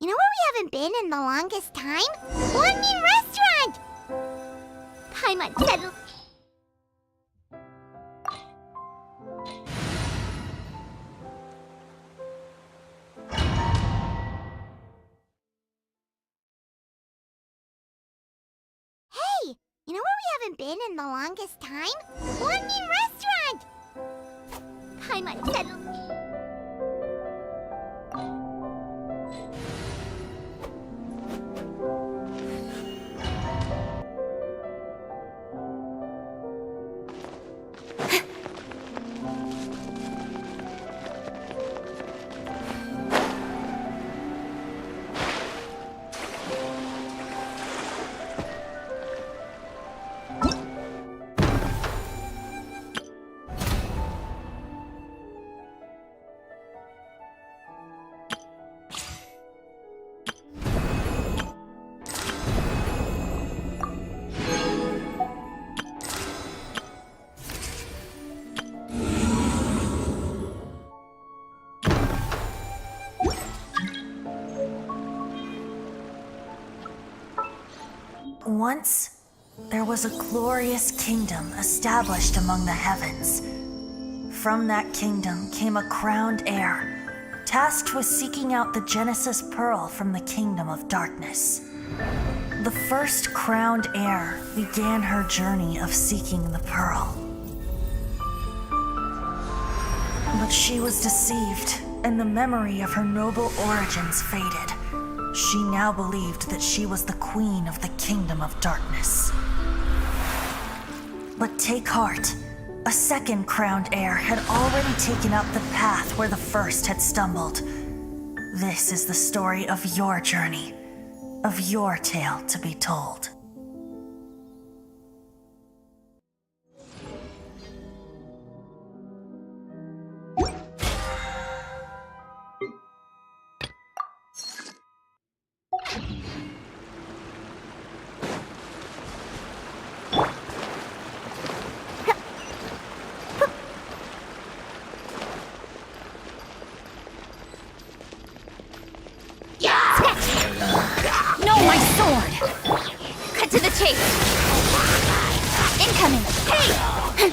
you know where we haven't been in the longest time? One new restaurant! Paimon settled. Hey, you know where we haven't been in the longest time? One new restaurant! Paimon settled. Once, there was a glorious kingdom established among the heavens. From that kingdom came a crowned heir, tasked with seeking out the Genesis Pearl from the kingdom of darkness. The first crowned heir began her journey of seeking the pearl. But she was deceived, and the memory of her noble origins faded. She now believed that she was the queen of the kingdom of darkness. But take heart. A second crowned heir had already taken up the path where the first had stumbled. This is the story of your journey, of your tale to be told. No, my sword! Cut to the chase! Incoming! Hey!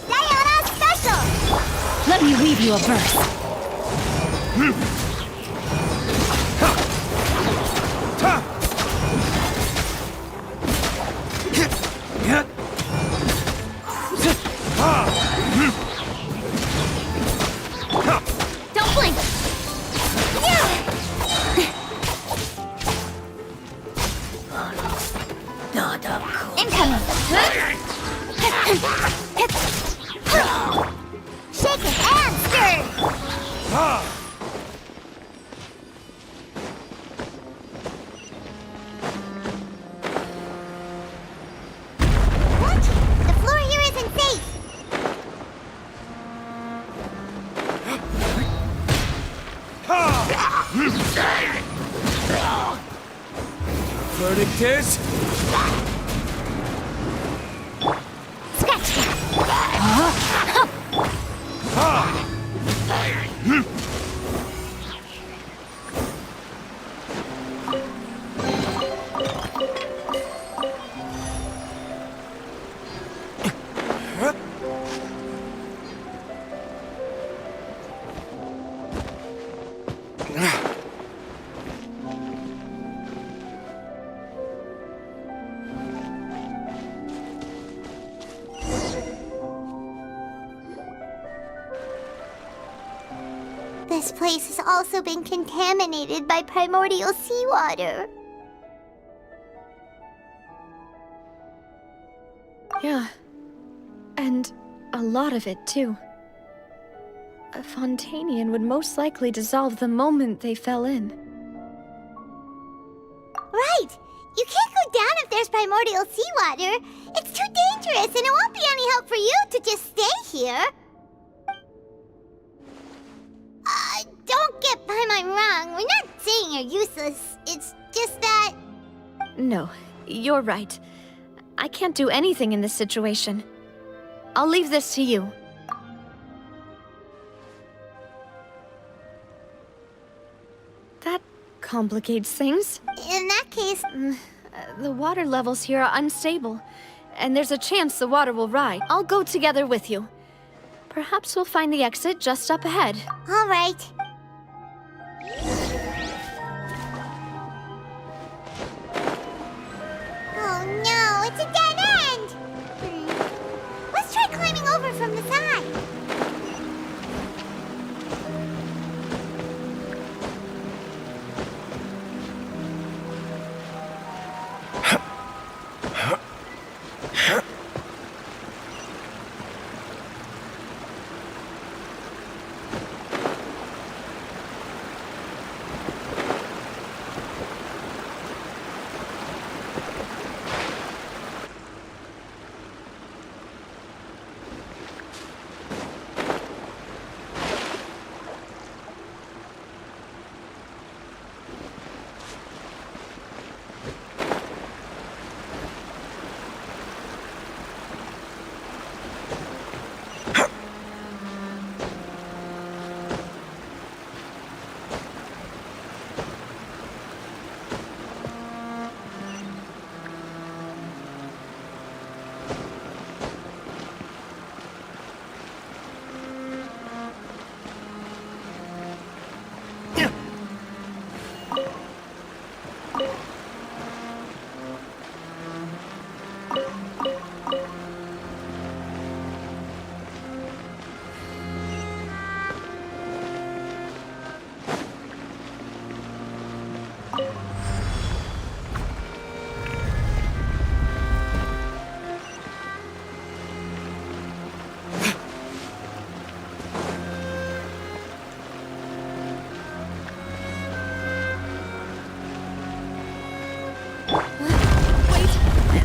Sayonara special! Let me weave you a verse. Don't blink! Incoming! Shaken and stirred! What? The floor here isn't safe! Verdict is... Scratch This place has also been contaminated by primordial seawater. Yeah. And a lot of it, too. A Fontanian would most likely dissolve the moment they fell in. Right! You can't go down if there's primordial seawater. It's too dangerous, and it won't be any help for you to just stay here. Don't get Paimon wrong. We're not saying you're useless. It's just that... No, you're right. I can't do anything in this situation. I'll leave this to you. complicates things. In that case, The water levels here are unstable, and there's a chance the water will rise. I'll go together with you. Perhaps we'll find the exit just up ahead. all right. Oh no, it's a dead end! Let's try climbing over from the side.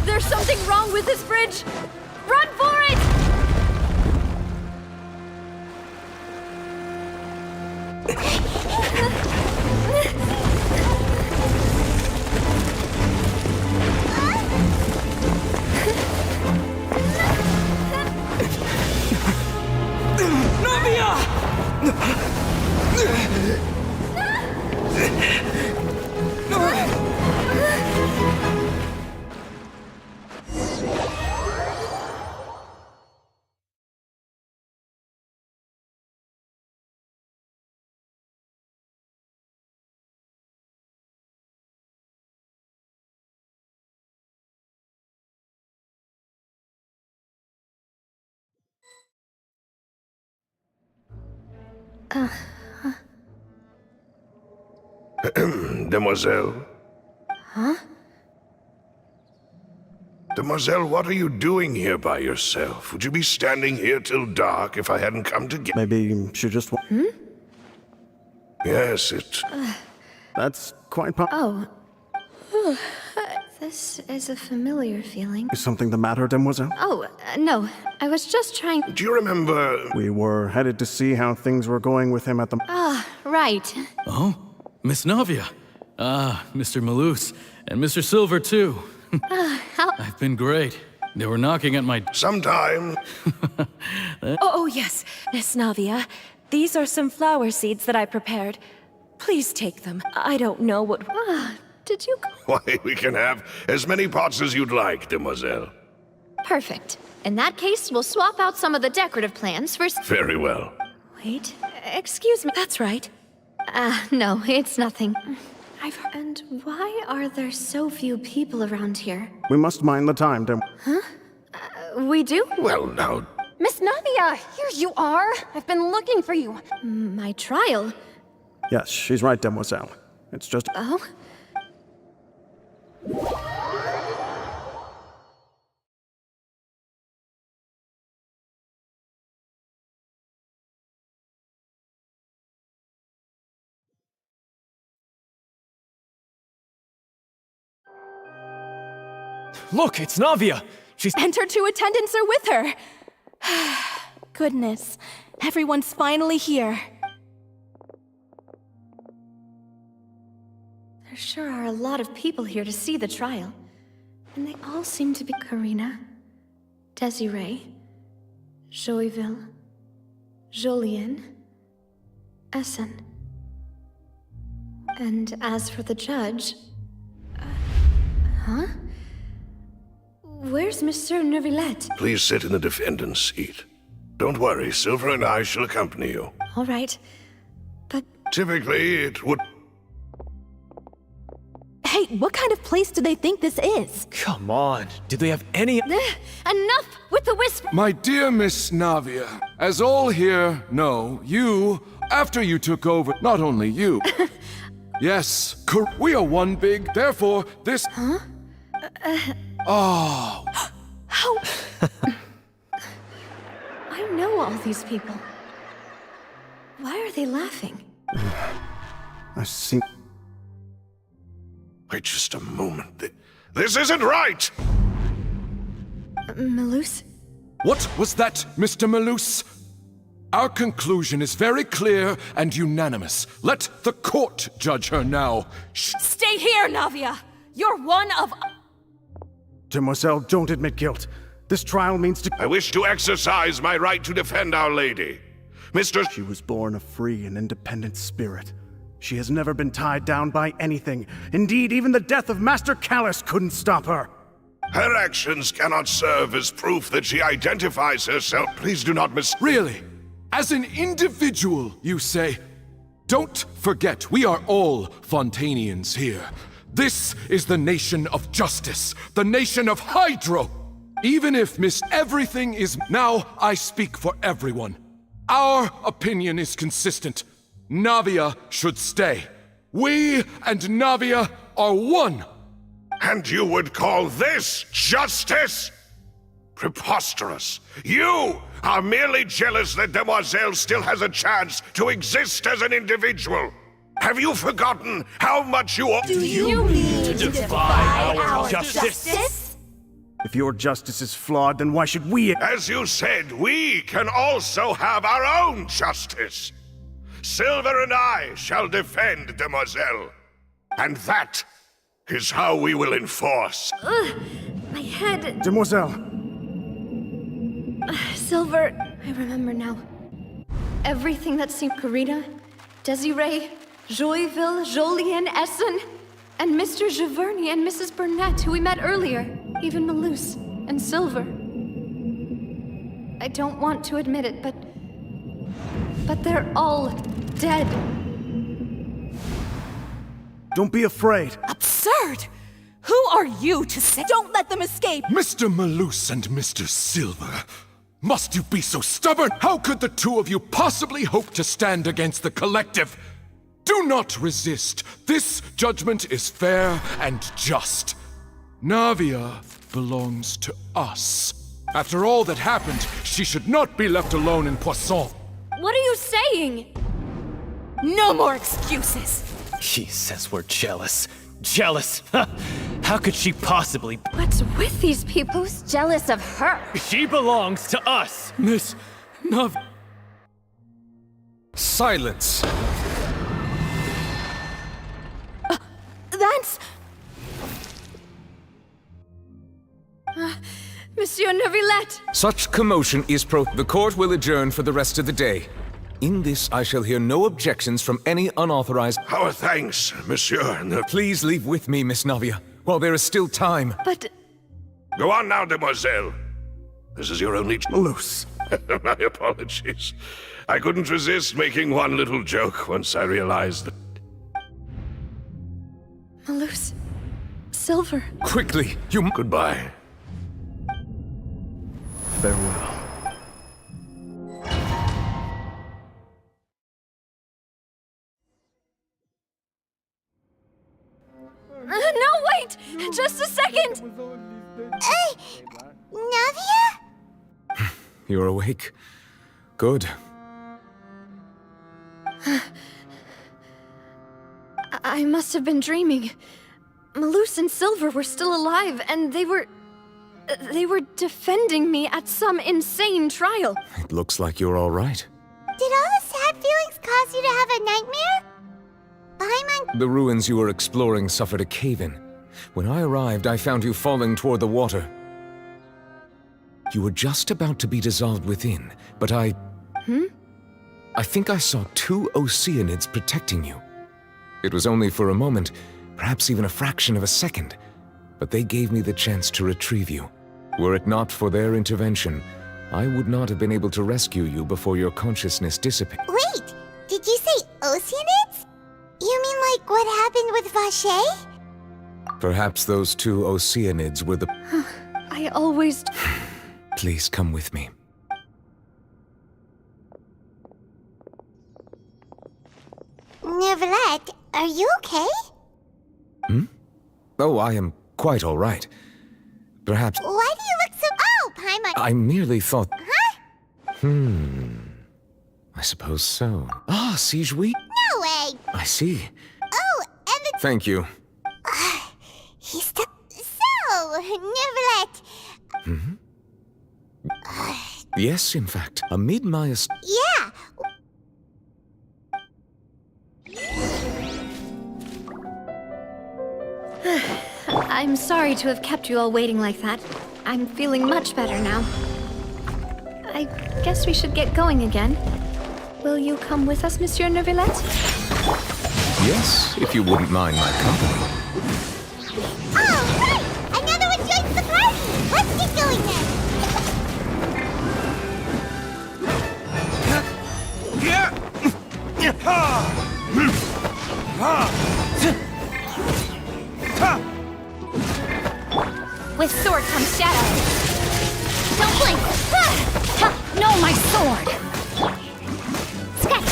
There's something wrong with this bridge! Run for it! Demoiselle? Huh? Demoiselle, what are you doing here by yourself? Would you be standing here till dark if I hadn't come to get... Maybe she just... Yes, it... That's quite Oh. This is a familiar feeling. Is something the matter, Demoiselle? Oh, no. I was just trying... Do you remember... We were headed to see how things were going with him at the... Ah, right. Oh, Miss Navia. Ah, Mr. Malus. And Mr. Silver, too. I've been great. They were knocking at my... Sometime... Oh, yes, Miss Navia. These are some flower seeds that I prepared. Please take them. I don't know what... Did you... Why, we can have as many pots as you'd like, Demoiselle. Perfect. In that case, we'll swap out some of the decorative plants for... Very well. Wait, excuse me. That's right. No, it's nothing. I've heard... And why are there so few people around here? We must mind the time, We do? Well, now... Miss Navia, here you are. I've been looking for you. My trial? Yes, she's right, Demoiselle. It's just... Oh? Look, it's Navia! She's... And her two attendants are with her. Goodness, everyone's finally here. There sure are a lot of people here to see the trial. And they all seem to be Karina, Desiree, Joyville, Jolien, Essen. And as for the judge... huh? Where's Monsieur Neuvillette? Please sit in the defendant's seat. Don't worry, Silver and I shall accompany you. All right. But... Typically, it would... Hey, what kind of place do they think this is? Come on. Do they have any... Enough with the whisper! My dear Miss Navia, as all here know, you, after you took over, not only you... Yes, we are one big, therefore, this... Huh? Oh... How... I know all these people. Why are they laughing? I see. Wait just a moment. This isn't right! Malus? What was that, Mr. Malus? Our conclusion is very clear and unanimous. Let the court judge her now. Stay here, Navia! You're one of... Demoiselle, don't admit guilt. This trial means to... I wish to exercise my right to defend Our Lady. Mr. She was born a free and independent spirit. She has never been tied down by anything. Indeed, even the death of Master Callus couldn't stop her. Her actions cannot serve as proof that she identifies herself. Please do not Really? As an individual, you say? Don't forget, we are all Fontanians here. This is the nation of justice, the nation of Hydro. Even if everything is... Now I speak for everyone. Our opinion is consistent. Navia should stay. We and Navia are one. And you would call this justice? Preposterous. You are merely jealous that Demoiselle still has a chance to exist as an individual. Have you forgotten how much you owe? Do you mean to defy our justice? If your justice is flawed, then why should we... As you said, we can also have our own justice. Silver and I shall defend Demoiselle. And that is how we will enforce. My head... Demoiselle! Silver, I remember now. Everything that seemed Karina, Desiree, Joyville, Jolien, Essen, and Mr. Giverny and Mrs. Burnett, who we met earlier. Even Malus and Silver. I don't want to admit it, but they're all dead. Don't be afraid. Absurd! Who are you to say? Don't let them escape! Mr. Malus and Mr. Silver, must you be so stubborn? How could the two of you possibly hope to stand against the collective? Do not resist. This judgment is fair and just. Navia belongs to us. After all that happened, she should not be left alone in Poisson. What are you saying? No more excuses! She says we're jealous. Jealous? How could she possibly... What's with these people? Who's jealous of her? She belongs to us! Miss Nav... Silence! That's... Monsieur Neuvillette! Such commotion is The court will adjourn for the rest of the day. In this, I shall hear no objections from any unauthorized... Our thanks, Monsieur. Please leave with me, Miss Navia, while there is still time. But... Go on now, Demoiselle. This is your only... Malus. My apologies. I couldn't resist making one little joke once I realized that... Malus... Silver... Quickly, you... Goodbye. Farewell. No, wait! Just a second! Hey! Navia? You're awake. Good. I must have been dreaming. Malus and Silver were still alive, and they were defending me at some insane trial. It looks like you're all right. Did all the sad feelings cause you to have a nightmare? Paimon... The ruins you were exploring suffered a cave-in. When I arrived, I found you falling toward the water. You were just about to be dissolved within, but I think I saw two Oceanids protecting you. It was only for a moment, perhaps even a fraction of a second, but they gave me the chance to retrieve you. Were it not for their intervention, I would not have been able to rescue you before your consciousness dissipated. Wait, did you say Oceanids? You mean like what happened with Vache? Perhaps those two Oceanids were the... I always... Please come with me. Neverlet, are you okay? Oh, I am quite all right. Perhaps... Why do you look so... Oh, Paimon! I merely thought... Huh? I suppose so. Ah, Sijui? No way! I see. Oh, and the... Thank you. He's still... So, Neverlet... Yes, in fact. Amid my... Yeah! I'm sorry to have kept you all waiting like that. I'm feeling much better now. I guess we should get going again. Will you come with us, Monsieur Neuvillette? Yes, if you wouldn't mind my company. Oh, right! Another one joins the party! Let's get going then! With sword comes shadow. Don't blink! No, my sword! Sketch!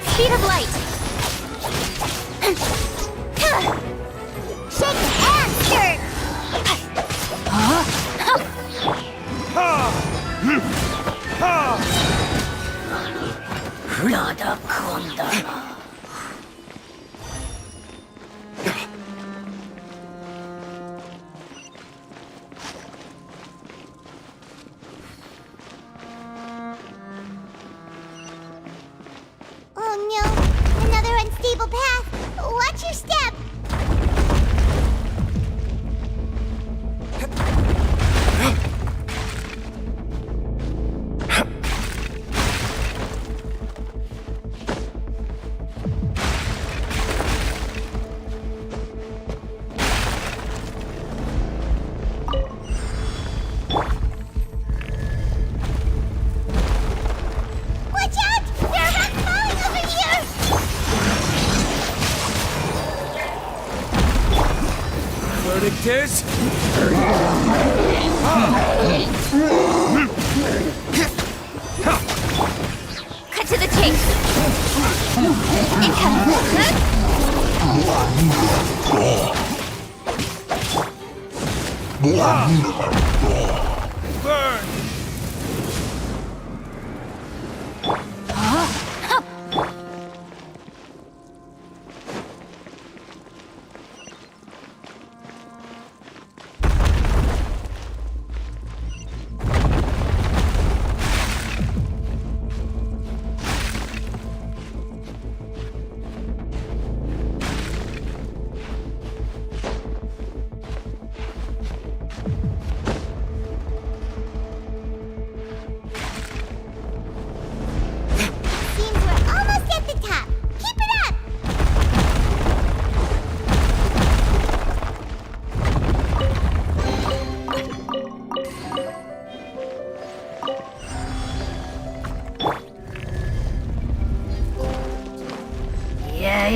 Speed of light! Shake and stir! Oh no, another unstable path. Watch your step. Watch out! There are rocks falling over here! Verdict is... Cut to the chase! Burn! Seems we're almost at the top. Keep it up!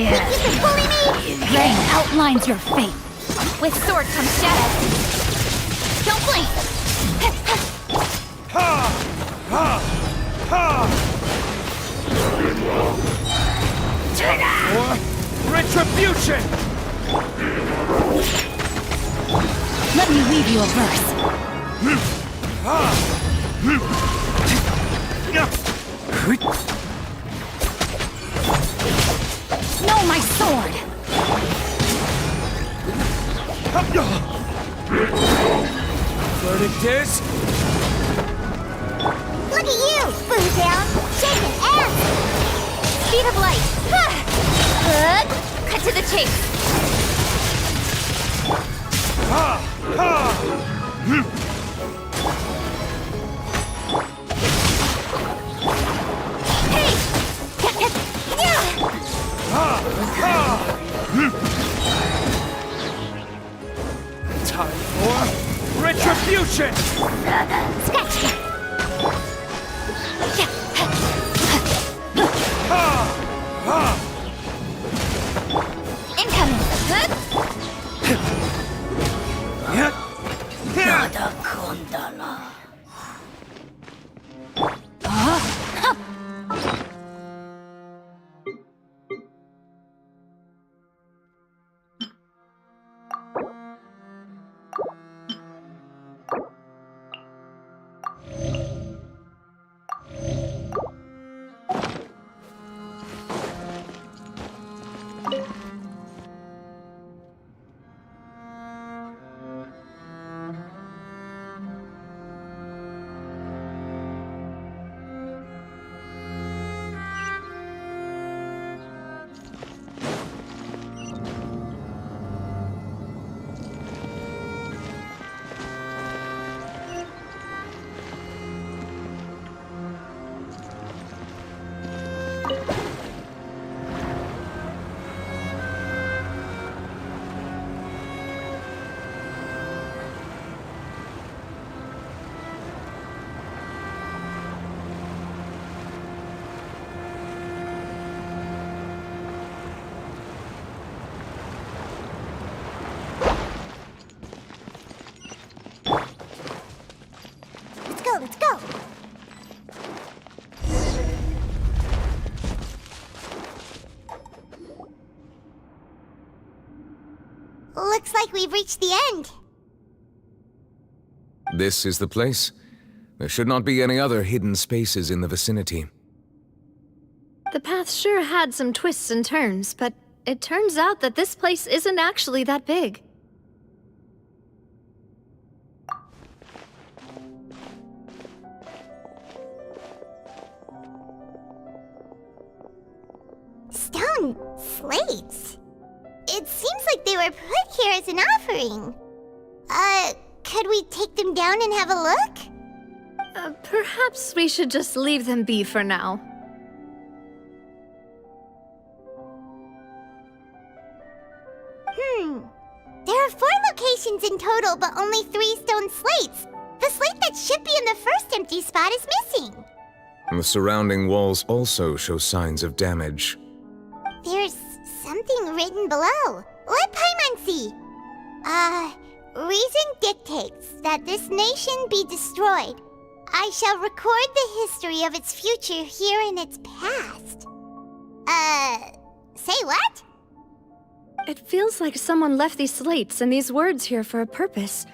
Thank you for pulling me! Rain outlines your fate. With sword comes shadow. Don't blink! Retribution! Let me weave you a verse. No, my sword! Verdict is... Look at you! Boo down! Shaking ass! Speed of light! Cut to the chase! Time for retribution! Let's go! Looks like we've reached the end. This is the place. There should not be any other hidden spaces in the vicinity. The path sure had some twists and turns, but it turns out that this place isn't actually that big. Stone slates? It seems like they were put here as an offering. Could we take them down and have a look? Perhaps we should just leave them be for now. There are 4 locations in total, but only 3 stone slates. The slate that should be in the first empty spot is missing. The surrounding walls also show signs of damage. There's something written below. Let Paimon see. Reason dictates that this nation be destroyed. I shall record the history of its future here in its past. Say what? It feels like someone left these slates and these words here for a purpose.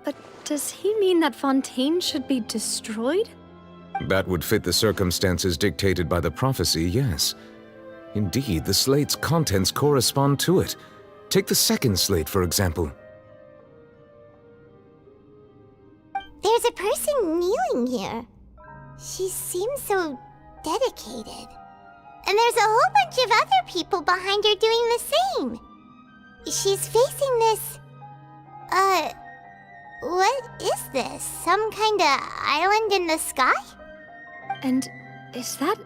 But does he mean that Fontaine should be destroyed? That would fit the circumstances dictated by the prophecy, yes. Indeed, the slate's contents correspond to it. Take the second slate, for example. There's a person kneeling here. She seems so dedicated. And there's a whole bunch of other people behind her doing the same. She's facing this... what is this? Some kind of island in the sky? And is that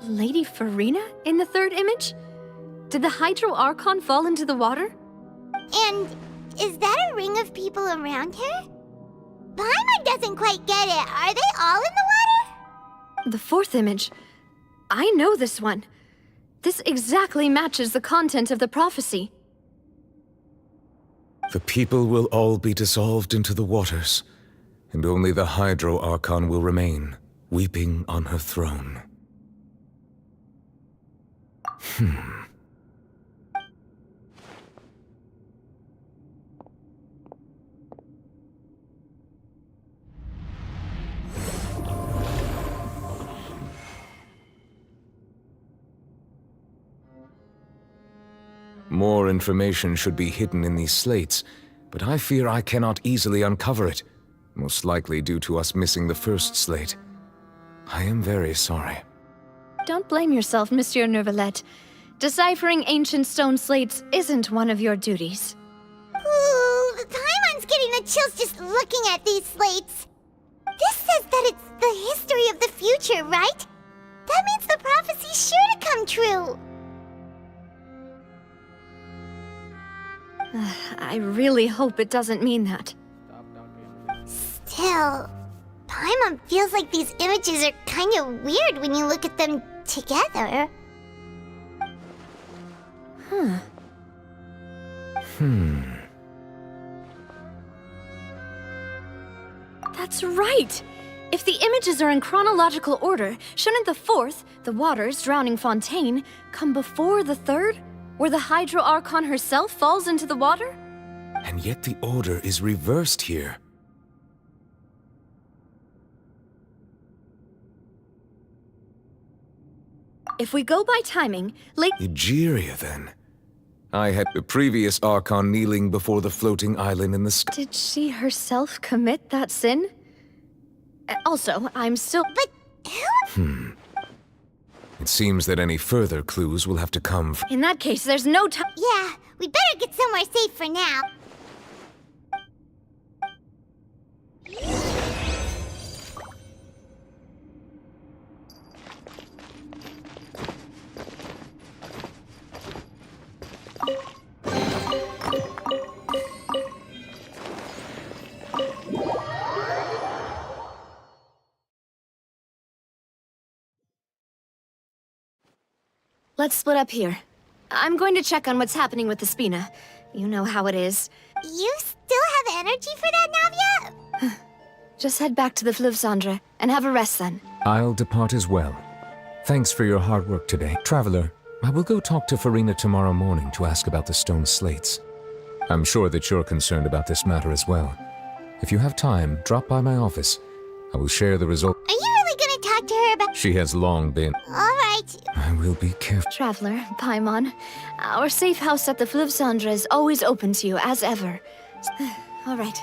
Lady Farina in the third image? Did the Hydro Archon fall into the water? And is that a ring of people around her? Paimon doesn't quite get it. Are they all in the water? The fourth image. I know this one. This exactly matches the content of the prophecy. The people will all be dissolved into the waters, and only the Hydro Archon will remain, weeping on her throne. More information should be hidden in these slates, but I fear I cannot easily uncover it, most likely due to us missing the first slate. I am very sorry. Don't blame yourself, Monsieur Neuvillette. Deciphering ancient stone slates isn't one of your duties. Ooh, Paimon's getting the chills just looking at these slates. This says that it's the history of the future, right? That means the prophecy's sure to come true. I really hope it doesn't mean that. Still, Paimon feels like these images are kind of weird when you look at them together. That's right! If the images are in chronological order, shouldn't the fourth, the waters drowning Fontaine, come before the third? Where the Hydro Archon herself falls into the water? And yet the order is reversed here. If we go by timing, Egeria, then. I had the previous Archon kneeling before the floating island in the sky. Did she herself commit that sin? Also, I'm still... But who? It seems that any further clues will have to come from... In that case, there's no time... Yeah, we better get somewhere safe for now. Let's split up here. I'm going to check on what's happening with the Spina. You know how it is. You still have energy for that, Navia? Just head back to the Fluvsandre and have a rest then. I'll depart as well. Thanks for your hard work today. Traveler, I will go talk to Farina tomorrow morning to ask about the stone slates. I'm sure that you're concerned about this matter as well. If you have time, drop by my office. I will share the result. Are you really gonna talk to her about... She has long been... Alright. I will be careful. Traveler, Paimon, our safe house at the Fluvsandre is always open to you, as ever. All right.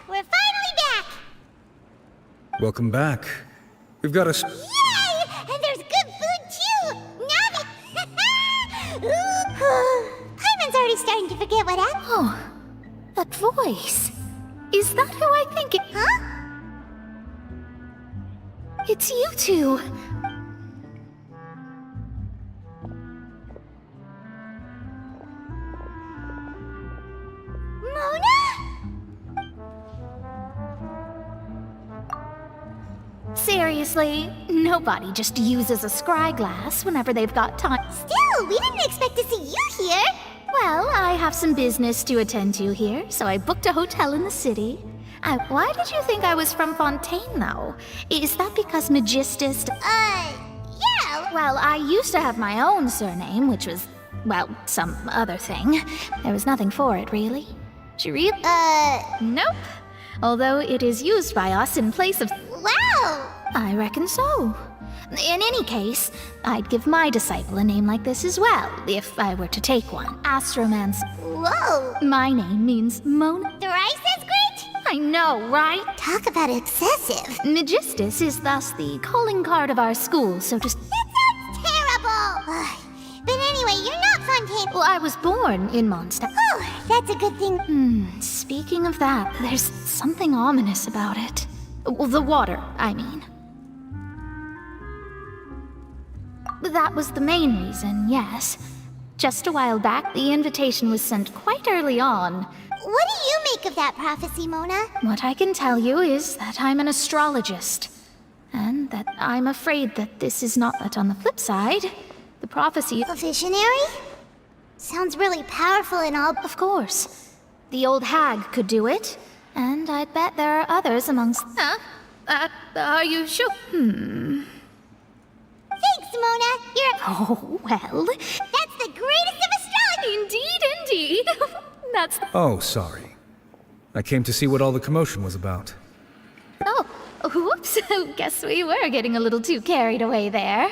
We're finally back! Welcome back. We've got a... Yay! And there's good food too! Navi! Paimon's already starting to forget what happened. Oh, that voice. Is that who I think it... Huh? It's you two. Seriously, nobody just uses a scry glass whenever they've got time. Still, we didn't expect to see you here. Well, I have some business to attend to here, so I booked a hotel in the city. Why did you think I was from Fontaine, though? Is that because Magistus... Yeah. Well, I used to have my own surname, which was, well, some other thing. There was nothing for it, really. She really... Nope. Although it is used by us in place of... Wow! I reckon so. In any case, I'd give my disciple a name like this as well, if I were to take one. Astromance. Whoa! My name means Mona. Thrice as great? I know, right? Talk about excessive. Magistus is thus the calling card of our school, so to... That sounds terrible! But anyway, you're not Fontaine. Well, I was born in Mondstadt. Oh, that's a good thing. Speaking of that, there's something ominous about it. Well, the water, I mean. That was the main reason, yes. Just a while back, the invitation was sent quite early on. What do you make of that prophecy, Mona? What I can tell you is that I'm an astrologist. And that I'm afraid that this is not that on the flip side. The prophecy... A visionary? Sounds really powerful and all... Of course. The old hag could do it. And I'd bet there are others amongst... Huh? Are you sure? Thanks, Mona. You're... Oh, well... That's the greatest of astrology! Indeed. That's... Oh, sorry. I came to see what all the commotion was about. Oh, whoops. Guess we were getting a little too carried away there.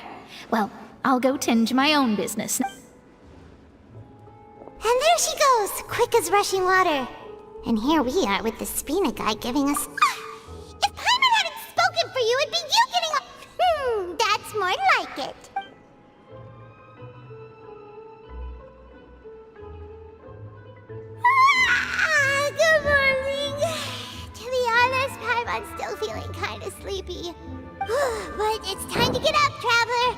Well, I'll go tend to my own business. And there she goes, quick as rushing water. And here we are with the Spina guy giving us... If Paimon hadn't spoken for you, it'd be you getting up... that's more like it. Good morning. To be honest, Paimon's still feeling kind of sleepy. But it's time to get up, traveler.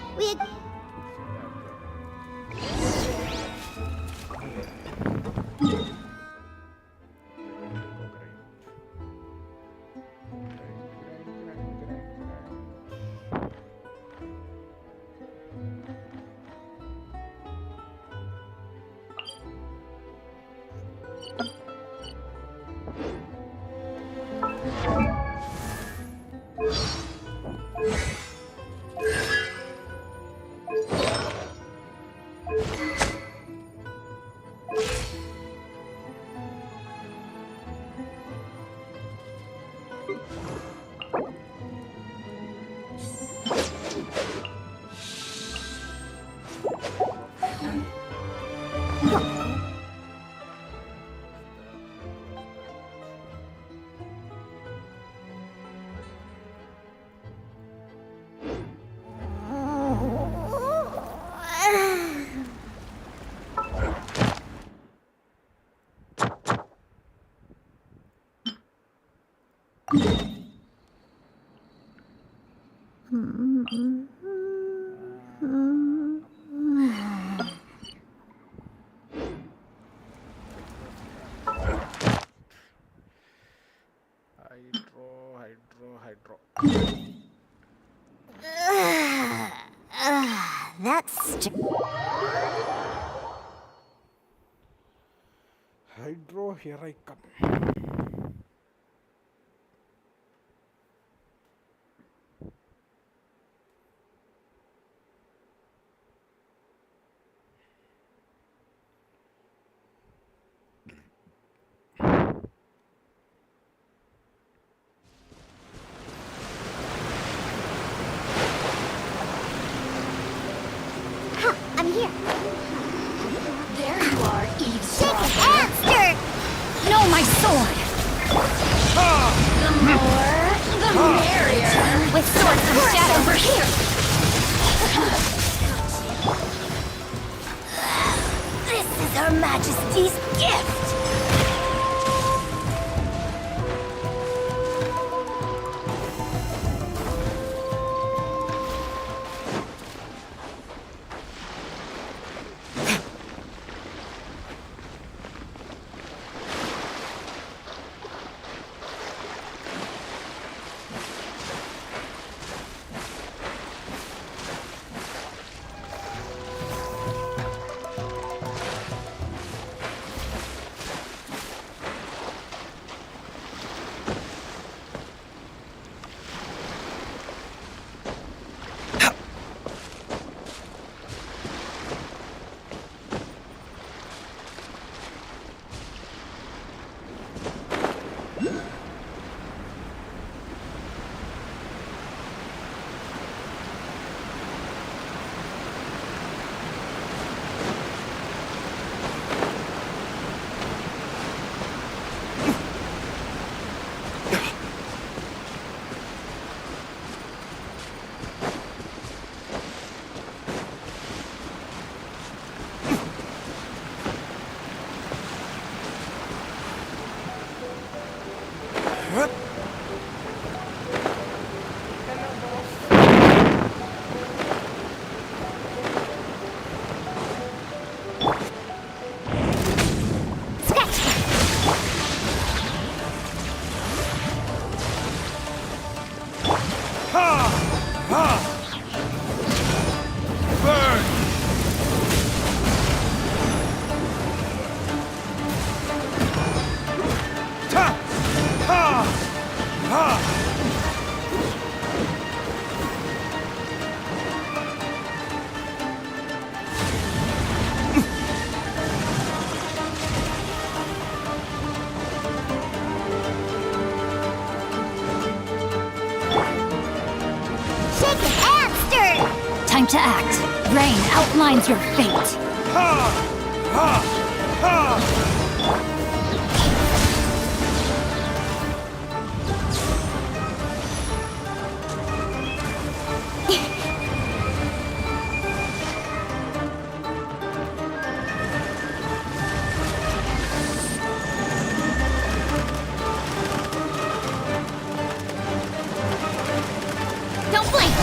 Hydro, here I come. I'm here. There you are, eavesdropper. No, my sword! The more, the merrier. With swords from shadow over here. This is Her Majesty's gift! Time to act. rain outlines your fate. Don't blink!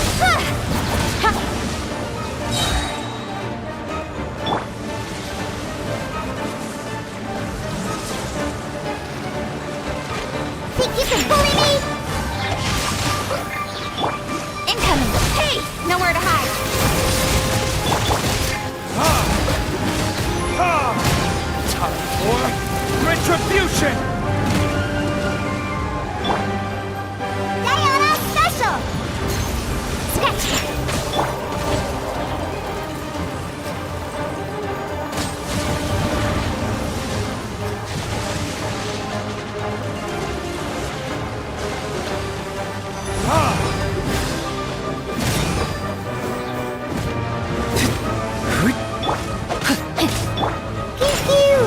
Think you can bully me? Incoming! Hey! Nowhere to hide! Time for retribution! Diana Special! Scratch! Pew pew!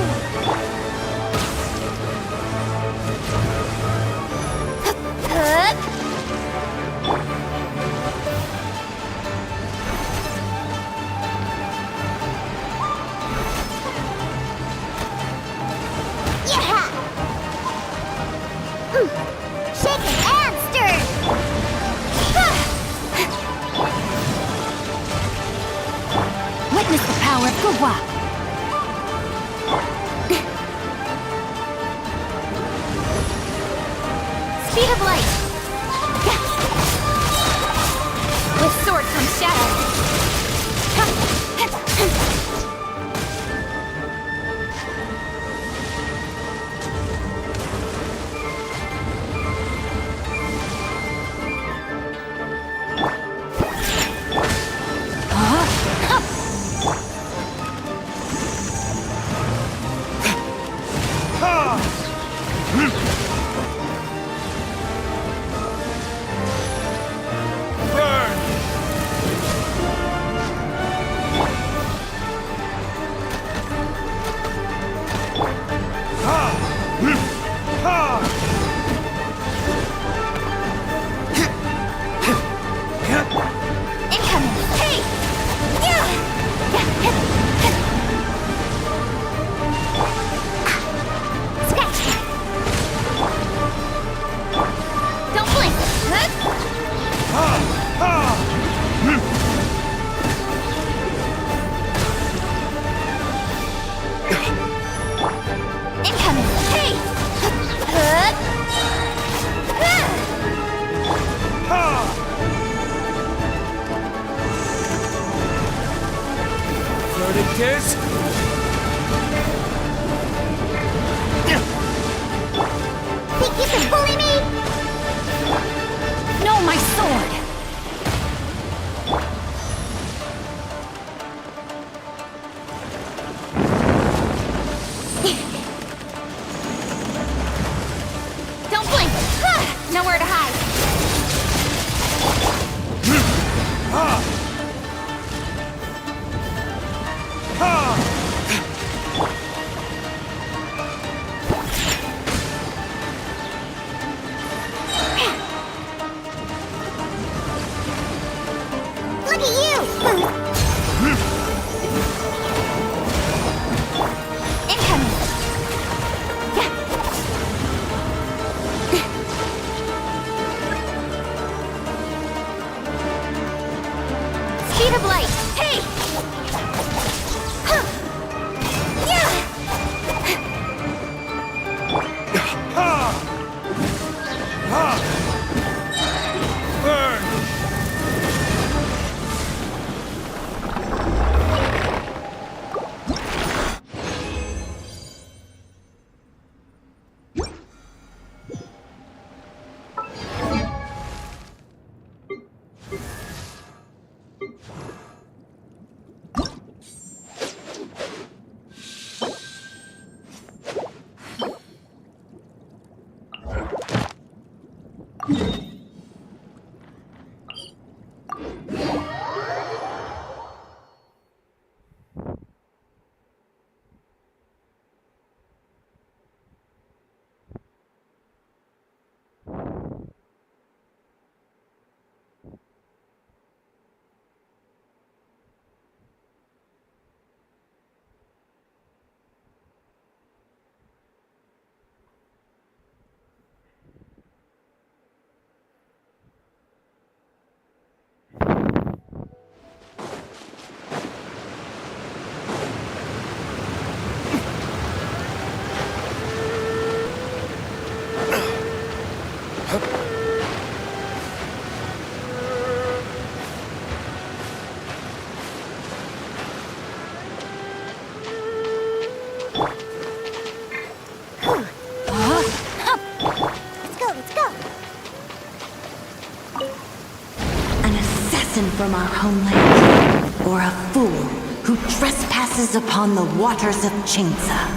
from our homeland, or a fool who trespasses upon the waters of Chingsa.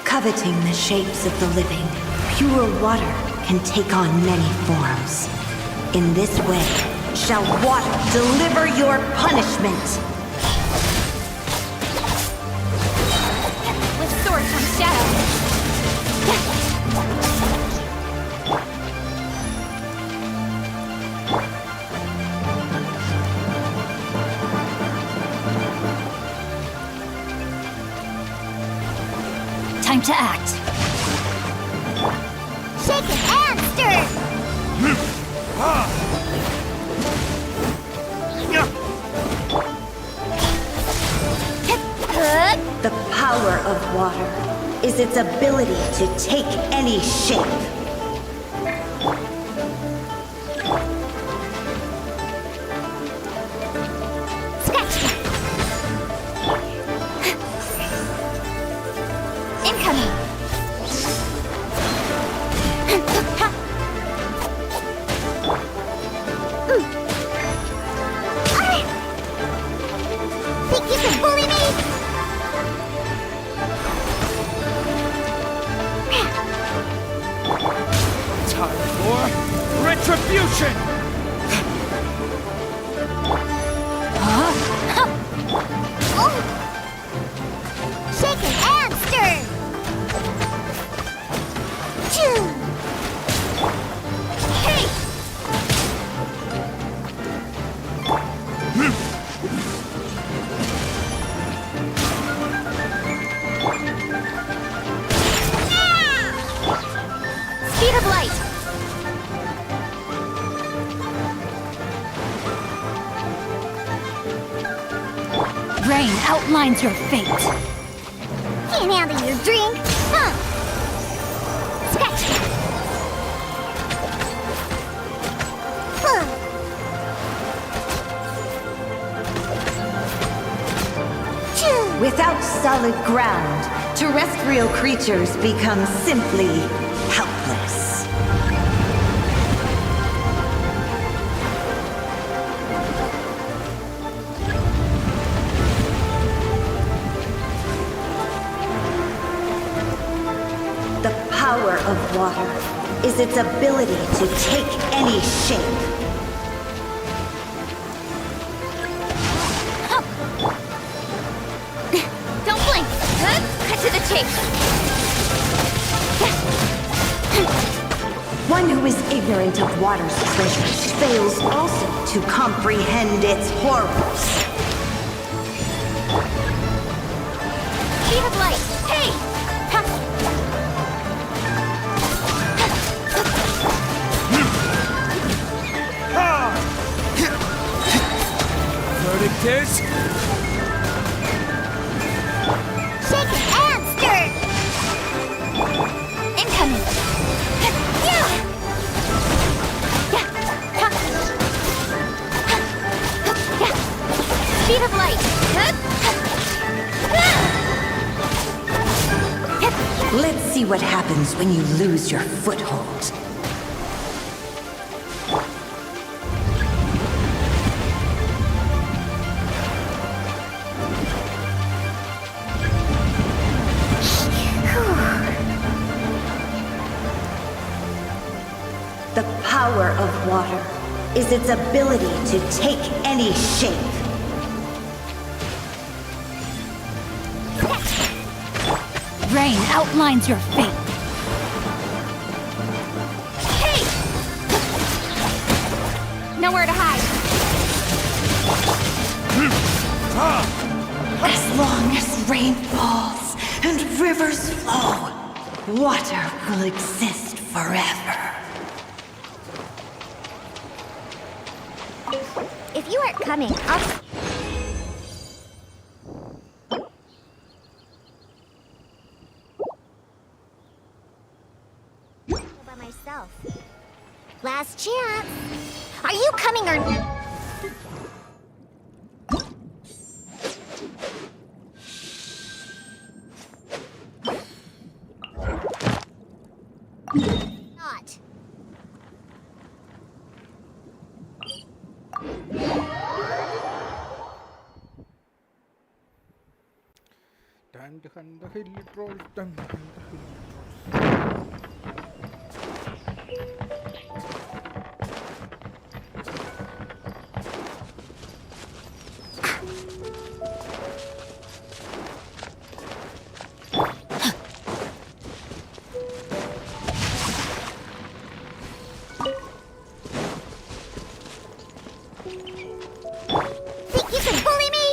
Coveting the shapes of the living, pure water can take on many forms. In this way, shall water deliver your punishment. With sword comes shadow. Time to act. Shake it and stir! The power of water is its ability to take any shape. Incoming! Think you can bully me? Time for retribution! Shake it and stir! Choo! Hey! Speed of light! Rain outlines your fate. Can't handle your drink! Huh! Scratch! Huh. Choo! Without solid ground, terrestrial creatures become simply helpless. The power of water is its ability to take any shape. Don't blink. Cut to the chase. One who is ignorant of water's treasures fails also to comprehend its horrors. Speed of light! Hey! Verdict is... Shake it and stir! Incoming! Speed of light! Let's see what happens when you lose your foothold. The power of water is its ability to take any shape. Rain outlines your fate. Hey! Nowhere to hide. As long as rain falls and rivers flow, water will exist forever. If you aren't coming, I'll... by myself. Last chance. Are you coming or... not? the hill trolls, down the hill trolls. Think you can bully me?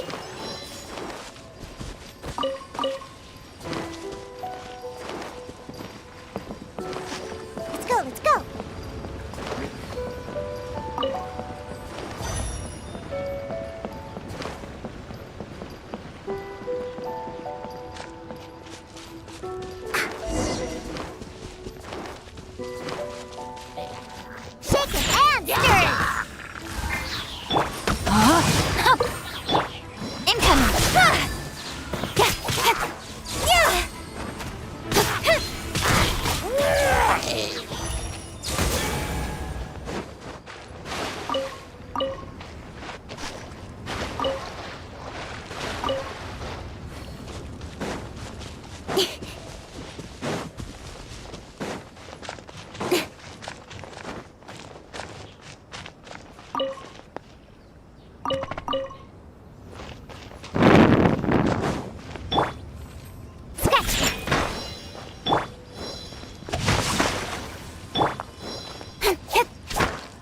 Let's go, let's go. Shake it and stir it. Incoming!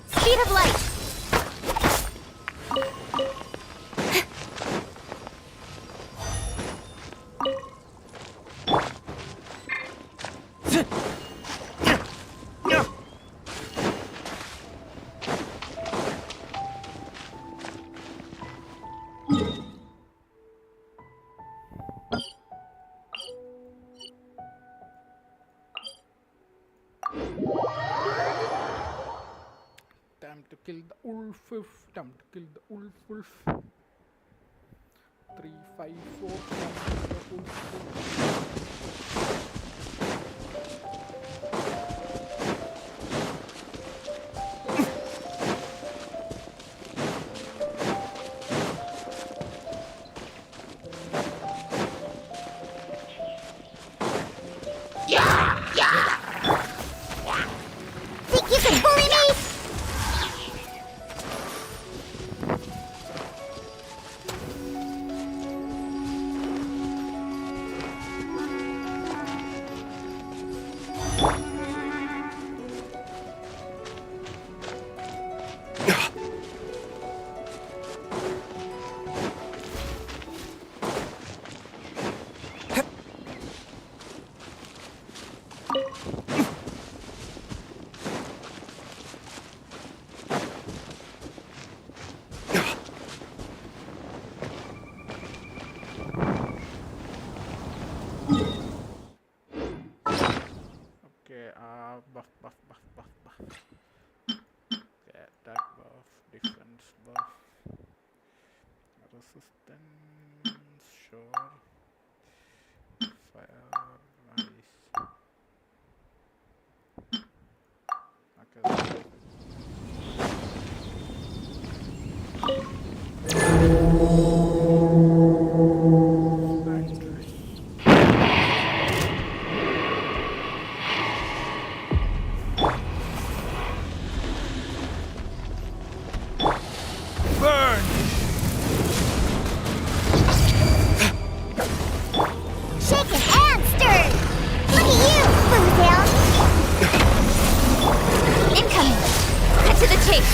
Speed of light! Time to kill the wolf. Time to kill the wolf. 3, 5, 4. Time to kill the wolf. Think you can bully me? Okay, buff. Okay, attack buff, defense buff, resistance, sure. Fire, ice. Okay. Burn! Shaken and stirred! Look at you, Bootail! Incoming! Cut to the chase!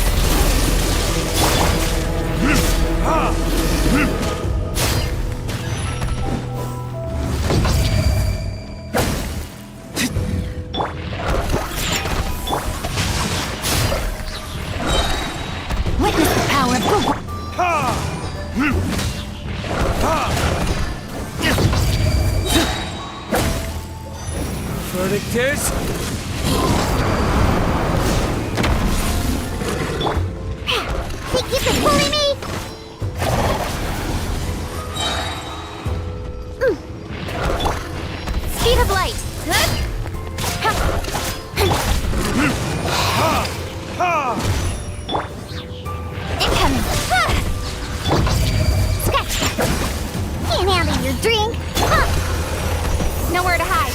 Witness the power of Google! Verdict is... Think you can bully me? Speed of light! Incoming! Scratch that! Can't handle your drink! Nowhere to hide.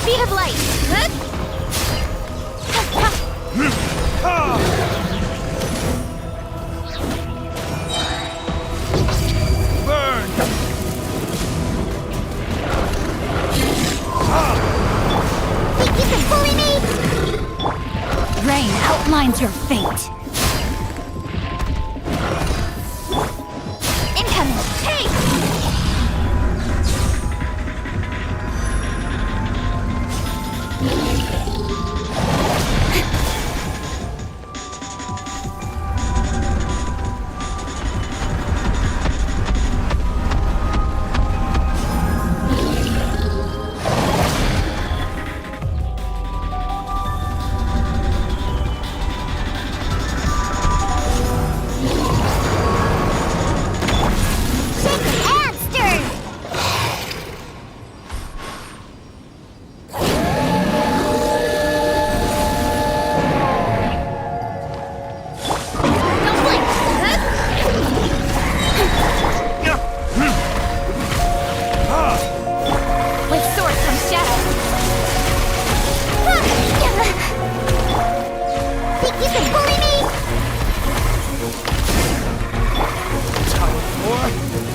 Speed of light. Burn! Think you can bully me? Rain outlines your fate. Incoming. Hey!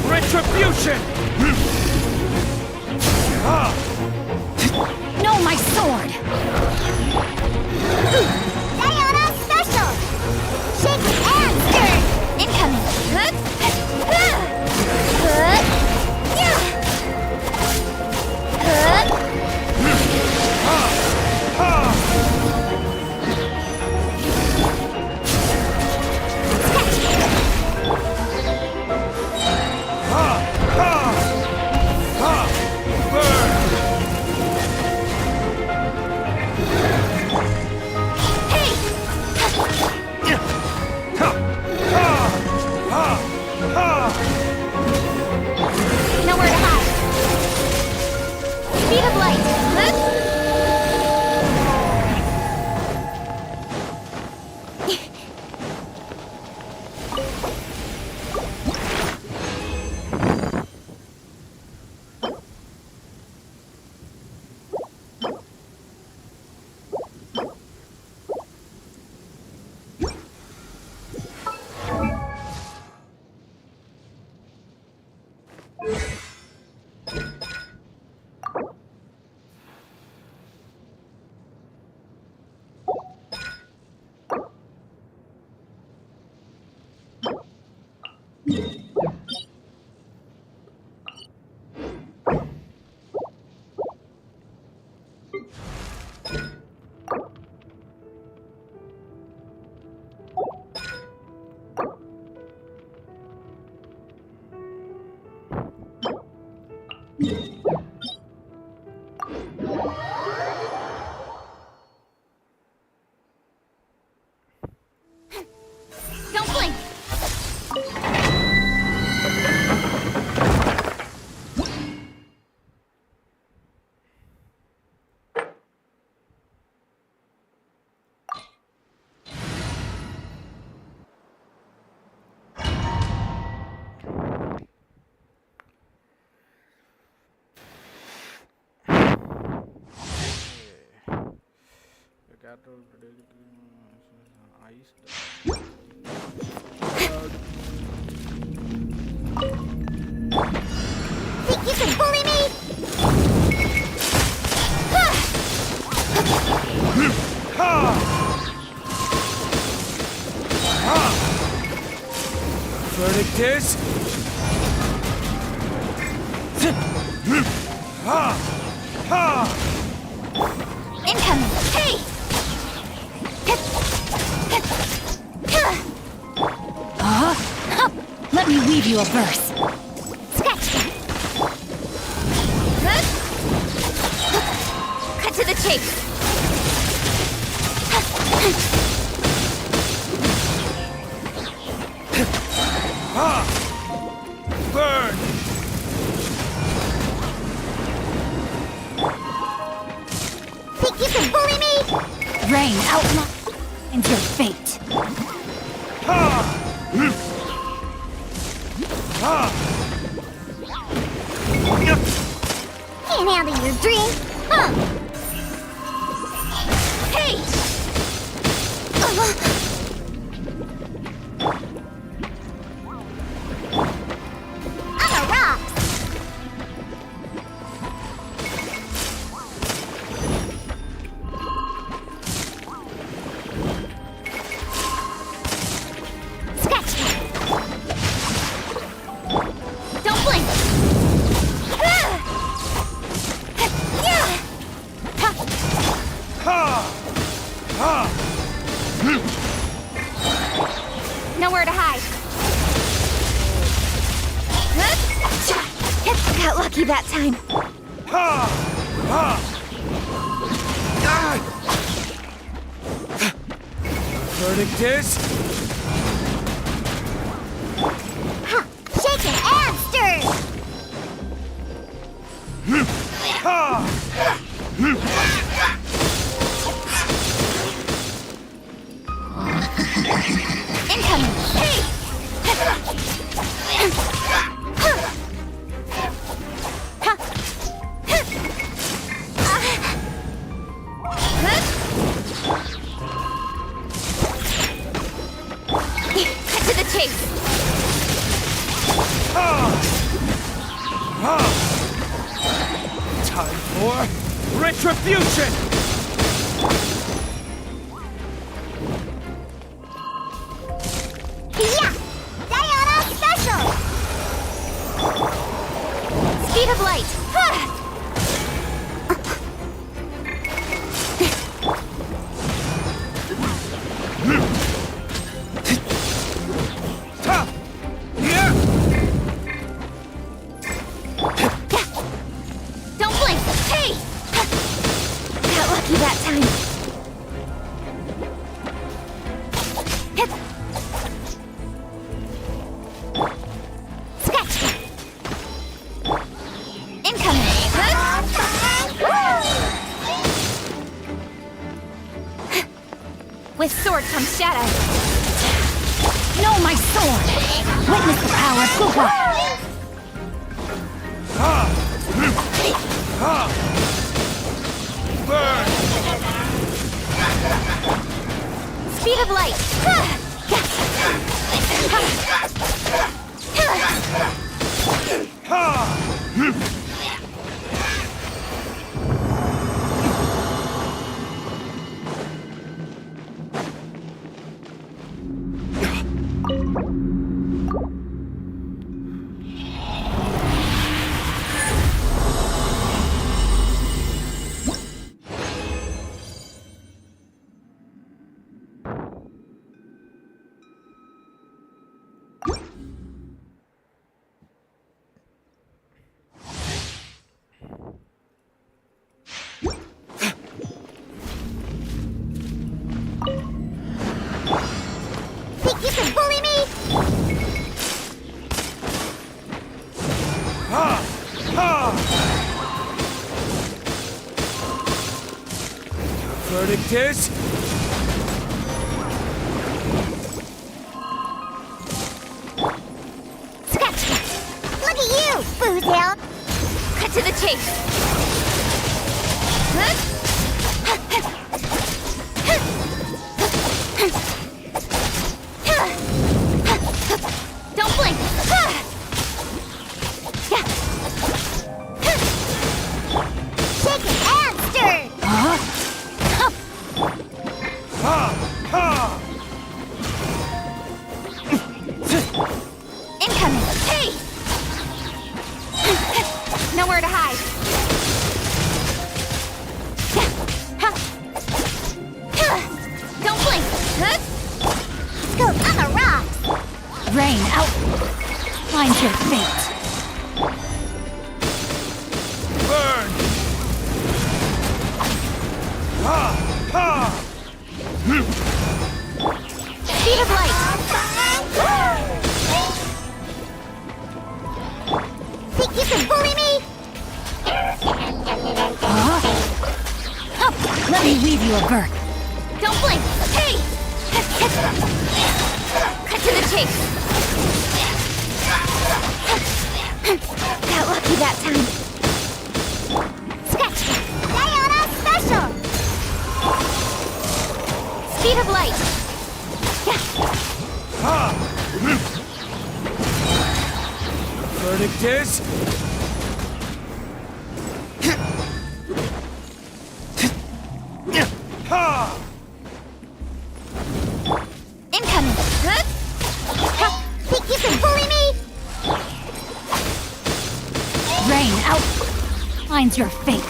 Retribution! No, my sword! Diana Special! Shake and stir! Incoming! Nowhere to hide. Speed of light. Don't blink! Think you can bully me? Verdict is... Incoming! Hey! Let me weave you a verse. Scratch that! Cut to the chase! Burn! Think you can bully me? Rain outlines your fate. can't handle your drink. Huh. Hey! I'm a rock. Scratch that. Don't blink. Nowhere to hide. Got lucky that time. Verdict is... Shaken and stirred. Incoming. Hey! Cut to the chase. Time for retribution! Yeah! Diana Special! Speed of light! Don't blink! Hey! Got lucky that time. Scratch that. Incoming. With sword comes shadow. Know my sword. Witness the power of Kupa. Speed of light. Think you can bully me? Verdict is... Scratch that. Look at you, Boozle. Cut to the chase. Don't blink. Shaken and stirred. Incoming. Hey! Nowhere to hide. Don't blink. Go on the rocks. Rain out. Find your fate. Burn! Speed of light. Think you can bully me? Let me weave you a bird. Don't blink. Hey! Cut to the chase. Got lucky that time. verdict is... Incoming! Think you can bully me? Rain out! Finds your fate.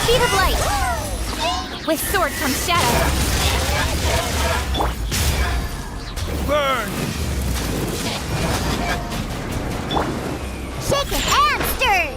Speed of light! With sword comes shadow. Burn! Shaken and stirred!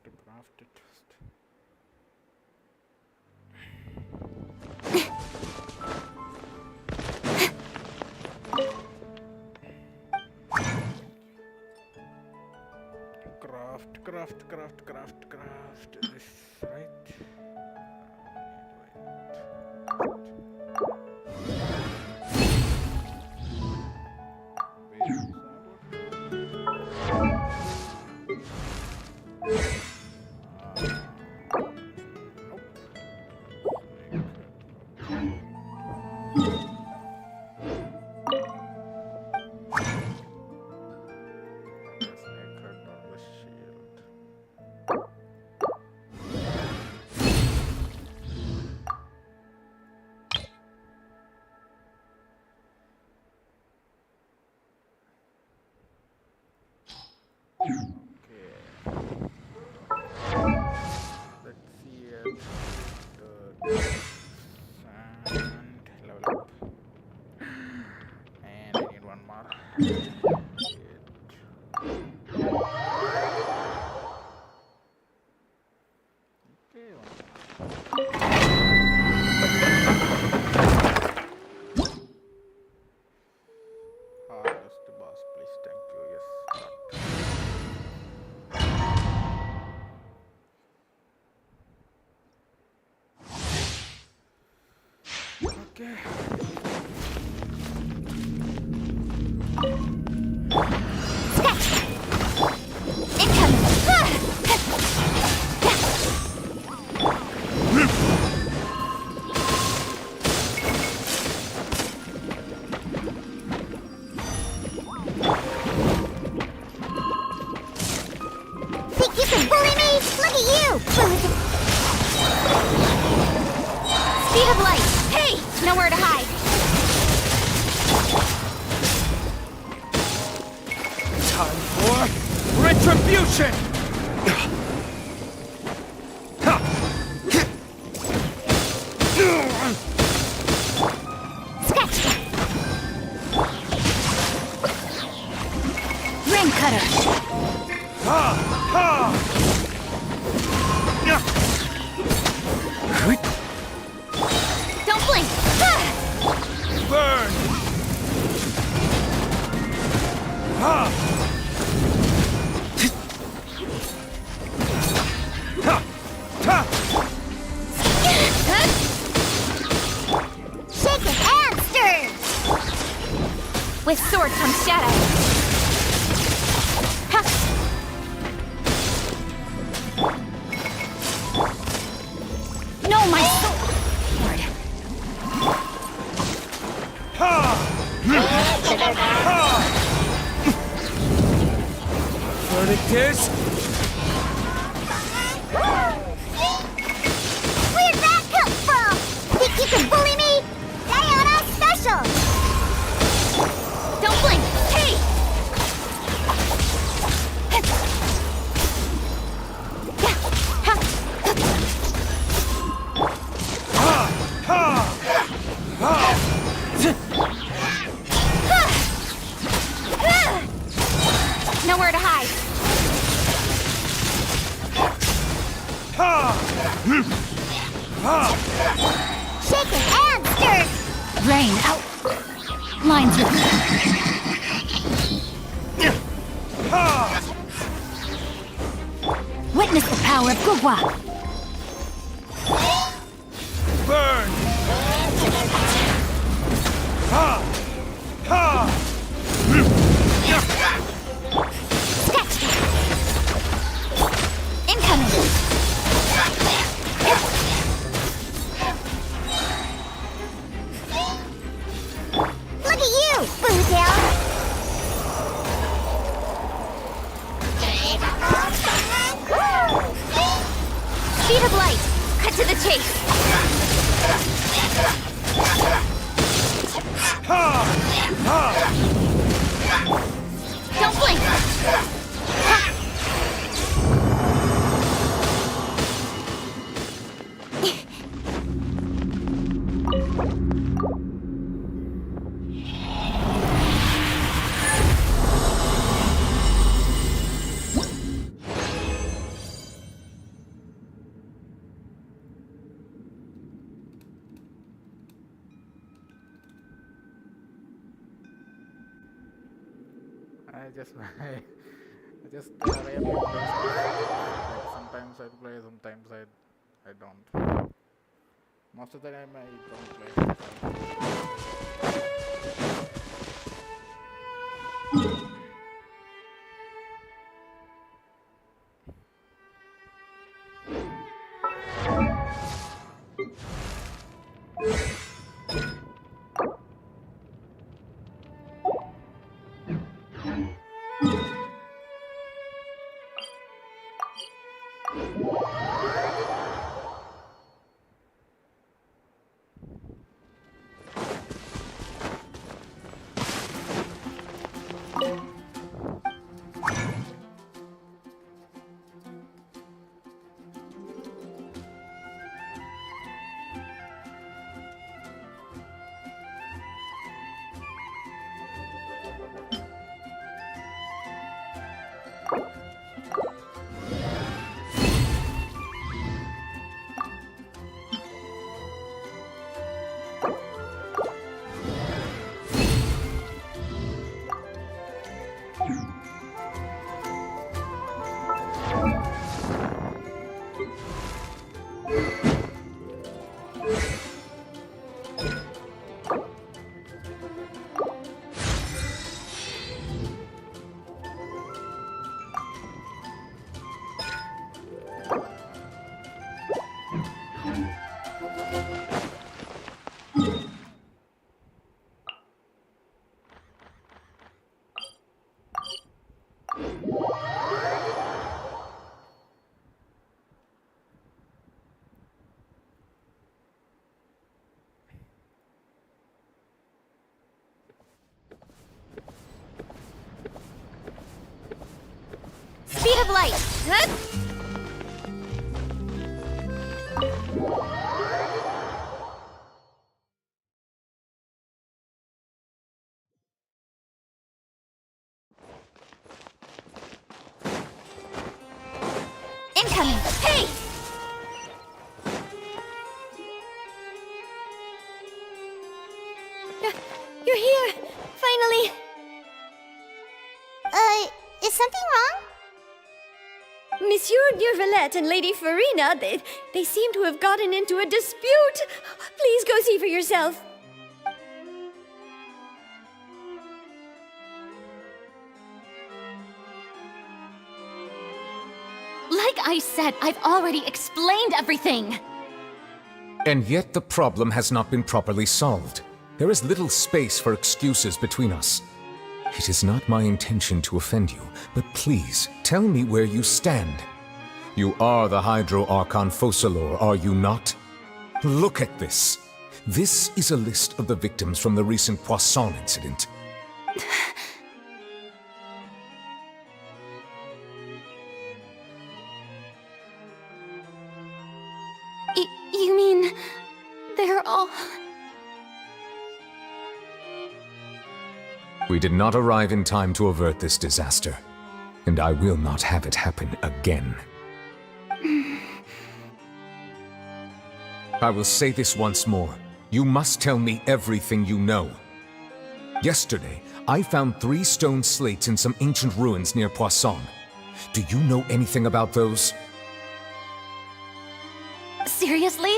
To craft it first. Craft this, right? Okay. Think you can bully me? Look at you! Speed of light! Hey! Nowhere to hide! Time for retribution! Ring cutter! Don't blink! Burn! Shaken and stirred! With sword comes shadow. Oh, my sword! Verdict is... Where'd that come from? Think you can bully me? Diana special! Don't blink! Hey! Nowhere to hide. Shaken and stirred! Rain out. Line through. Witness the power of Gugwa. Burn! Sketch. Incoming. Look at you, Boozle! Speed of light. Cut to the chase. Don't blink. I just rarely play stuff. Sometimes I play, sometimes I don't. Most of the time I don't play. Speed of light. Incoming. Hey! You're here! Finally! Is something wrong? Monsieur Durvalette and Lady Farina, they seem to have gotten into a dispute. Please go see for yourself. Like I said, I've already explained everything. And yet the problem has not been properly solved. There is little space for excuses between us. It is not my intention to offend you, but please, tell me where you stand. You are the Hydro Archon Focalor, are you not? Look at this. This is a list of the victims from the recent Poisson incident. You mean... they're all... We did not arrive in time to avert this disaster, and I will not have it happen again. I will say this once more. You must tell me everything you know. Yesterday, I found 3 stone slates in some ancient ruins near Poisson. Do you know anything about those? Seriously?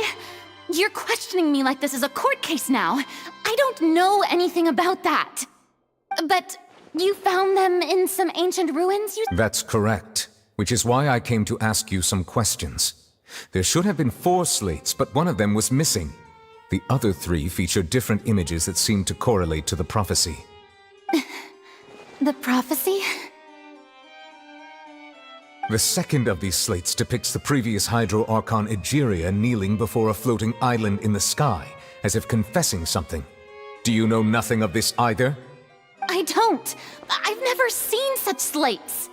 You're questioning me like this is a court case now. I don't know anything about that. But you found them in some ancient ruins, That's correct, which is why I came to ask you some questions. There should have been 4 slates, but one of them was missing. The other 3 feature different images that seem to correlate to the prophecy. The prophecy? The second of these slates depicts the previous Hydro Archon Egeria kneeling before a floating island in the sky, as if confessing something. Do you know nothing of this either? I don't. I've never seen such slates.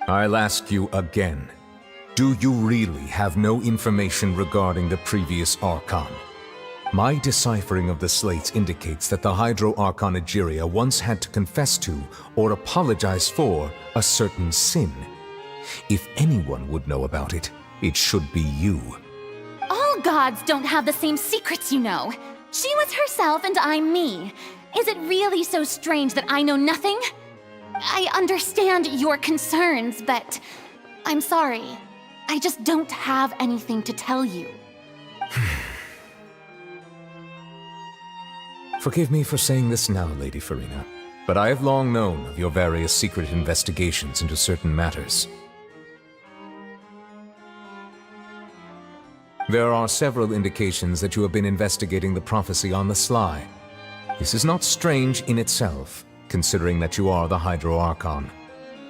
I'll ask you again. Do you really have no information regarding the previous Archon? My deciphering of the slates indicates that the Hydro Archon Egeria once had to confess to, or apologize for, a certain sin. If anyone would know about it, it should be you. All gods don't have the same secrets, you know. She was herself and I'm me. Is it really so strange that I know nothing? I understand your concerns, but I'm sorry. I just don't have anything to tell you. Forgive me for saying this now, Lady Farina, but I have long known of your various secret investigations into certain matters. There are several indications that you have been investigating the prophecy on the sly. This is not strange in itself, considering that you are the Hydro Archon.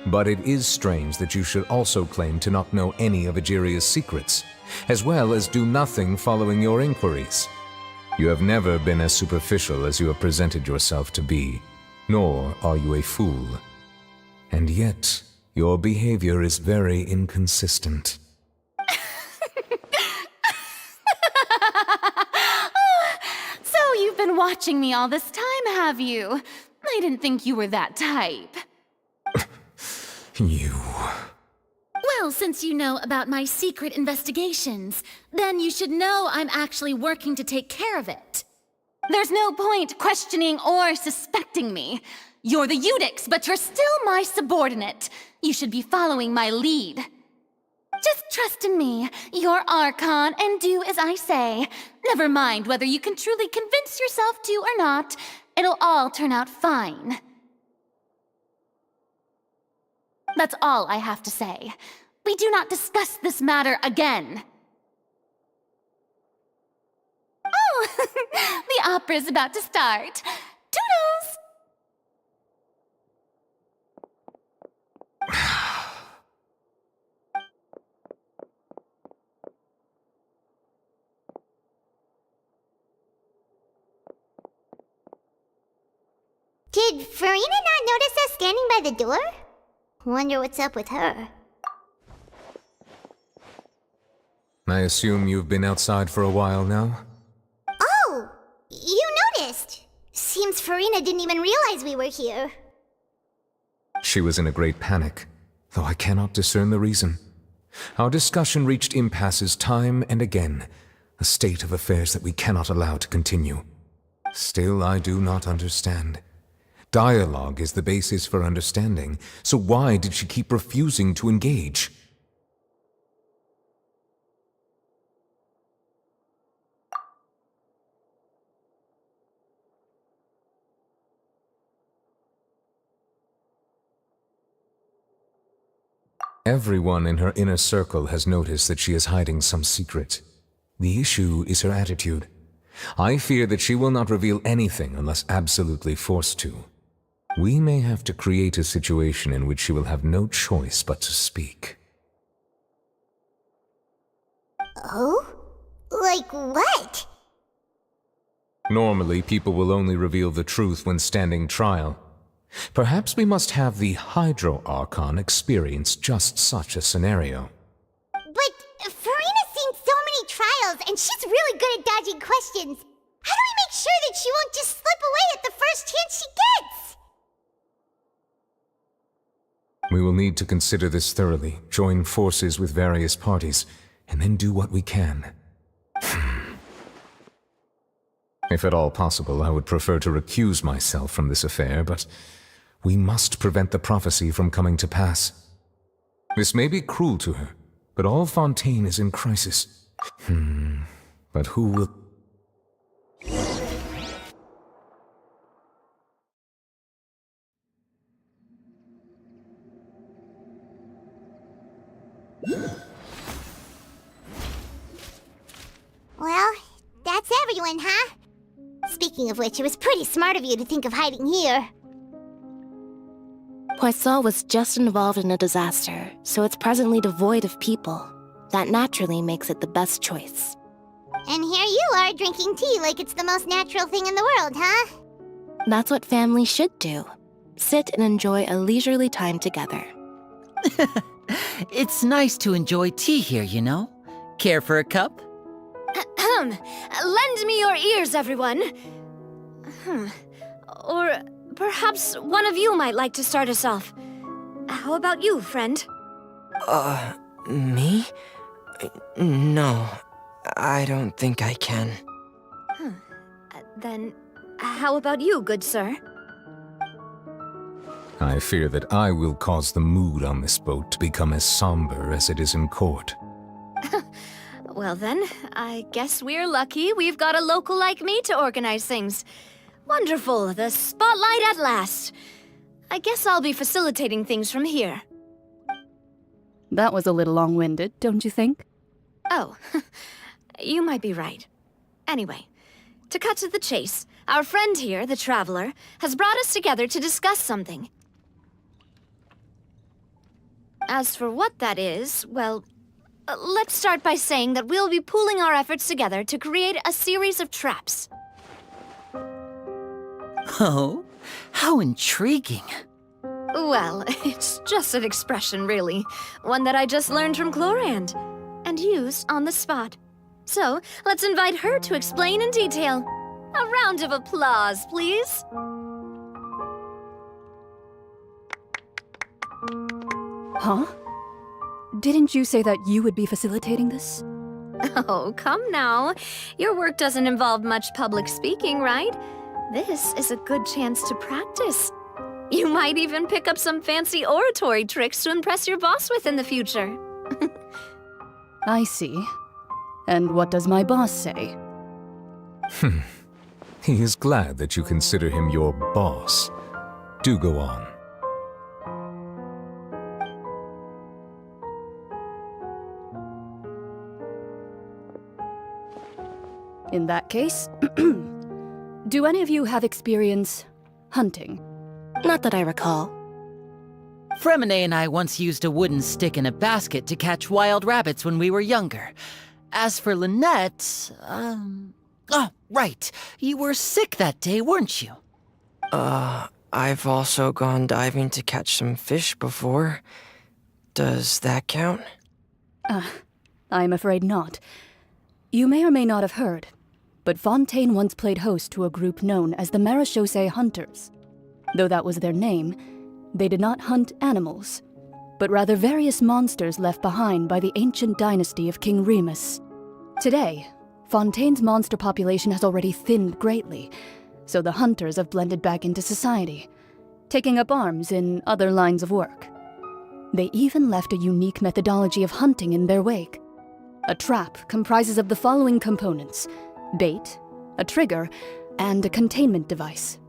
But it is strange that you should also claim to not know any of Egeria's secrets, as well as do nothing following your inquiries. You have never been as superficial as you have presented yourself to be, nor are you a fool. And yet, your behavior is very inconsistent. So you've been watching me all this time, have you? I didn't think you were that type. You... Well, since you know about my secret investigations, then you should know I'm actually working to take care of it. There's no point questioning or suspecting me. You're the Eudix, but you're still my subordinate. You should be following my lead. Just trust in me, you're Archon, and do as I say. Never mind whether you can truly convince yourself to or not. It'll all turn out fine. That's all I have to say. We do not discuss this matter again. Oh, the opera's about to start. Toodles! Did Farina not notice us standing by the door? Wonder what's up with her. I assume you've been outside for a while now? Oh! You noticed! Seems Farina didn't even realize we were here. She was in a great panic, though I cannot discern the reason. Our discussion reached impasses time and again, a state of affairs that we cannot allow to continue. Still, I do not understand. Dialogue is the basis for understanding, so why did she keep refusing to engage? Everyone in her inner circle has noticed that she is hiding some secret. The issue is her attitude. I fear that she will not reveal anything unless absolutely forced to. We may have to create a situation in which she will have no choice but to speak. Oh? Like what? Normally, people will only reveal the truth when standing trial. Perhaps we must have the Hydro Archon experience just such a scenario. But Farina's seen so many trials, and she's really good at dodging questions. How do we make sure that she won't just slip away at the first chance she gets? We will need to consider this thoroughly, join forces with various parties, and then do what we can. If at all possible, I would prefer to recuse myself from this affair, but we must prevent the prophecy from coming to pass. This may be cruel to her, but all Fontaine is in crisis. But who will... Well, that's everyone, huh? Speaking of which, it was pretty smart of you to think of hiding here. Poisson was just involved in a disaster, so it's presently devoid of people. That naturally makes it the best choice. And here you are drinking tea like it's the most natural thing in the world, huh? That's what families should do. Sit and enjoy a leisurely time together. It's nice to enjoy tea here, you know? Care for a cup? Lend me your ears, everyone. Or perhaps one of you might like to start us off. How about you, friend? Me? No, I don't think I can. Then, how about you, good sir? I fear that I will cause the mood on this boat to become as somber as it is in court. Well then, I guess we're lucky we've got a local like me to organize things. Wonderful, the spotlight at last. I guess I'll be facilitating things from here. That was a little long-winded, don't you think? Oh, you might be right. Anyway, to cut to the chase, our friend here, the Traveler, has brought us together to discuss something. As for what that is, well, let's start by saying that we'll be pooling our efforts together to create a series of traps. Oh, how intriguing. Well, it's just an expression, really. One that I just learned from Chlorand, and used on the spot. So, let's invite her to explain in detail. A round of applause, please. Huh? Didn't you say that you would be facilitating this? Oh, come now. Your work doesn't involve much public speaking, right? This is a good chance to practice. You might even pick up some fancy oratory tricks to impress your boss with in the future. I see. And what does my boss say? He is glad that you consider him your boss. Do go on. In that case, do any of you have experience hunting? Not that I recall. Fremine and I once used a wooden stick in a basket to catch wild rabbits when we were younger. As for Lynette, oh, right. You were sick that day, weren't you? I've also gone diving to catch some fish before. Does that count? I'm afraid not. You may or may not have heard, but Fontaine once played host to a group known as the Marechaussee Hunters. Though that was their name, they did not hunt animals, but rather various monsters left behind by the ancient dynasty of King Remus. Today, Fontaine's monster population has already thinned greatly, so the hunters have blended back into society, taking up arms in other lines of work. They even left a unique methodology of hunting in their wake. A trap comprises of the following components: bait, a trigger, and a containment device.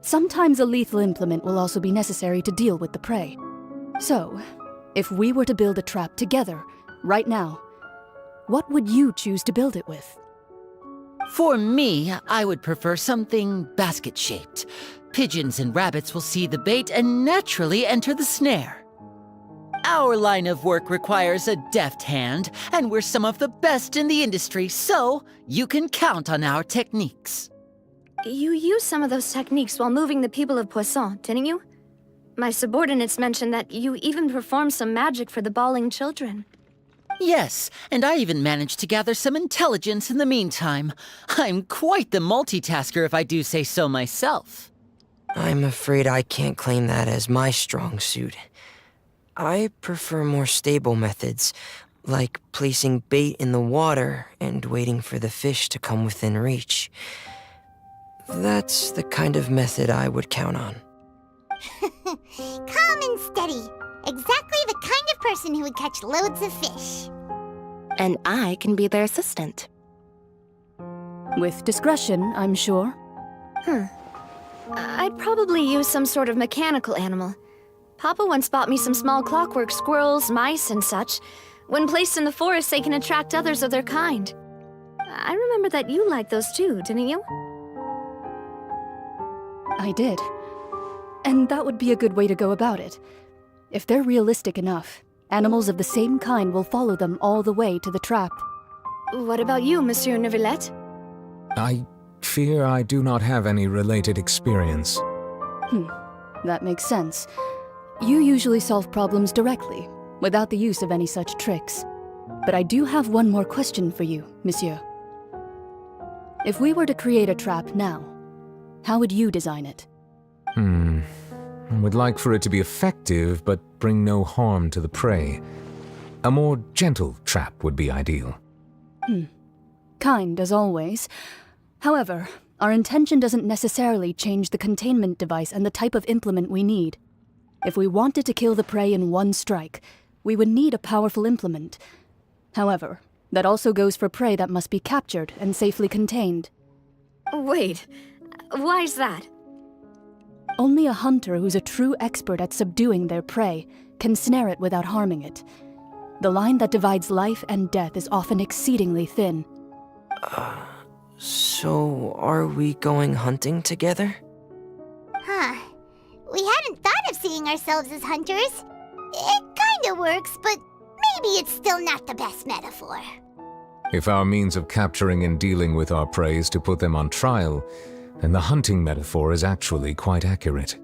Sometimes a lethal implement will also be necessary to deal with the prey. So, if we were to build a trap together, right now, what would you choose to build it with? For me, I would prefer something basket-shaped. Pigeons and rabbits will see the bait and naturally enter the snare. Our line of work requires a deft hand, and we're some of the best in the industry, so you can count on our techniques. You used some of those techniques while moving the people of Poisson, didn't you? My subordinates mentioned that you even performed some magic for the bawling children. Yes, and I even managed to gather some intelligence in the meantime. I'm quite the multitasker if I do say so myself. I'm afraid I can't claim that as my strong suit. I prefer more stable methods, like placing bait in the water and waiting for the fish to come within reach. That's the kind of method I would count on. Calm and steady. Exactly the kind of person who would catch loads of fish. And I can be their assistant. With discretion, I'm sure. I'd probably use some sort of mechanical animal. Papa once bought me some small clockwork squirrels, mice, and such. When placed in the forest, they can attract others of their kind. I remember that you liked those too, didn't you? I did. And that would be a good way to go about it. If they're realistic enough, animals of the same kind will follow them all the way to the trap. What about you, Monsieur Neuvillette? I fear I do not have any related experience. That makes sense. You usually solve problems directly, without the use of any such tricks. But I do have one more question for you, Monsieur. If we were to create a trap now, how would you design it? I would like for it to be effective, but bring no harm to the prey. A more gentle trap would be ideal. Kind, as always. However, our intention doesn't necessarily change the containment device and the type of implement we need. If we wanted to kill the prey in one strike, we would need a powerful implement. However, that also goes for prey that must be captured and safely contained. Wait, why's that? Only a hunter who's a true expert at subduing their prey can snare it without harming it. The line that divides life and death is often exceedingly thin. So are we going hunting together? Huh. We hadn't thought of seeing ourselves as hunters. It kinda works, but maybe it's still not the best metaphor. If our means of capturing and dealing with our prey is to put them on trial, then the hunting metaphor is actually quite accurate.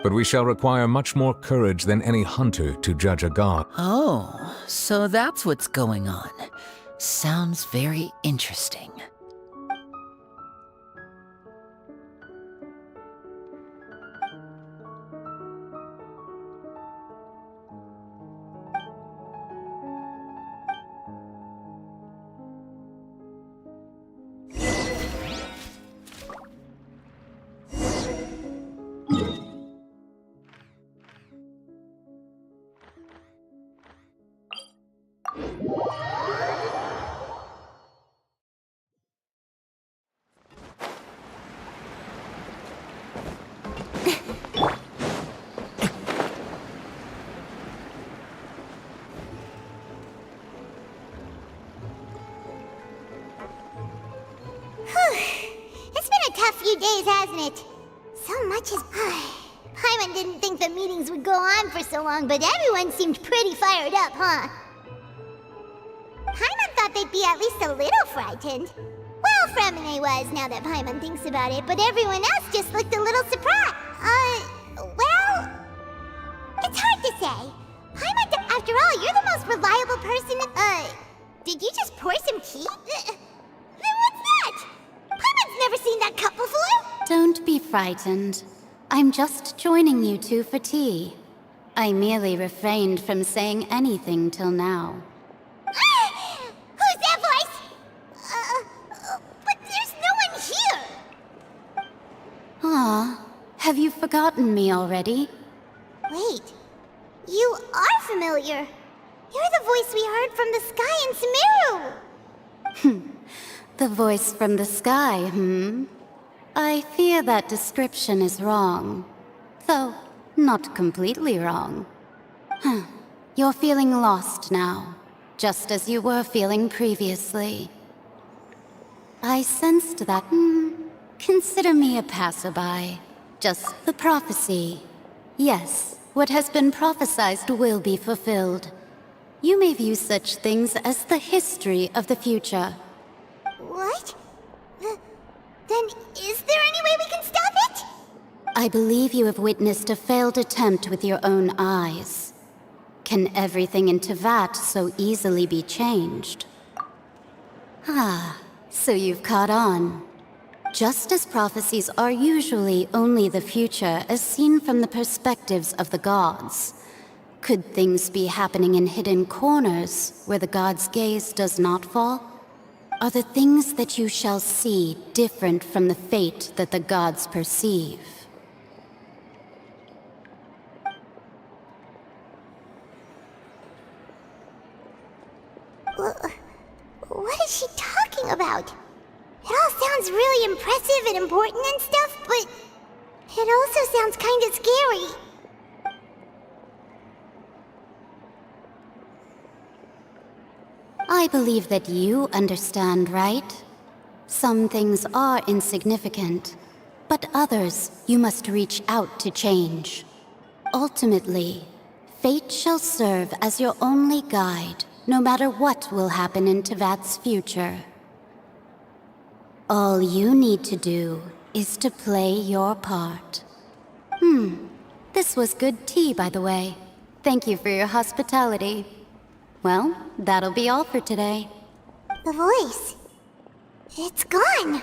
But we shall require much more courage than any hunter to judge a god. Oh, so that's what's going on. Sounds very interesting. It's been a tough few days, hasn't it? So much has... Paimon didn't think the meetings would go on for so long, but everyone seemed pretty fired up, huh? Paimon thought they'd be at least a little frightened. Well, Fremine was, now that Paimon thinks about it, but everyone else just looked a little surprised. Well... It's hard to say. Paimon, after all, you're the most reliable person... Did you just pour some tea? Then what's that? Paimon's never seen that cup before! Don't be frightened. I'm just joining you two for tea. I merely refrained from saying anything till now. Who's that voice? But there's no one here! Ah, have you forgotten me already? Wait, you are familiar. You're the voice we heard from the sky in Sumeru! The voice from the sky, I fear that description is wrong. Though, not completely wrong. You're feeling lost now. just as you were feeling previously. I sensed that. Consider me a passerby. Just the prophecy. Yes, what has been prophesied will be fulfilled. You may view such things as the history of the future. What? Then is there any way we can stop it? I believe you have witnessed a failed attempt with your own eyes. Can everything in Tevat so easily be changed? So you've caught on. Just as prophecies are usually only the future as seen from the perspectives of the gods, could things be happening in hidden corners where the gods' gaze does not fall? Are the things that you shall see different from the fate that the gods perceive? What is she talking about? It all sounds really impressive and important and stuff, but it also sounds kind of scary. I believe that you understand, right? Some things are insignificant, but others you must reach out to change. Ultimately, fate shall serve as your only guide, no matter what will happen in Tevat's future. All you need to do is to play your part. This was good tea, by the way. Thank you for your hospitality. Well, that'll be all for today. The voice. It's gone.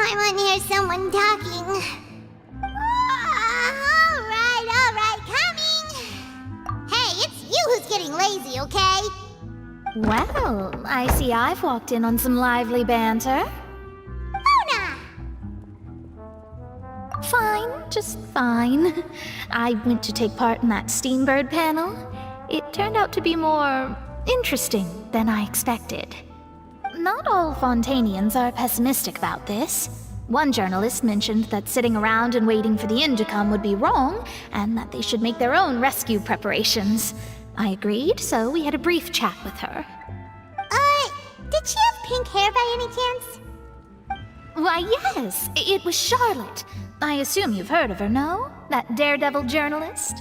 I want to hear someone talking. Alright, coming! Hey, it's you who's getting lazy, okay? Well, I see I've walked in on some lively banter. Mona! Fine, just fine. I went to take part in that Steambird panel. It turned out to be more interesting than I expected. Not all Fontanians are pessimistic about this. One journalist mentioned that sitting around and waiting for the end to come would be wrong, and that they should make their own rescue preparations. I agreed, so we had a brief chat with her. Did she have pink hair by any chance? Why, yes, it was Charlotte. I assume you've heard of her, no? That daredevil journalist?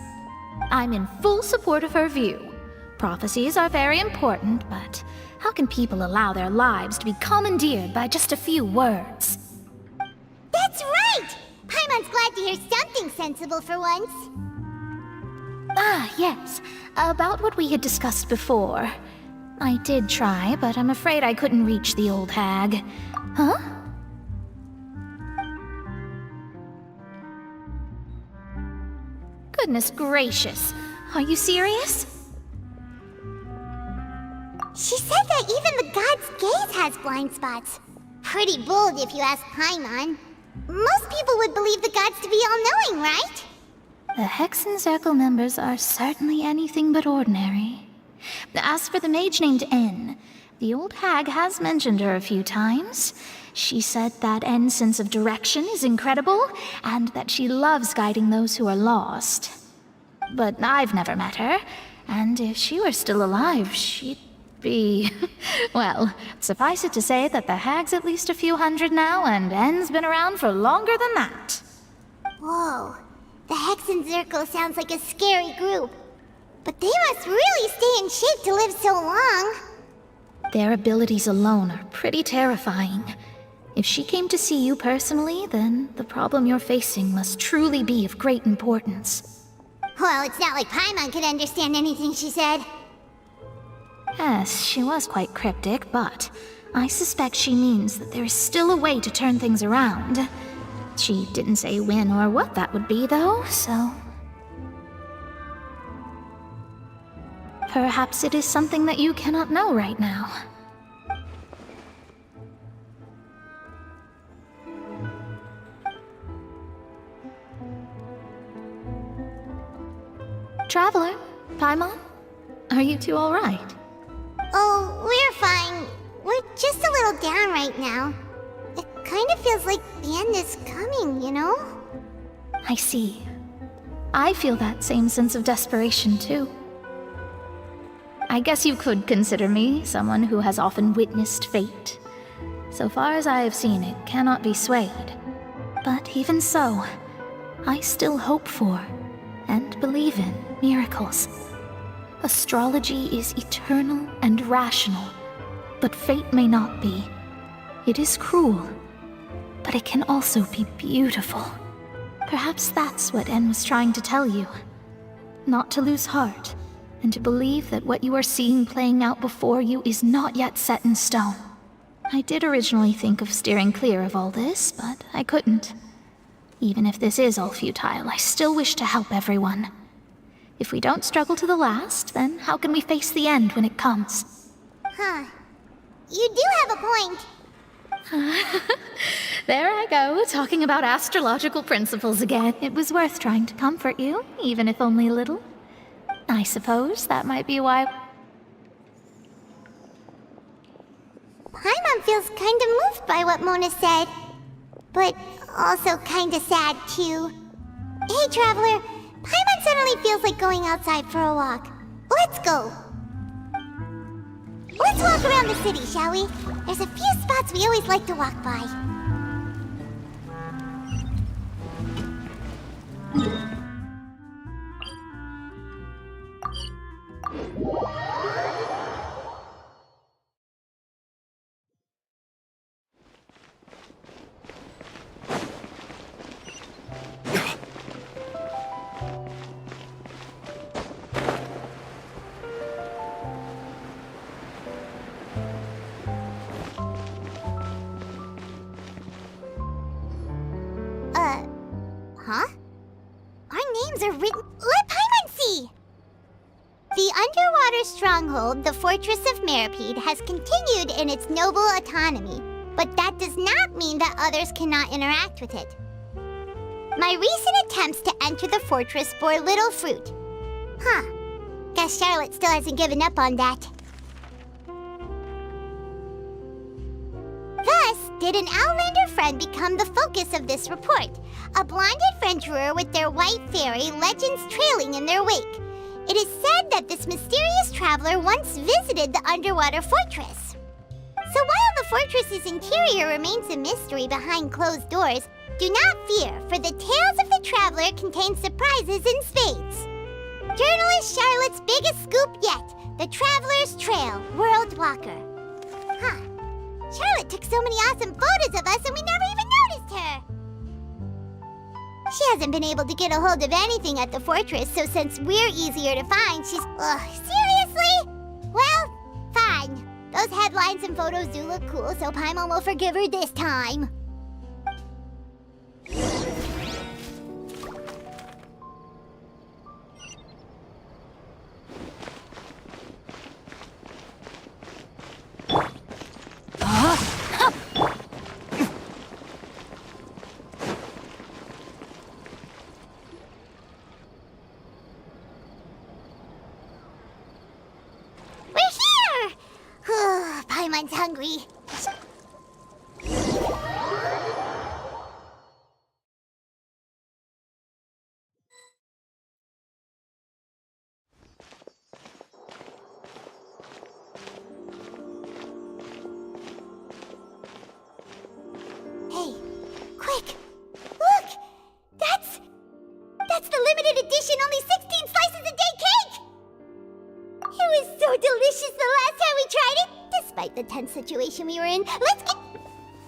I'm in full support of her view. Prophecies are very important, but how can people allow their lives to be commandeered by just a few words? That's right! Paimon's glad to hear something sensible for once. Yes. About what we had discussed before. I did try, but I'm afraid I couldn't reach the old hag. Huh? Goodness gracious. Are you serious? She said that even the god's gaze has blind spots. Pretty bold if you ask Paimon. Most people would believe the gods to be all-knowing, right? The Hexen Circle members are certainly anything but ordinary. As for the mage named N, the old hag has mentioned her a few times. She said that N's sense of direction is incredible, and that she loves guiding those who are lost. But I've never met her, and if she were still alive, she'd be... Well, suffice it to say that the hag's at least a few hundred now, and N's been around for longer than that. Whoa. The Hexen Circle sounds like a scary group. But they must really stay in shape to live so long. Their abilities alone are pretty terrifying. If she came to see you personally, then the problem you're facing must truly be of great importance. Well, it's not like Paimon could understand anything she said. Yes, she was quite cryptic, but I suspect she means that there is still a way to turn things around. She didn't say when or what that would be, though, so... Perhaps it is something that you cannot know right now. Traveler, Paimon? Are you two alright? Oh, we're fine. We're just a little down right now. It kind of feels like the end is coming, you know? I see. I feel that same sense of desperation, too. I guess you could consider me someone who has often witnessed fate. So far as I have seen, it cannot be swayed. But even so, I still hope for, and believe in, miracles. Astrology is eternal and rational, but fate may not be. It is cruel, but it can also be beautiful. Perhaps that's what En was trying to tell you. Not to lose heart, and to believe that what you are seeing playing out before you is not yet set in stone. I did originally think of steering clear of all this, but I couldn't. Even if this is all futile, I still wish to help everyone. If we don't struggle to the last, then how can we face the end when it comes? Huh. You do have a point. There I go, talking about astrological principles again. It was worth trying to comfort you, even if only a little. I suppose that might be why... Paimon feels kind of moved by what Mona said. But also kind of sad, too. Hey, Traveler. Paimon suddenly feels like going outside for a walk. Let's go. Let's walk around the city, shall we? There's a few spots we always like to walk by. Huh? Our names are written... Let Paimon see! The underwater stronghold, the Fortress of Meripede, has continued in its noble autonomy, but that does not mean that others cannot interact with it. My recent attempts to enter the fortress bore little fruit. Huh. Guess Charlotte still hasn't given up on that. Thus, did an Outlander friend become the focus of this report, a blonde adventurer with their white fairy legends trailing in their wake. It is said that this mysterious traveler once visited the underwater fortress. So while the fortress's interior remains a mystery behind closed doors, do not fear, for the tales of the traveler contain surprises in spades. Journalist Charlotte's biggest scoop yet, the Traveler's Trail, World Walker. Huh. Charlotte took so many awesome photos of us and we never even noticed her! She hasn't been able to get a hold of anything at the fortress, so since we're easier to find, she's... Ugh, seriously? Well, fine. Those headlines and photos do look cool, so Paimon will forgive her this time. Paimon's hungry. Hey, quick! Look! That's the limited edition, only 16 slices a day cake! It was so delicious the last time we tried it! Despite the tense situation we were in, let's get...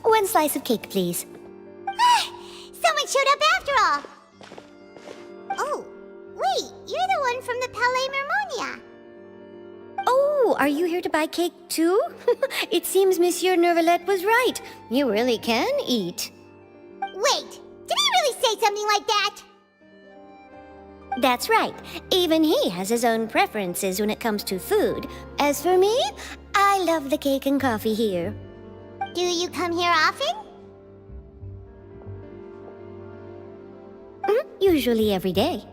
One slice of cake, please. Someone showed up after all! Oh, wait, you're the one from the Palais Mermonia. Oh, are you here to buy cake too? It seems Monsieur Nervalet was right. You really can eat. Wait, did he really say something like that? That's right. Even he has his own preferences when it comes to food. As for me, I love the cake and coffee here. Do you come here often? Usually every day.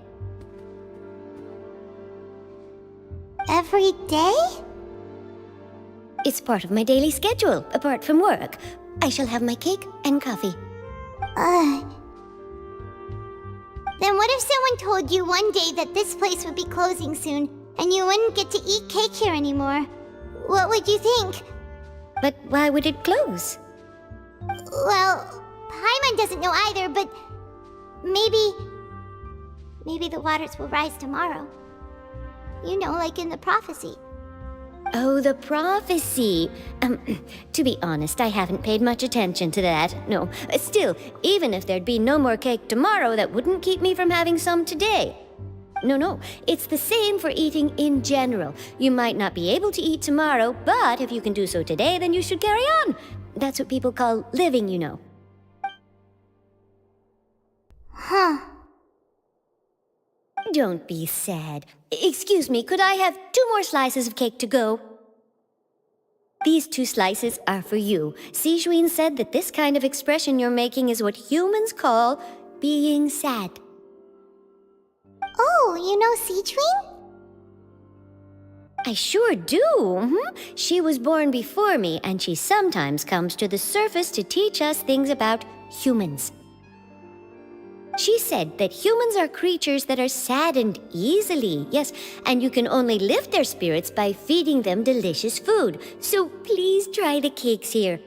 Every day? It's part of my daily schedule, apart from work. I shall have my cake and coffee. Then what if someone told you one day that this place would be closing soon, and you wouldn't get to eat cake here anymore? What would you think? But why would it close? Well, Paimon doesn't know either, but maybe the waters will rise tomorrow. You know, like in the prophecy. Oh, the prophecy. To be honest, I haven't paid much attention to that. No, still, even if there'd be no more cake tomorrow, that wouldn't keep me from having some today. No, it's the same for eating in general. You might not be able to eat tomorrow, but if you can do so today, then you should carry on. That's what people call living, you know. Huh. Don't be sad. Excuse me, could I have 2 more slices of cake to go? These 2 slices are for you. Sijuin said that this kind of expression you're making is what humans call being sad. Oh, you know Sijuin? I sure do. She was born before me, and she sometimes comes to the surface to teach us things about humans. She said that humans are creatures that are saddened easily, yes, and you can only lift their spirits by feeding them delicious food. So please try the cakes here.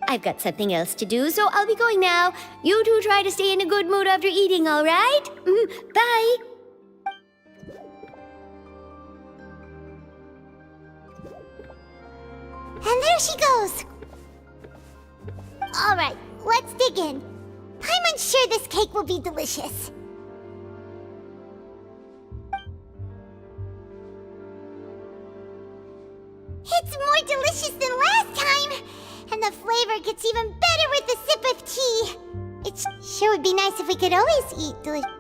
I've got something else to do, so I'll be going now. You two try to stay in a good mood after eating, all right? Bye! And there she goes! Alright, let's dig in. I'm unsure this cake will be delicious. It's more delicious than last time! And the flavor gets even better with a sip of tea. It sure would be nice if we could always eat delicious.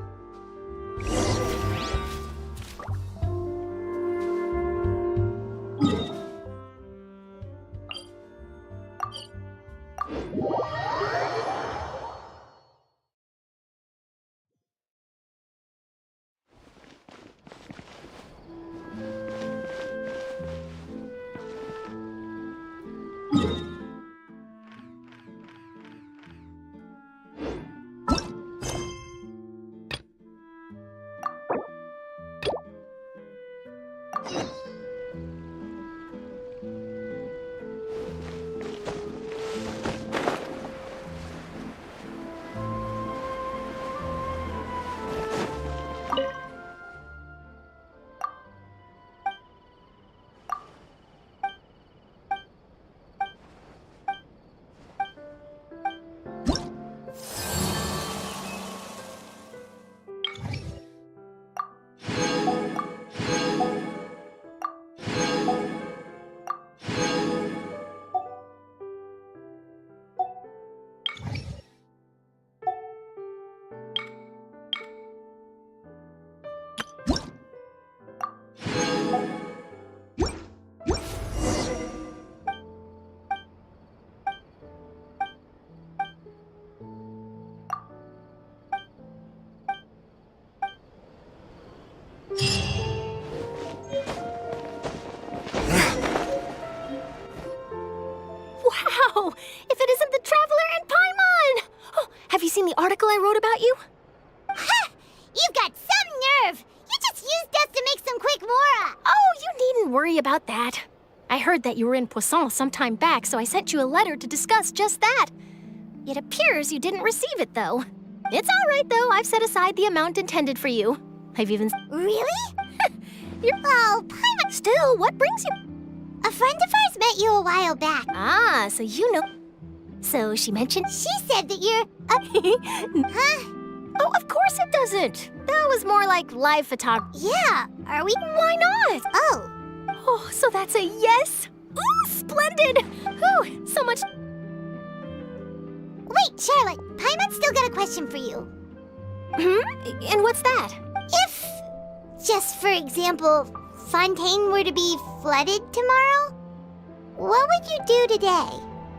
Wow! If it isn't the Traveler and Paimon! Oh, have you seen the article I wrote about you? Ha! You've got some nerve! You just used us to make some quick mora! Oh, you needn't worry about that. I heard that you were in Poisson some time back, so I sent you a letter to discuss just that. It appears you didn't receive it, though. It's all right, though. I've set aside the amount intended for you. I've even... Really? Oh, Paimon... Still, what brings you... A friend of ours met you a while back. Ah, so you know... So she mentioned... She said that you're... Huh? Oh, of course it doesn't. That was more like live photography. Yeah, are we... Why not? Oh, so that's a yes? Ooh, splendid! Ooh, so much... Wait, Charlotte, Paimon's still got a question for you. And what's that? If, just for example, Fontaine were to be flooded tomorrow, what would you do today?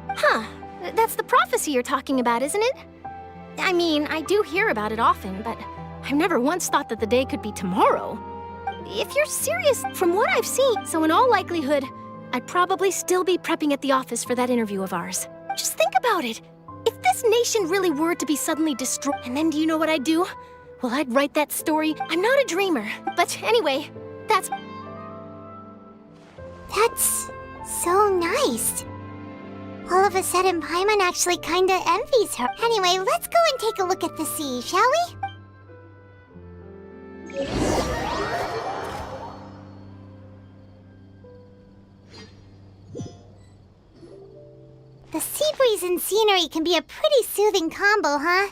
Huh, that's the prophecy you're talking about, isn't it? I mean, I do hear about it often, but I've never once thought that the day could be tomorrow. if you're serious, from what I've seen. So in all likelihood, I'd probably still be prepping at the office for that interview of ours. Just think about it. If this nation really were to be suddenly destroyed, and then do you know what I'd do? Well, I'd write that story. I'm not a dreamer. But anyway, That's so nice. All of a sudden, Paimon actually kinda envies her. Anyway, let's go and take a look at the sea, shall we? The sea breeze and scenery can be a pretty soothing combo, huh?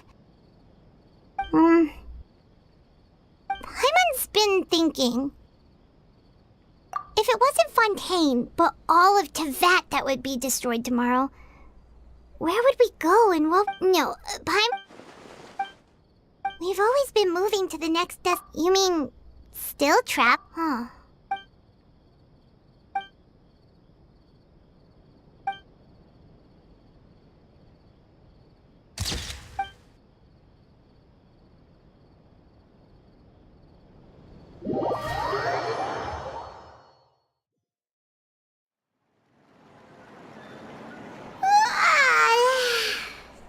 Paimon's been thinking. If it wasn't Fontaine, but all of Tevat that would be destroyed tomorrow, where would we go and what? No, Paimon. We've always been moving to the next You mean, still trapped? Huh.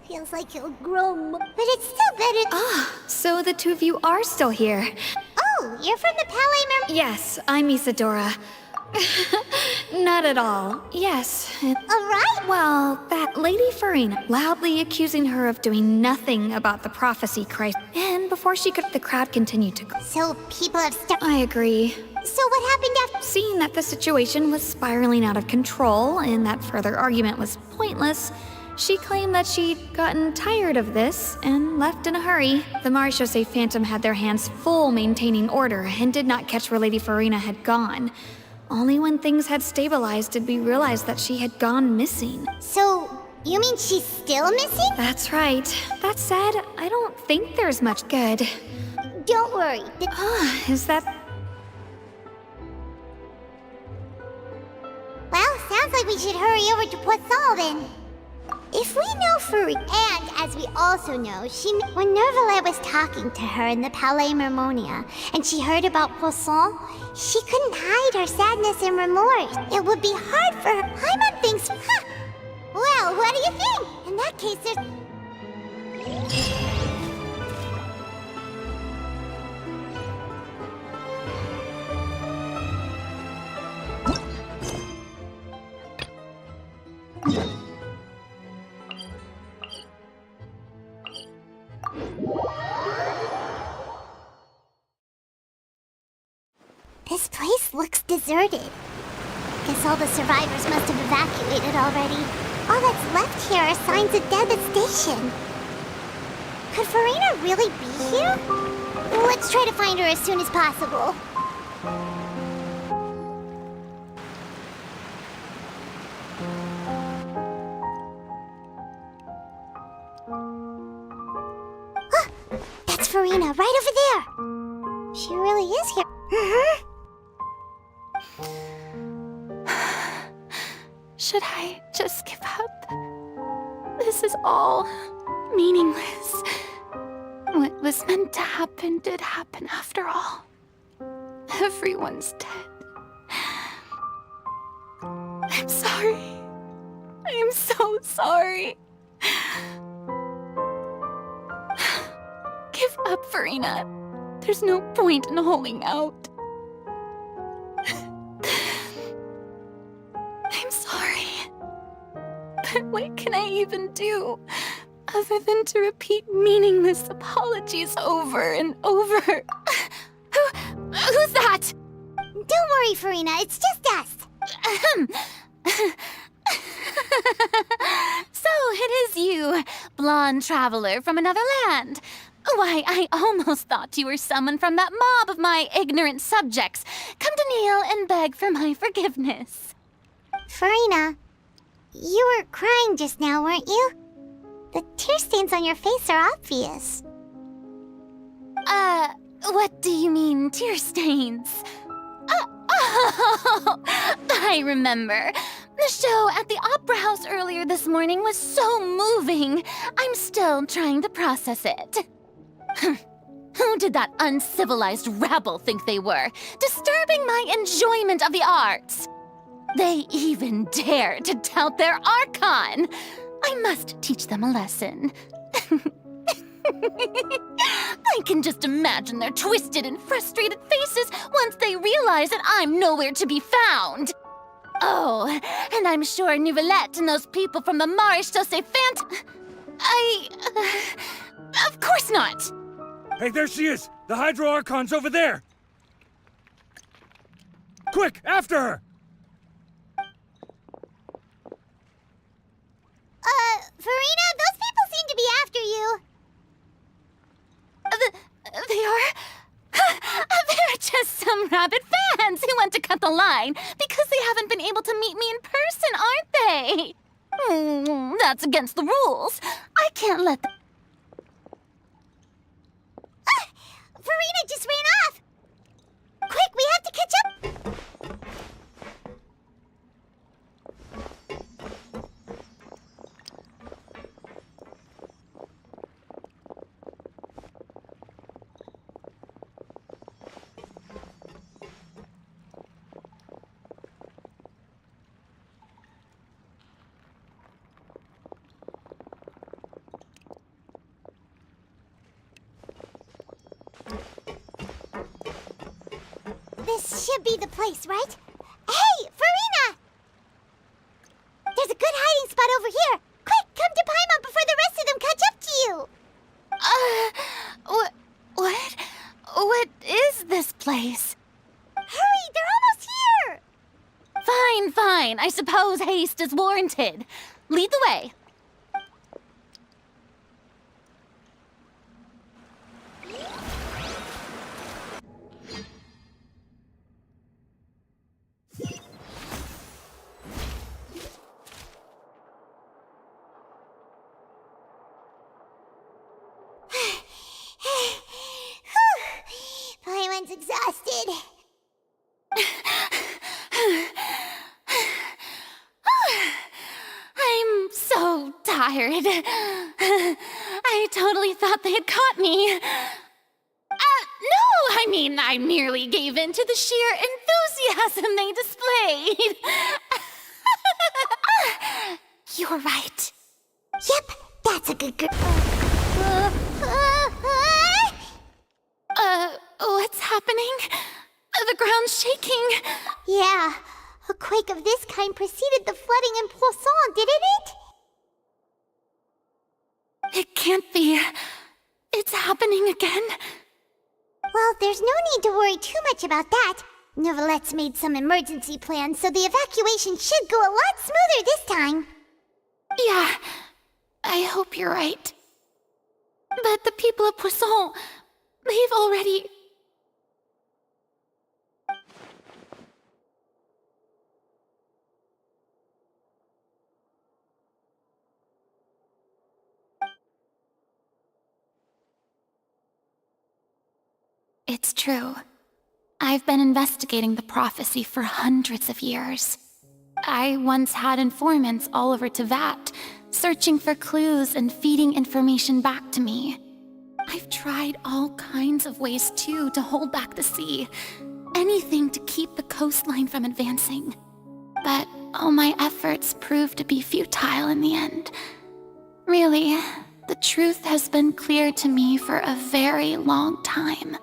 Feels like he'll grow more, but it's still better. So the two of you are still here. Oh, you're from the Palais Yes, I'm Isadora. Not at all. Yes. Alright. Well, that Lady Farina, loudly accusing her of doing nothing about the prophecy crisis. And before she could, the crowd continued to go. So people have I agree. So what happened after? Seeing that the situation was spiraling out of control and that further argument was pointless, she claimed that she'd gotten tired of this and left in a hurry. The Marechaussee Phantom had their hands full maintaining order and did not catch where Lady Farina had gone. Only when things had stabilized did we realize that she had gone missing. So, you mean she's still missing? That's right. That said, I don't think there's much good. Don't worry. Is that... Well, sounds like we should hurry over to Poisson then. If we know Farina, and as we also know, when Nervalet was talking to her in the Palais Mermonia, and she heard about Poisson, she couldn't hide her sadness and remorse. It would be hard for her. Paimon thinks, Well, what do you think? In that case, there's... This place looks deserted. Guess all the survivors must have evacuated already. All that's left here are signs of devastation. Could Farina really be here? Let's try to find her as soon as possible. That's Farina, right over there. She really is here. Should I just give up? This is all meaningless. What was meant to happen did happen after all. Everyone's dead. I'm sorry. I am so sorry. Give up, Farina. There's no point in holding out. I'm sorry. But what can I even do other than to repeat meaningless apologies over and over? Who's that? Don't worry, Farina. It's just us. So it is you, blonde traveler from another land. Why, I almost thought you were someone from that mob of my ignorant subjects. Come to kneel and beg for my forgiveness. Farina, you were crying just now, weren't you? The tear stains on your face are obvious. What do you mean, tear stains? Oh, I remember. The show at the Opera House earlier this morning was so moving. I'm still trying to process it. Who did that uncivilized rabble think they were, disturbing my enjoyment of the arts? They even dare to tout their Archon! I must teach them a lesson. I can just imagine their twisted and frustrated faces once they realize that I'm nowhere to be found. Oh, and I'm sure Nouvellette and those people from the Maréchaux Fant... of course not! Hey, there she is! The Hydro Archon's over there! Quick, after her! Farina, those people seem to be after you. They are... They're just some rabid fans who want to cut the line because they haven't been able to meet me in person, aren't they? That's against the rules. I can't let them... Farina just ran off! Quick, we have to catch up! This should be the place, right? Hey, Farina! There's a good hiding spot over here. Quick, come to Paimon before the rest of them catch up to you. What is this place? Hurry, they're almost here! Fine. I suppose haste is warranted. Lead the way. Paimon's exhausted. I'm so tired. I totally thought they had caught me. No, I mean, I merely gave in to the sheer enthusiasm they displayed. You're right. Yep, that's a good girl. What's happening? The ground's shaking. Yeah, a quake of this kind preceded the flooding in Poisson, didn't it? It can't be. It's happening again. Well, there's no need to worry too much about that. Nouvellette's made some emergency plans, so the evacuation should go a lot smoother this time. Yeah, I hope you're right. But the people of Poisson, they've already... It's true. I've been investigating the prophecy for hundreds of years. I once had informants all over Tevat, searching for clues and feeding information back to me. I've tried all kinds of ways, too, to hold back the sea. Anything to keep the coastline from advancing. But all my efforts proved to be futile in the end. Really, the truth has been clear to me for a very long time.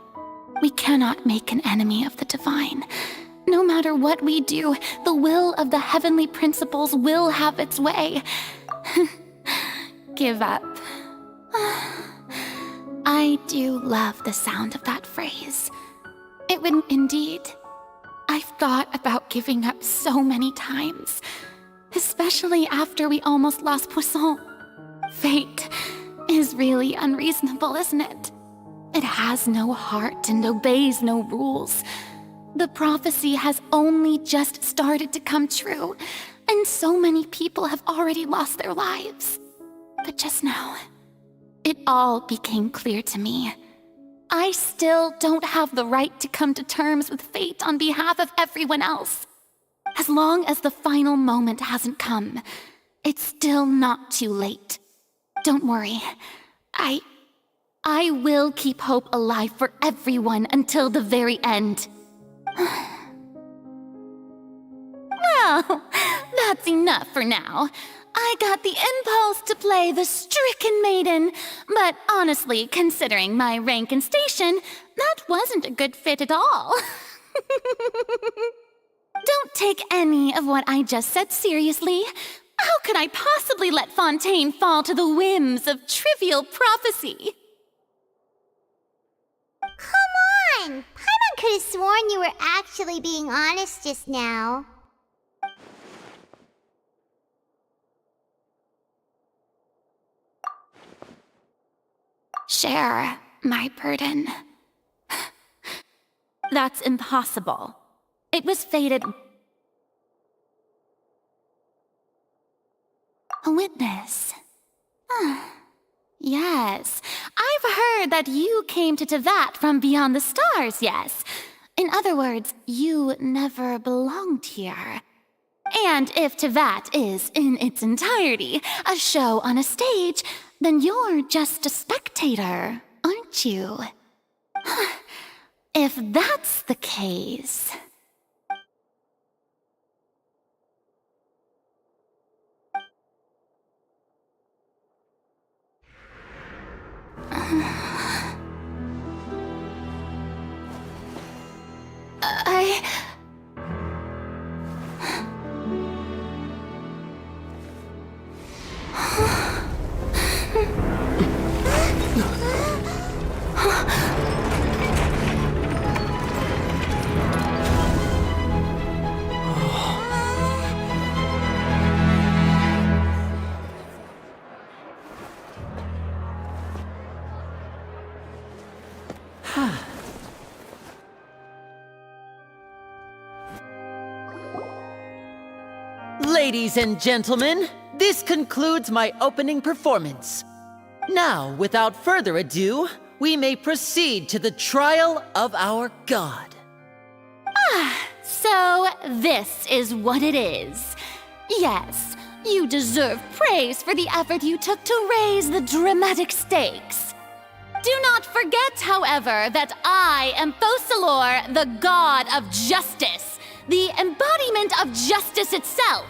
We cannot make an enemy of the divine. No matter what we do, the will of the heavenly principles will have its way. Give up. I do love the sound of that phrase. It would indeed. I've thought about giving up so many times, especially after we almost lost Poisson. Fate is really unreasonable, isn't it? It has no heart and obeys no rules. The prophecy has only just started to come true, and so many people have already lost their lives. But just now, it all became clear to me. I still don't have the right to come to terms with fate on behalf of everyone else. As long as the final moment hasn't come, it's still not too late. Don't worry. I will keep hope alive for everyone until the very end. Well, that's enough for now. I got the impulse to play the stricken maiden, but honestly, considering my rank and station, that wasn't a good fit at all. Don't take any of what I just said seriously. How could I possibly let Fontaine fall to the whims of trivial prophecy? Come on! Paimon could have sworn you were actually being honest just now. Share my burden. That's impossible. It was fated. A witness. Yes, I've heard that you came to Tevat from beyond the stars, yes. In other words, you never belonged here. And if Tevat is, in its entirety, a show on a stage, then you're just a spectator, aren't you? If that's the case... Ladies and gentlemen, this concludes my opening performance. Now, without further ado, we may proceed to the trial of our god. So this is what it is. Yes, you deserve praise for the effort you took to raise the dramatic stakes. Do not forget, however, that I am Focalor, the god of justice, the embodiment of justice itself.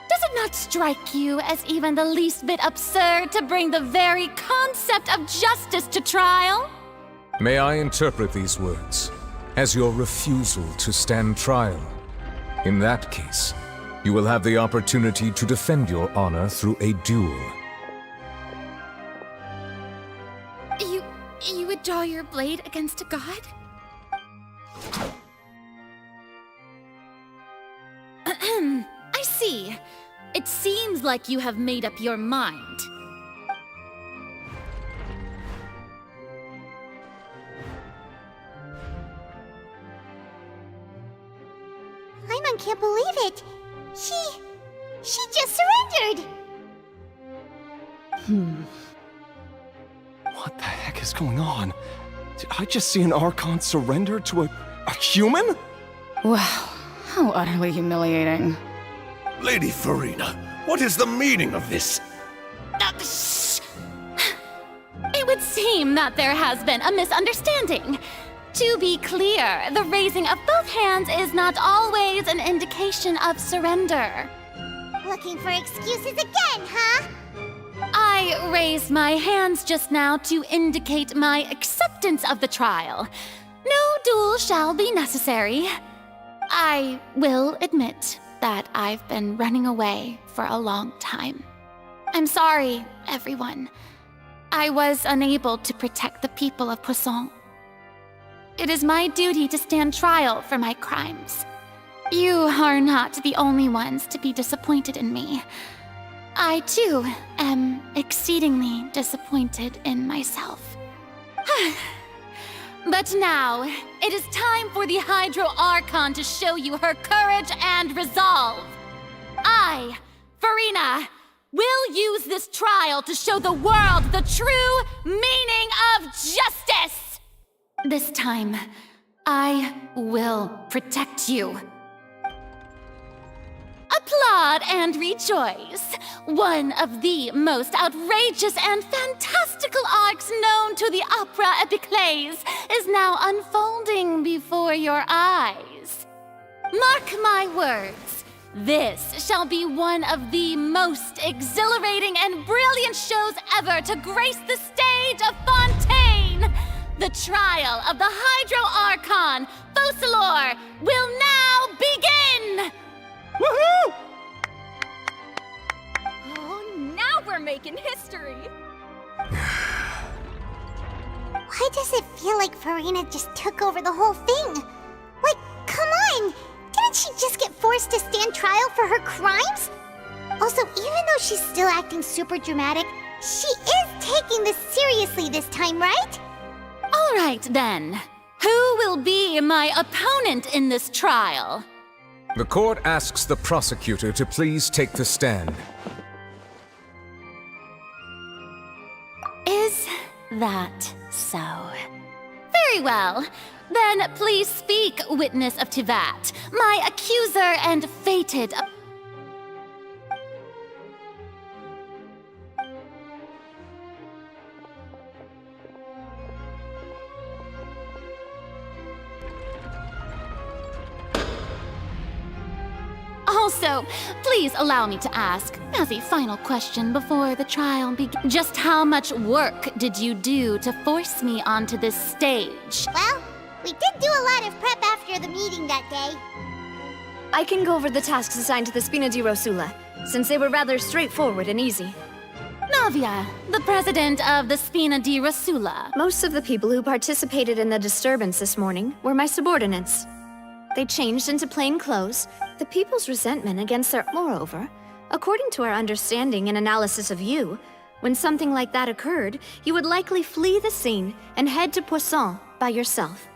Does it not strike you as even the least bit absurd to bring the very concept of justice to trial? May I interpret these words as your refusal to stand trial? In that case, you will have the opportunity to defend your honor through a duel. You would draw your blade against a god? I see. It seems like you have made up your mind. Paimon can't believe it. She just surrendered. What the heck is going on? Did I just see an Archon surrender to a human? Wow, how utterly humiliating. Lady Farina, what is the meaning of this? It would seem that there has been a misunderstanding. To be clear, the raising of both hands is not always an indication of surrender. Looking for excuses again, huh? I raised my hands just now to indicate my acceptance of the trial. No duel shall be necessary. I will admit that I've been running away for a long time. I'm sorry, everyone. I was unable to protect the people of Poisson. It is my duty to stand trial for my crimes. You are not the only ones to be disappointed in me. I, too, am exceedingly disappointed in myself. But now, it is time for the Hydro Archon to show you her courage and resolve. I, Farina, will use this trial to show the world the true meaning of justice! This time, I will protect you. A applaud and rejoice. One of the most outrageous and fantastical arcs known to the opera epiclese is now unfolding before your eyes. Mark my words, this shall be one of the most exhilarating and brilliant shows ever to grace the stage of Fontaine. The trial of the Hydro Archon, Focalor, will now begin! Woohoo! Oh, now we're making history! Why does it feel like Farina just took over the whole thing? Like, come on! Didn't she just get forced to stand trial for her crimes? Also, even though she's still acting super dramatic, she is taking this seriously this time, right? All right, then. Who will be my opponent in this trial? The court asks the prosecutor to please take the stand. Is that so? Very well. Then please speak, witness of Tivat, my accuser and fated... Also, please allow me to ask, as a final question before the trial begins, just how much work did you do to force me onto this stage? Well, we did do a lot of prep after the meeting that day. I can go over the tasks assigned to the Spina di Rosula, since they were rather straightforward and easy. Navia, the president of the Spina di Rosula. Most of the people who participated in the disturbance this morning were my subordinates. They changed into plain clothes. The people's resentment against their... Moreover, according to our understanding and analysis of you, when something like that occurred, you would likely flee the scene and head to Poisson by yourself.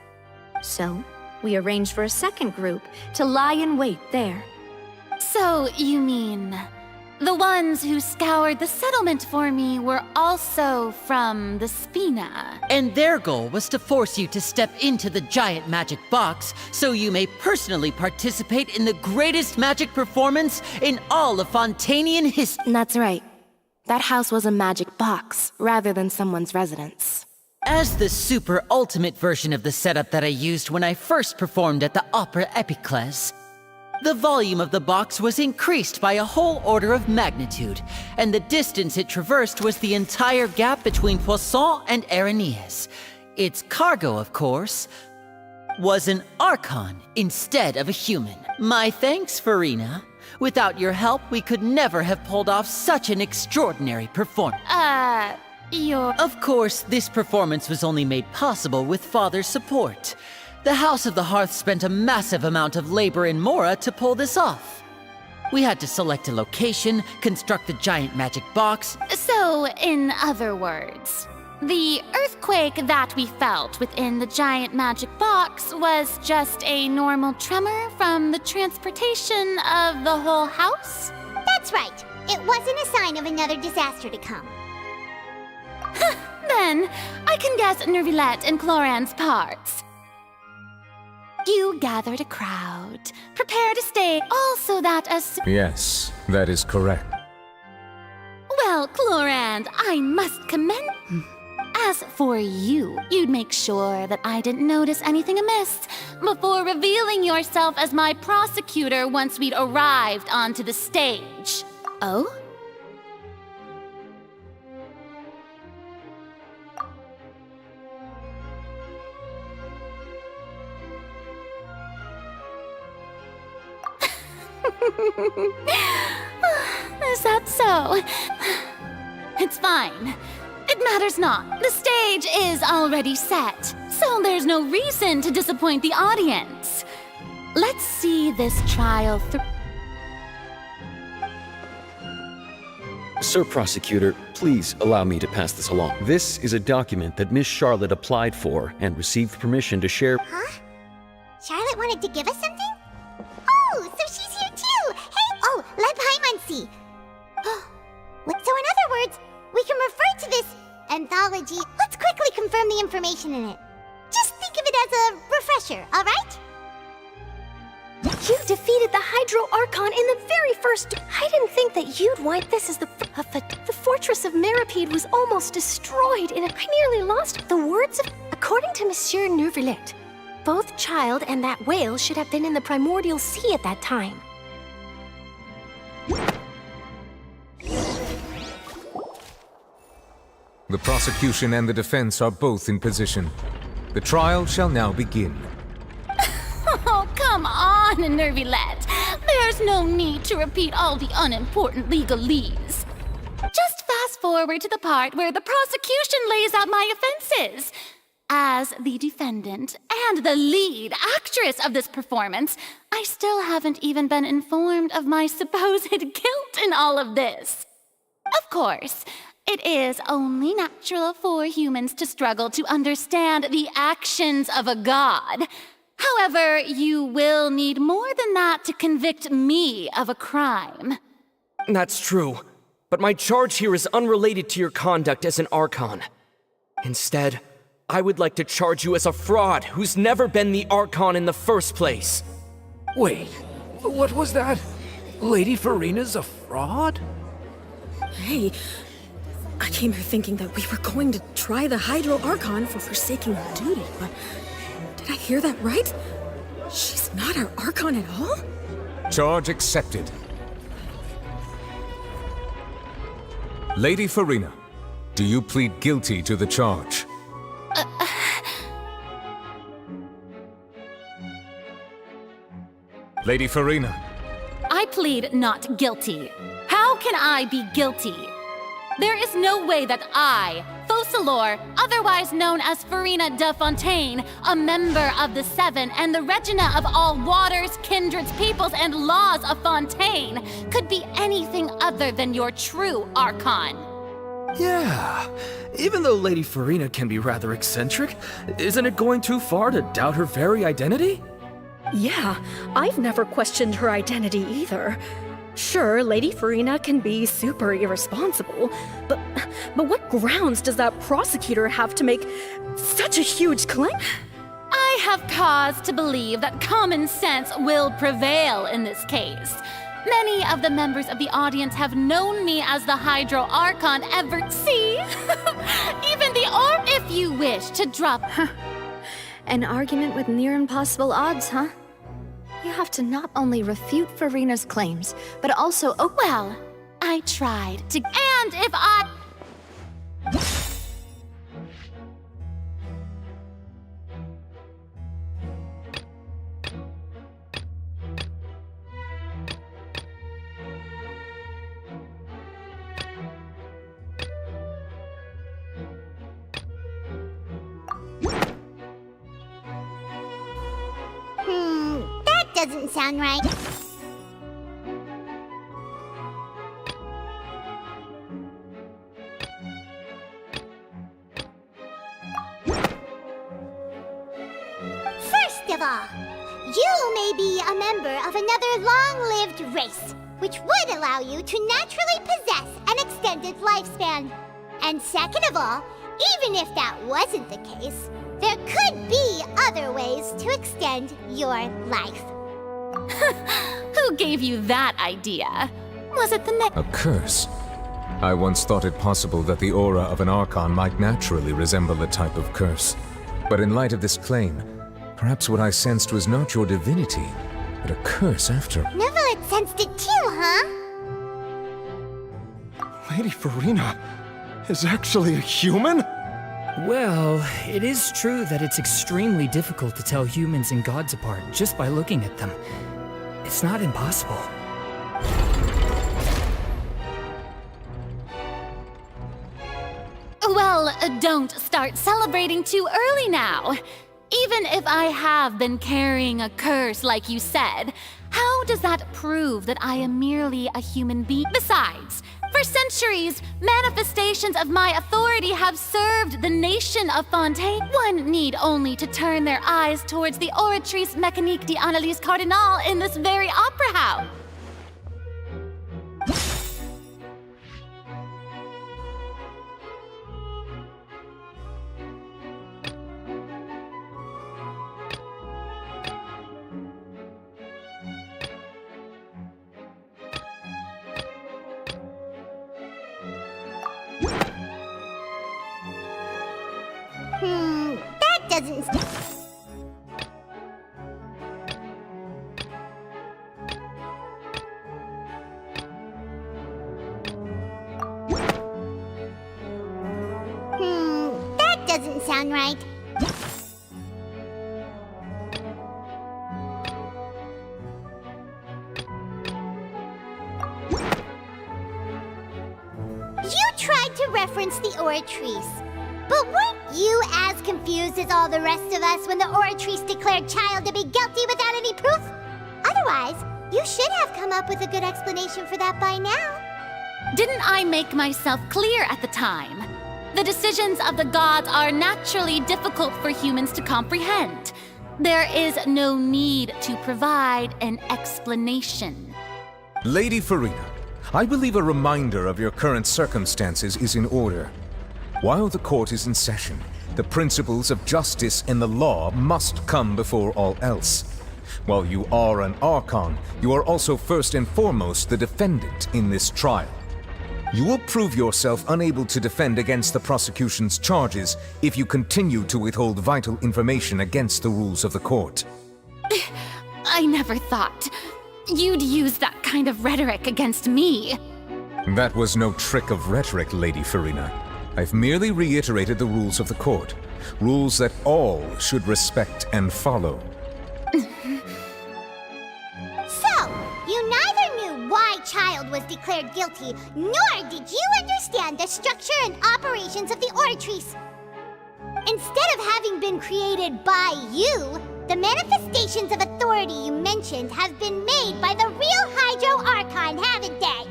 So, we arranged for a second group to lie in wait there. So, you mean... the ones who scoured the settlement for me were also from the Spina. And their goal was to force you to step into the giant magic box so you may personally participate in the greatest magic performance in all of Fontainian history. That's right. That house was a magic box, rather than someone's residence. As the super ultimate version of the setup that I used when I first performed at the Opera Epiclese, the volume of the box was increased by a whole order of magnitude, and the distance it traversed was the entire gap between Poisson and Aranias. Its cargo, of course, was an Archon instead of a human. My thanks, Farina. Without your help, we could never have pulled off such an extraordinary performance. Of course, this performance was only made possible with Father's support. The House of the Hearth spent a massive amount of labor in Mora to pull this off. We had to select a location, construct the giant magic box. So, in other words, the earthquake that we felt within the giant magic box was just a normal tremor from the transportation of the whole house? That's right. It wasn't a sign of another disaster to come. Then, I can guess Nervilette and Cloran's parts. You gathered a crowd, prepared a stage, all so that as... Yes, that is correct. Well, Clorand, I must commend... As for you, you'd make sure that I didn't notice anything amiss before revealing yourself as my prosecutor once we'd arrived onto the stage. Oh? Is that so? It's fine. It matters not. The stage is already set, so there's no reason to disappoint the audience. Let's see this trial through. Sir Prosecutor, please allow me to pass this along. This is a document that Miss Charlotte applied for and received permission to share. Huh? Charlotte wanted to give us something? Oh, so she's here too! Hey! Oh, let Paimon see! So in other words, we can refer to this anthology. Let's quickly confirm the information in it. Just think of it as a refresher, alright? You defeated the Hydro Archon in the very first... I didn't think that you'd wipe this as the fortress of Meripede was almost destroyed and I nearly lost the words of... According to Monsieur Neuvillette, both Child and that whale should have been in the primordial sea at that time. The prosecution and the defense are both in position. The trial shall now begin. Oh, come on, Neuvillette. There's no need to repeat all the unimportant legalese. Just fast forward to the part where the prosecution lays out my offenses. As the defendant and the lead actress of this performance, I still haven't even been informed of my supposed guilt in all of this. Of course, it is only natural for humans to struggle to understand the actions of a god. However, you will need more than that to convict me of a crime. That's true, but my charge here is unrelated to your conduct as an Archon. Instead, I would like to charge you as a fraud who's never been the Archon in the first place. Wait, what was that? Lady Farina's a fraud? Hey, I came here thinking that we were going to try the Hydro Archon for forsaking her duty, but did I hear that right? She's not our Archon at all? Charge accepted. Lady Farina, do you plead guilty to the charge? Lady Farina. I plead not guilty. How can I be guilty? There is no way that I, Focalor, otherwise known as Farina de Fontaine, a member of the Seven and the Regina of all waters, kindreds, peoples, and laws of Fontaine, could be anything other than your true Archon. Yeah, even though Lady Farina can be rather eccentric, isn't it going too far to doubt her very identity? Yeah, I've never questioned her identity either. Sure, Lady Farina can be super irresponsible, but what grounds does that prosecutor have to make such a huge claim? I have cause to believe that common sense will prevail in this case. Many of the members of the audience have known me as the Hydro Archon ever... See? Even the Orb, if you wish to drop... An argument with near impossible odds, huh? You have to not only refute Farina's claims, but also... Oh, well, I tried to... And if I... That doesn't sound right. First of all, you may be a member of another long-lived race, which would allow you to naturally possess an extended lifespan. And second of all, even if that wasn't the case, there could be other ways to extend your life. Who gave you that idea? Was it the A curse? I once thought it possible that the aura of an Archon might naturally resemble a type of curse. But in light of this claim, perhaps what I sensed was not your divinity, but a curse after. Neuvillette sensed it too, huh? Lady Farina is actually a human? Well, it is true that it's extremely difficult to tell humans and gods apart just by looking at them. It's not impossible. Well, don't start celebrating too early now. Even if I have been carrying a curse like you said, how does that prove that I am merely a human being? Besides, for centuries, manifestations of my authority have served the nation of Fontaine. One need only to turn their eyes towards the Oratrice Mécanique d'Analyse Cardinal in this very opera house. That doesn't... That doesn't sound right. You tried to reference the Oratrice. But weren't you as confused as all the rest of us when the Oratrice declared Child to be guilty without any proof? Otherwise, you should have come up with a good explanation for that by now. Didn't I make myself clear at the time? The decisions of the gods are naturally difficult for humans to comprehend. There is no need to provide an explanation. Lady Farina, I believe a reminder of your current circumstances is in order. While the court is in session, the principles of justice and the law must come before all else. While you are an Archon, you are also first and foremost the defendant in this trial. You will prove yourself unable to defend against the prosecution's charges if you continue to withhold vital information against the rules of the court. I never thought you'd use that kind of rhetoric against me. That was no trick of rhetoric, Lady Farina. I've merely reiterated the rules of the court. Rules that all should respect and follow. So, you neither knew why Child was declared guilty, nor did you understand the structure and operations of the Oratrice. Instead of having been created by you, the manifestations of authority you mentioned have been made by the real Hydro Archon, haven't they?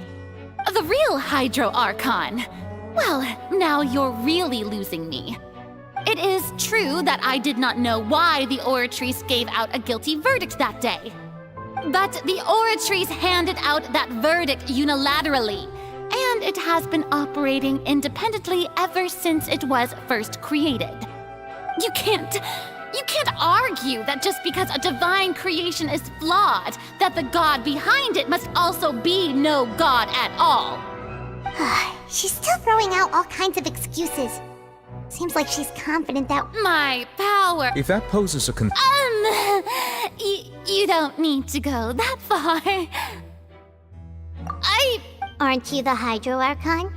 The real Hydro Archon? Well, now you're really losing me. It is true that I did not know why the Oratrice gave out a guilty verdict that day. But the Oratrice handed out that verdict unilaterally, and it has been operating independently ever since it was first created. You can't argue that just because a divine creation is flawed, that the god behind it must also be no god at all. She's still throwing out all kinds of excuses. Seems like she's confident that... My power... If that poses a You don't need to go that far. Aren't you the Hydro Archon?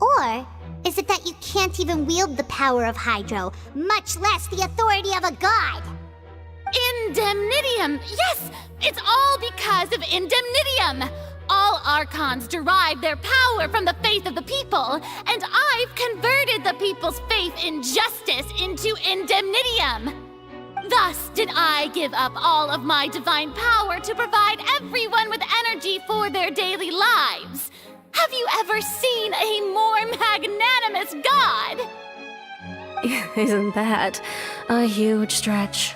Or is it that you can't even wield the power of Hydro, much less the authority of a god? Indemnitium! Yes! It's all because of Indemnitium! All Archons derive their power from the faith of the people, and I've converted the people's faith in justice into Indemnitium! Thus did I give up all of my divine power to provide everyone with energy for their daily lives. Have you ever seen a more magnanimous god? Isn't that a huge stretch?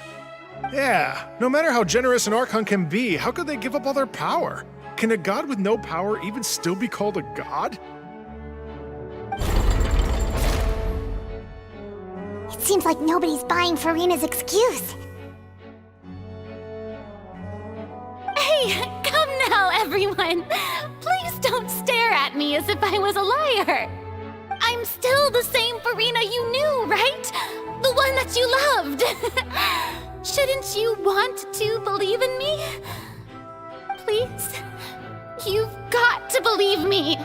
Yeah, no matter how generous an Archon can be, how could they give up all their power? Can a god with no power even still be called a god? It seems like nobody's buying Farina's excuse. Hey, come now, everyone! Please don't stare at me as if I was a liar! I'm still the same Farina you knew, right? The one that you loved! Shouldn't you want to believe in me? Please? You've got to believe me!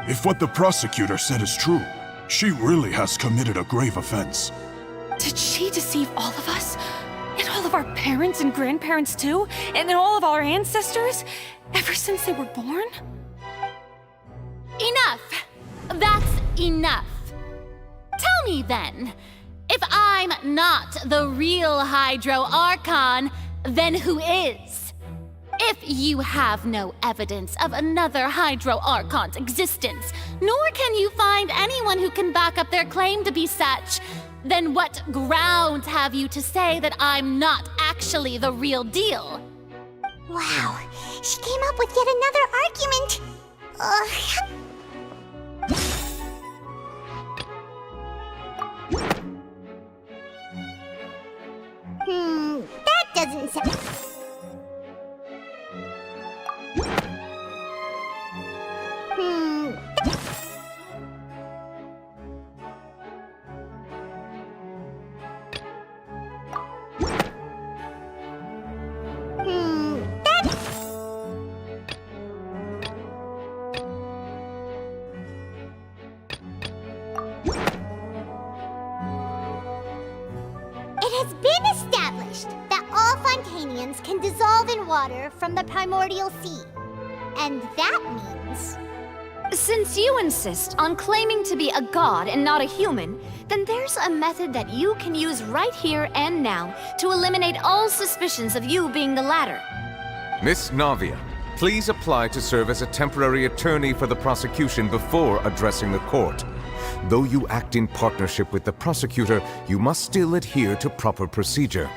If what the prosecutor said is true, she really has committed a grave offense. Did she deceive all of us? And all of our parents and grandparents too? And all of our ancestors? Ever since they were born? Enough! That's enough! Tell me then, if I'm not the real Hydro Archon, then who is? If you have no evidence of another Hydro Archon's existence, nor can you find anyone who can back up their claim to be such, then what grounds have you to say that I'm not actually the real deal? Wow, she came up with yet another argument. That doesn't sound... has been established that all Fontanians can dissolve in water from the primordial sea. And that means... Since you insist on claiming to be a god and not a human, then there's a method that you can use right here and now to eliminate all suspicions of you being the latter. Miss Navia, please apply to serve as a temporary attorney for the prosecution before addressing the court. Though you act in partnership with the prosecutor, you must still adhere to proper procedure.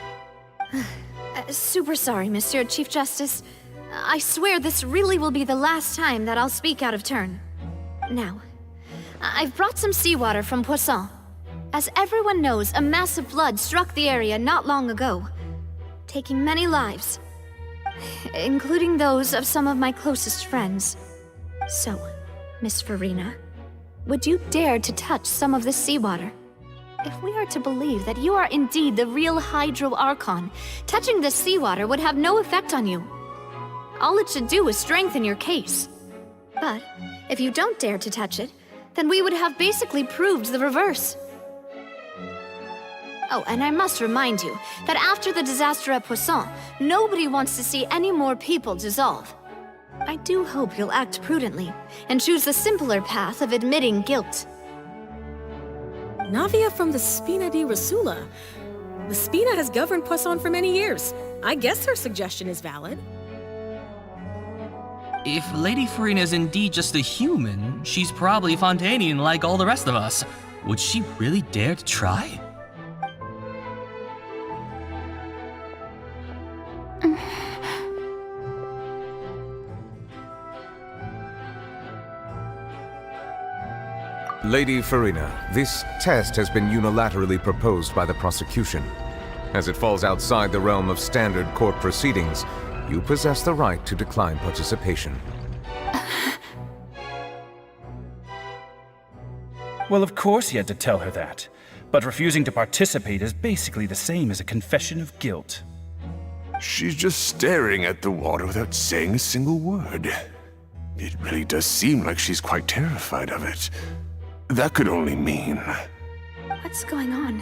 Super sorry, Monsieur Chief Justice. I swear this really will be the last time that I'll speak out of turn. Now, I've brought some seawater from Poisson. As everyone knows, a massive flood struck the area not long ago, taking many lives, including those of some of my closest friends. So, Miss Farina, would you dare to touch some of this seawater? If we are to believe that you are indeed the real Hydro Archon, touching this seawater would have no effect on you. All it should do is strengthen your case. But if you don't dare to touch it, then we would have basically proved the reverse. Oh, and I must remind you that after the disaster at Poisson, nobody wants to see any more people dissolve. I do hope you'll act prudently and choose the simpler path of admitting guilt. Navia from the Spina di Rasula. The Spina has governed Poisson for many years. I guess her suggestion is valid. If Lady Farina is indeed just a human, she's probably Fontanian like all the rest of us. Would she really dare to try? Lady Farina, this test has been unilaterally proposed by the prosecution. As it falls outside the realm of standard court proceedings, you possess the right to decline participation. Well, of course he had to tell her that. But refusing to participate is basically the same as a confession of guilt. She's just staring at the water without saying a single word. It really does seem like she's quite terrified of it. That could only mean... What's going on?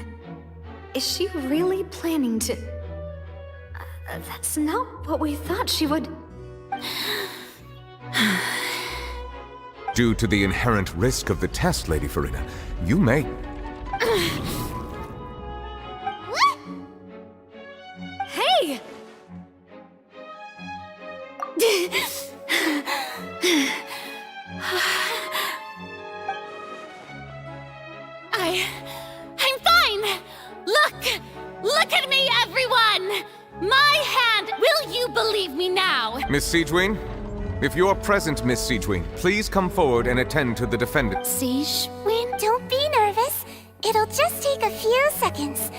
Is she really planning to... that's not what we thought she would... Due to the inherent risk of the test, Lady Farina, you may... Hey! I'm fine! Look at me, everyone! My hand! Will you believe me now? Miss Siegewien? If you're present, Miss Siegewien, please come forward and attend to the defendant. Siegewien, don't be nervous. It'll just take a few seconds.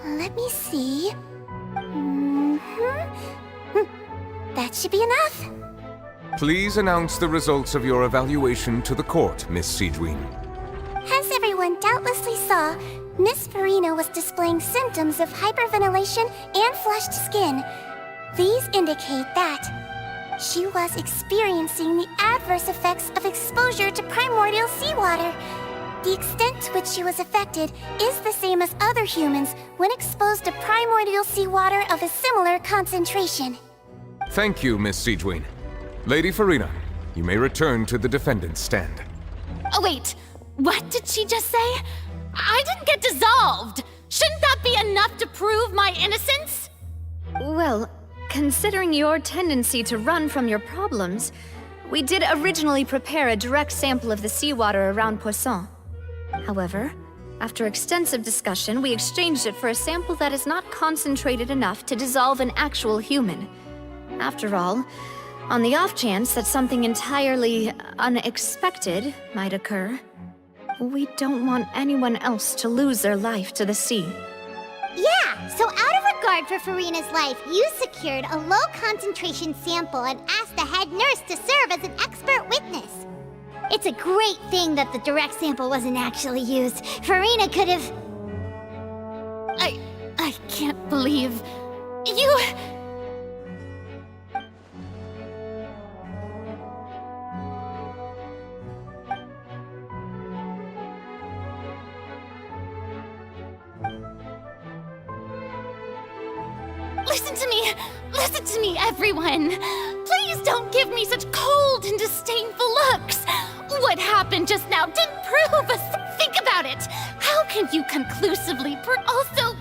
Let me see. That should be enough. Please announce the results of your evaluation to the court, Miss Siegewien. As everyone doubtlessly saw, Miss Farina was displaying symptoms of hyperventilation and flushed skin. These indicate that she was experiencing the adverse effects of exposure to primordial seawater. The extent to which she was affected is the same as other humans when exposed to primordial seawater of a similar concentration. Thank you, Miss Siegewien. Lady Farina, you may return to the defendant's stand. Oh, wait. What did she just say? I didn't get dissolved! Shouldn't that be enough to prove my innocence? Well, considering your tendency to run from your problems, we did originally prepare a direct sample of the seawater around Poisson. However, after extensive discussion, we exchanged it for a sample that is not concentrated enough to dissolve an actual human. After all, on the off chance that something entirely unexpected might occur, we don't want anyone else to lose their life to the sea. Yeah, so out of regard for Farina's life, you secured a low-concentration sample and asked the head nurse to serve as an expert witness. It's a great thing that the direct sample wasn't actually used. Farina could have... I can't believe... you... Listen to me! Listen to me, everyone! Please don't give me such cold and disdainful looks! What happened just now didn't prove a... Think about it! How can you conclusively Also,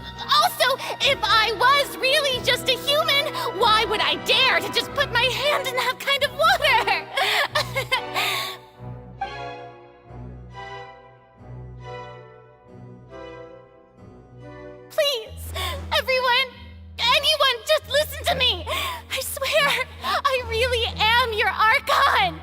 if I was really just a human, why would I dare to just put my hand in that kind of water? Please, everyone, anyone, just listen to me! I swear, I really am your Archon!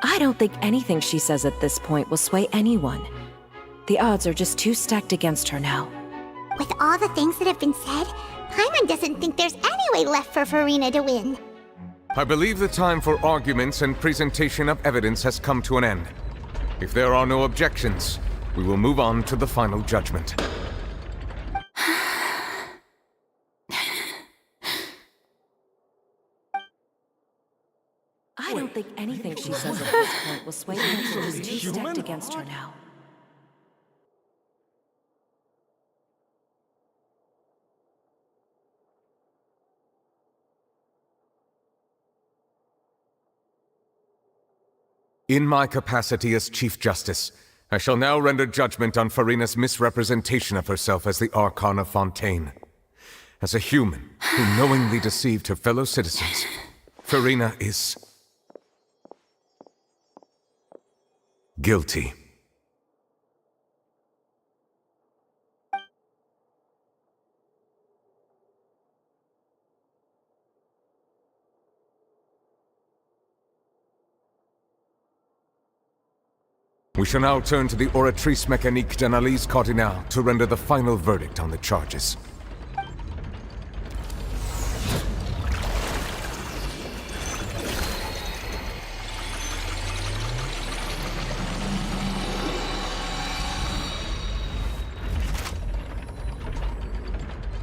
I don't think anything she says at this point will sway anyone. The odds are just too stacked against her now. With all the things that have been said, Paimon doesn't think there's any way left for Furina to win. I believe the time for arguments and presentation of evidence has come to an end. If there are no objections, we will move on to the final judgment. I don't think anything she says at this point will sway her. She's too stacked against her now. In my capacity as Chief Justice, I shall now render judgment on Furina's misrepresentation of herself as the Archon of Fontaine. As a human who knowingly deceived her fellow citizens, Furina is... guilty. We shall now turn to the Oratrice Mécanique d'Analyse Cardinale to render the final verdict on the charges.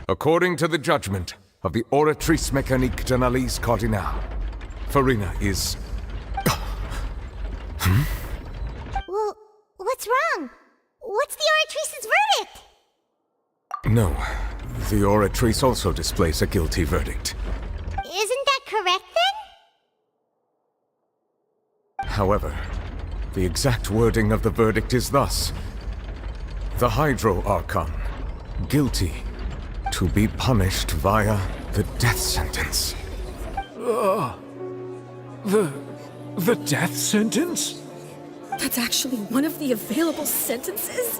According to the judgment of the Oratrice Mécanique d'Analyse Cardinale, Furina is... Well, what's wrong? What's the Oratrice's verdict? No, the Oratrice also displays a guilty verdict. Isn't that correct then? However, the exact wording of the verdict is thus: the Hydro Archon, guilty, to be punished via the death sentence. The death sentence? That's actually one of the available sentences?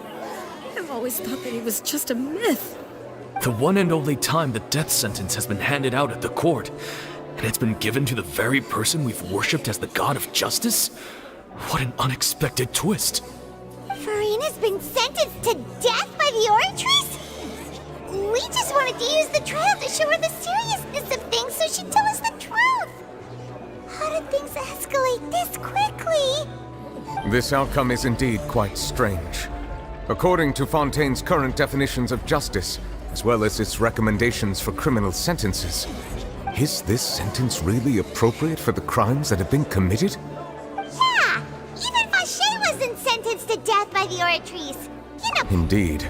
I've always thought that it was just a myth. The one and only time the death sentence has been handed out at the court, and it's been given to the very person we've worshipped as the god of justice? What an unexpected twist. Furina's been sentenced to death by the Oratrice? We just wanted to use the trial to show her the seriousness of things so she'd tell us the truth. How did things escalate this quickly? This outcome is indeed quite strange. According to Fontaine's current definitions of justice, as well as its recommendations for criminal sentences, is this sentence really appropriate for the crimes that have been committed? Yeah! Even Vacher wasn't sentenced to death by the Oratrice. You know... Indeed.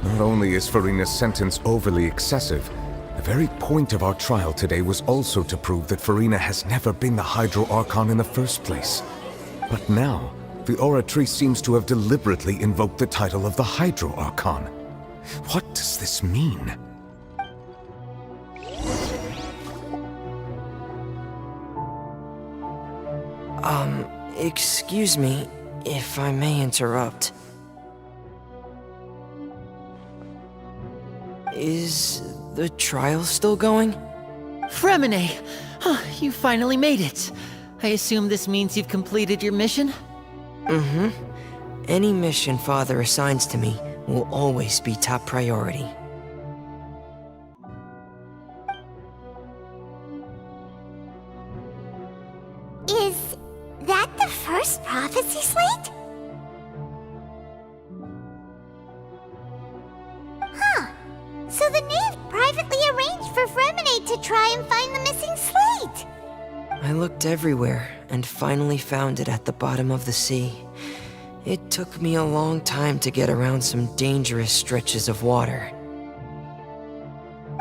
Not only is Furina's sentence overly excessive, the very point of our trial today was also to prove that Furina has never been the Hydro Archon in the first place. But now, the Oratrice seems to have deliberately invoked the title of the Hydro Archon. What does this mean? Excuse me, if I may interrupt. Is the trial still going? Fremine! You finally made it. I assume this means you've completed your mission? Mm-hmm. Any mission Father assigns to me will always be top priority. Is that the first prophecy slate? Huh. So the knave privately arranged for Fremine to try and find the missing slate. I looked everywhere and finally found it at the bottom of the sea. It took me a long time to get around some dangerous stretches of water.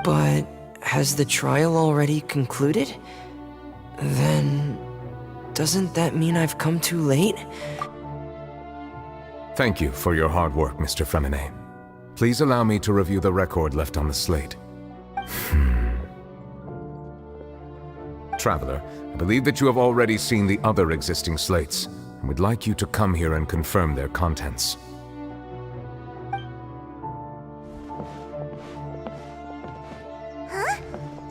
But has the trial already concluded? Then doesn't that mean I've come too late? Thank you for your hard work, Mr. Fremine. Please allow me to review the record left on the slate. Traveler, I believe that you have already seen the other existing slates, and would like you to come here and confirm their contents. Huh?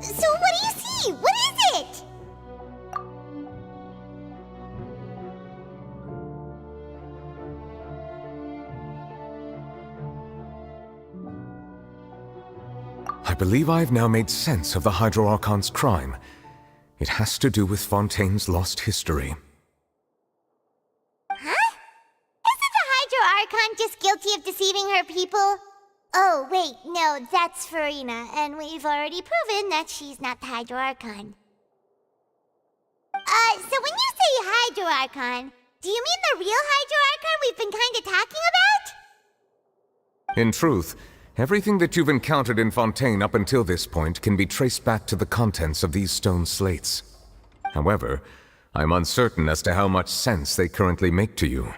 So what do you see? What is it? I believe I've now made sense of the Hydro Archon's crime. It has to do with Fontaine's lost history. Huh? Isn't the Hydro Archon just guilty of deceiving her people? Oh, wait, no, that's Farina, and we've already proven that she's not the Hydro Archon. So when you say Hydro Archon, do you mean the real Hydro Archon we've been kinda talking about? In truth, everything that you've encountered in Fontaine up until this point can be traced back to the contents of these stone slates. However, I'm uncertain as to how much sense they currently make to you.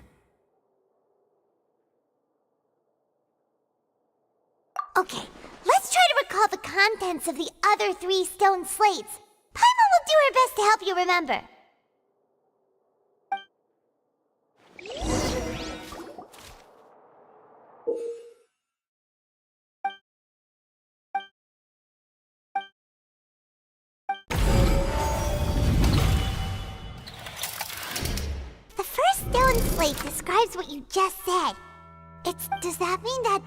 Okay, let's try to recall the contents of the other 3 stone slates. Paimon will do her best to help you remember. The first stone slate describes what you just said. Does that mean that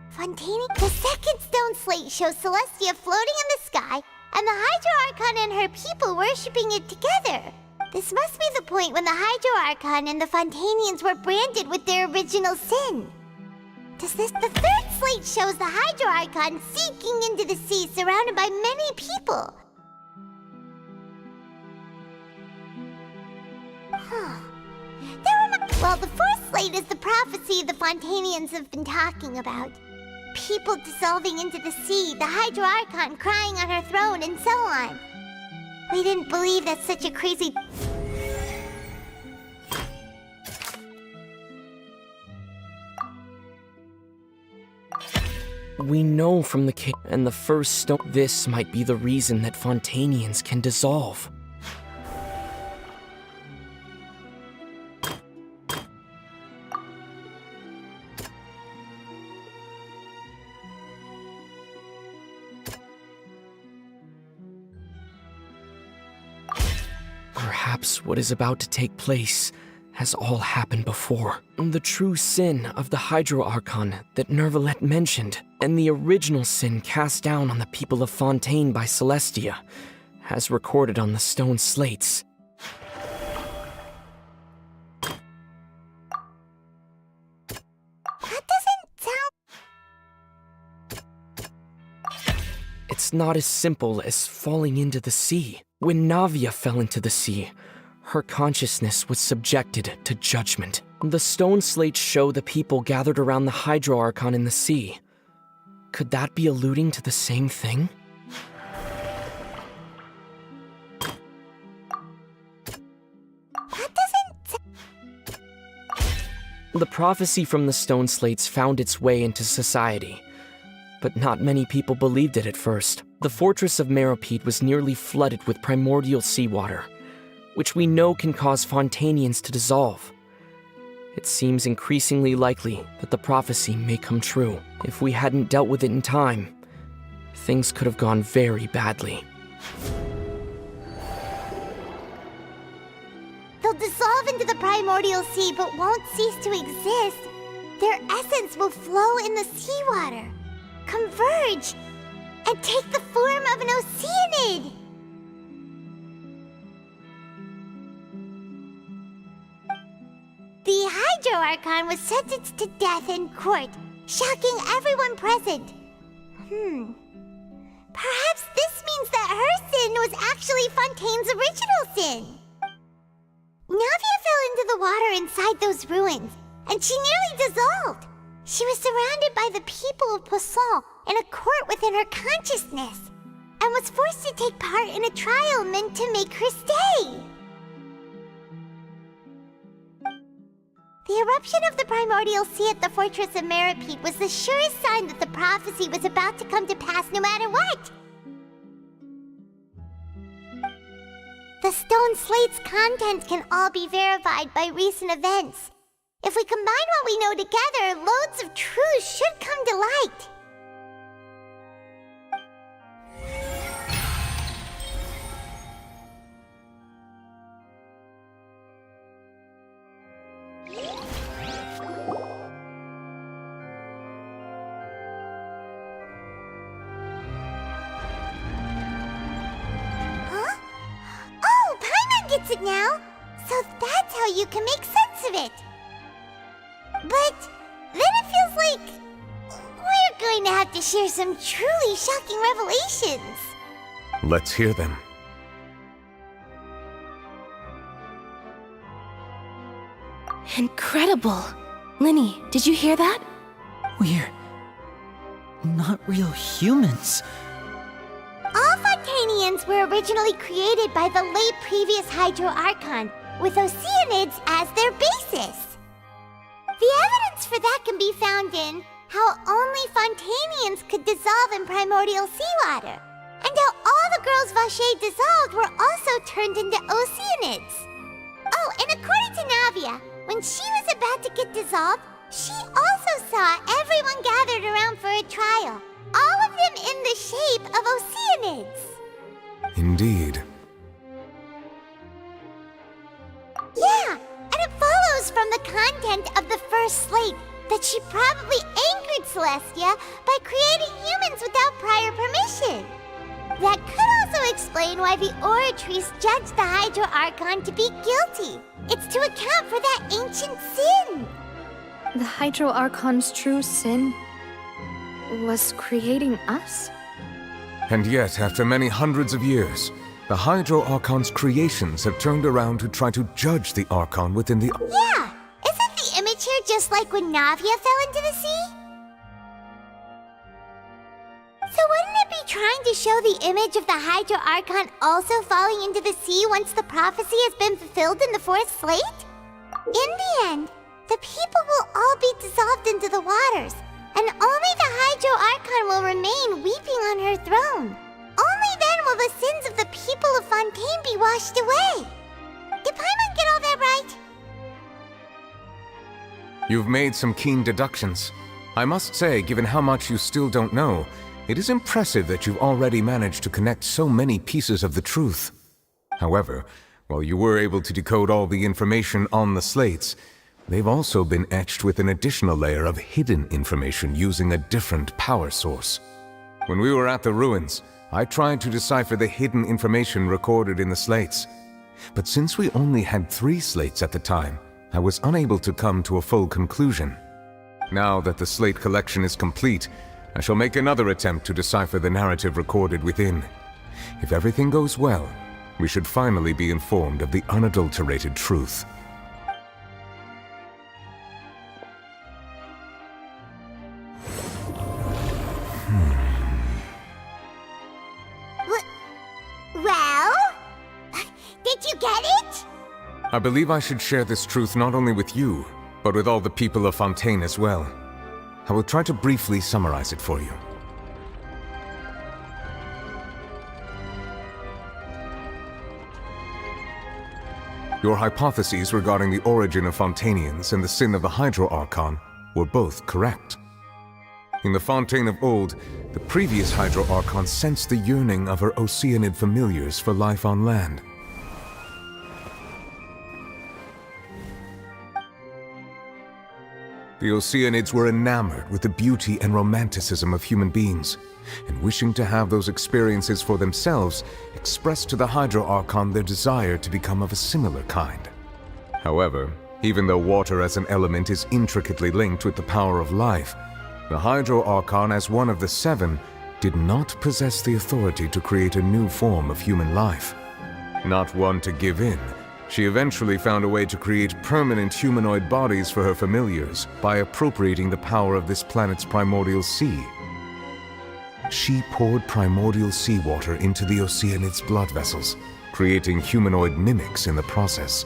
Fontaine? The second stone slate shows Celestia floating in the sky, and the Hydro Archon and her people worshipping it together. This must be the point when the Hydro Archon and the Fontainians were branded with their original sin. The third slate shows the Hydro Archon sinking into the sea surrounded by many people. Well, the fourth slate is the prophecy the Fontainians have been talking about. People dissolving into the sea, the Hydro Archon crying on her throne, and so on. We didn't believe that such a crazy... We know from the cave and the first stone this might be the reason that Fontainians can dissolve. Perhaps what is about to take place has all happened before. The true sin of the Hydro Archon that Nervalette mentioned, and the original sin cast down on the people of Fontaine by Celestia, as recorded on the stone slates. That doesn't sound... It's not as simple as falling into the sea. When Navia fell into the sea, her consciousness was subjected to judgment. The stone slates show the people gathered around the Hydro Archon in the sea. Could that be alluding to the same thing? That doesn't... The prophecy from the stone slates found its way into society, but not many people believed it at first. The fortress of Meropide was nearly flooded with primordial seawater, which we know can cause Fontainians to dissolve. It seems increasingly likely that the prophecy may come true. If we hadn't dealt with it in time, things could have gone very badly. They'll dissolve into the primordial sea but won't cease to exist. Their essence will flow in the seawater, converge, and take the form of an oceanid. The Hydro Archon was sentenced to death in court, shocking everyone present. Perhaps this means that her sin was actually Fontaine's original sin. Navia fell into the water inside those ruins, and she nearly dissolved. She was surrounded by the people of Poisson in a court within her consciousness, and was forced to take part in a trial meant to make her stay. The eruption of the primordial sea at the fortress of Meropide was the surest sign that the prophecy was about to come to pass no matter what. The stone slate's content can all be verified by recent events. If we combine what we know together, loads of truths should come to light. Huh? Oh, Paimon gets it now! So that's how you can make sense of it! But then it feels like we're going to have to share some truly shocking revelations. Let's hear them. Incredible! Linny, did you hear that? We're not real humans. All Fontanians were originally created by the late previous Hydro Archon, with Oceanids as their basis. The evidence for that can be found in how only Fontanians could dissolve in primordial seawater, and how all the girls Vacher dissolved were also turned into Oceanids. Oh, and according to Navia, when she was about to get dissolved, she also saw everyone gathered around for a trial, all of them in the shape of Oceanids. Indeed. Yeah, and it follows from the content of the first slate that she probably angered Celestia by creating humans without prior permission. That could also explain why the Oratrice judged the Hydro Archon to be guilty. It's to account for that ancient sin. The Hydro Archon's true sin was creating us? And yet, after many hundreds of years, the Hydro Archon's creations have turned around to try to judge the Archon within the... Yeah! Isn't the image here just like when Navia fell into the sea? So wouldn't it be trying to show the image of the Hydro Archon also falling into the sea once the prophecy has been fulfilled in the fourth slate? In the end, the people will all be dissolved into the waters, and only the Hydro Archon will remain weeping on her throne. Only then will the sins of the people of Fontaine be washed away. Did Paimon get all that right? You've made some keen deductions. I must say, given how much you still don't know, it is impressive that you've already managed to connect so many pieces of the truth. However, while you were able to decode all the information on the slates, they've also been etched with an additional layer of hidden information using a different power source. When we were at the ruins, I tried to decipher the hidden information recorded in the slates. But since we only had 3 slates at the time, I was unable to come to a full conclusion. Now that the slate collection is complete, I shall make another attempt to decipher the narrative recorded within. If everything goes well, we should finally be informed of the unadulterated truth. Well? Did you get it? I believe I should share this truth not only with you, but with all the people of Fontaine as well. I will try to briefly summarize it for you. Your hypotheses regarding the origin of Fontanians and the sin of the Hydro Archon were both correct. In the Fontaine of old, the previous Hydro Archon sensed the yearning of her Oceanid familiars for life on land. The Oceanids were enamored with the beauty and romanticism of human beings, and wishing to have those experiences for themselves, expressed to the Hydro Archon their desire to become of a similar kind. However, even though water as an element is intricately linked with the power of life, the Hydro Archon, as one of the 7, did not possess the authority to create a new form of human life. Not one to give in, she eventually found a way to create permanent humanoid bodies for her familiars by appropriating the power of this planet's primordial sea. She poured primordial seawater into the Oceanid's blood vessels, creating humanoid mimics in the process.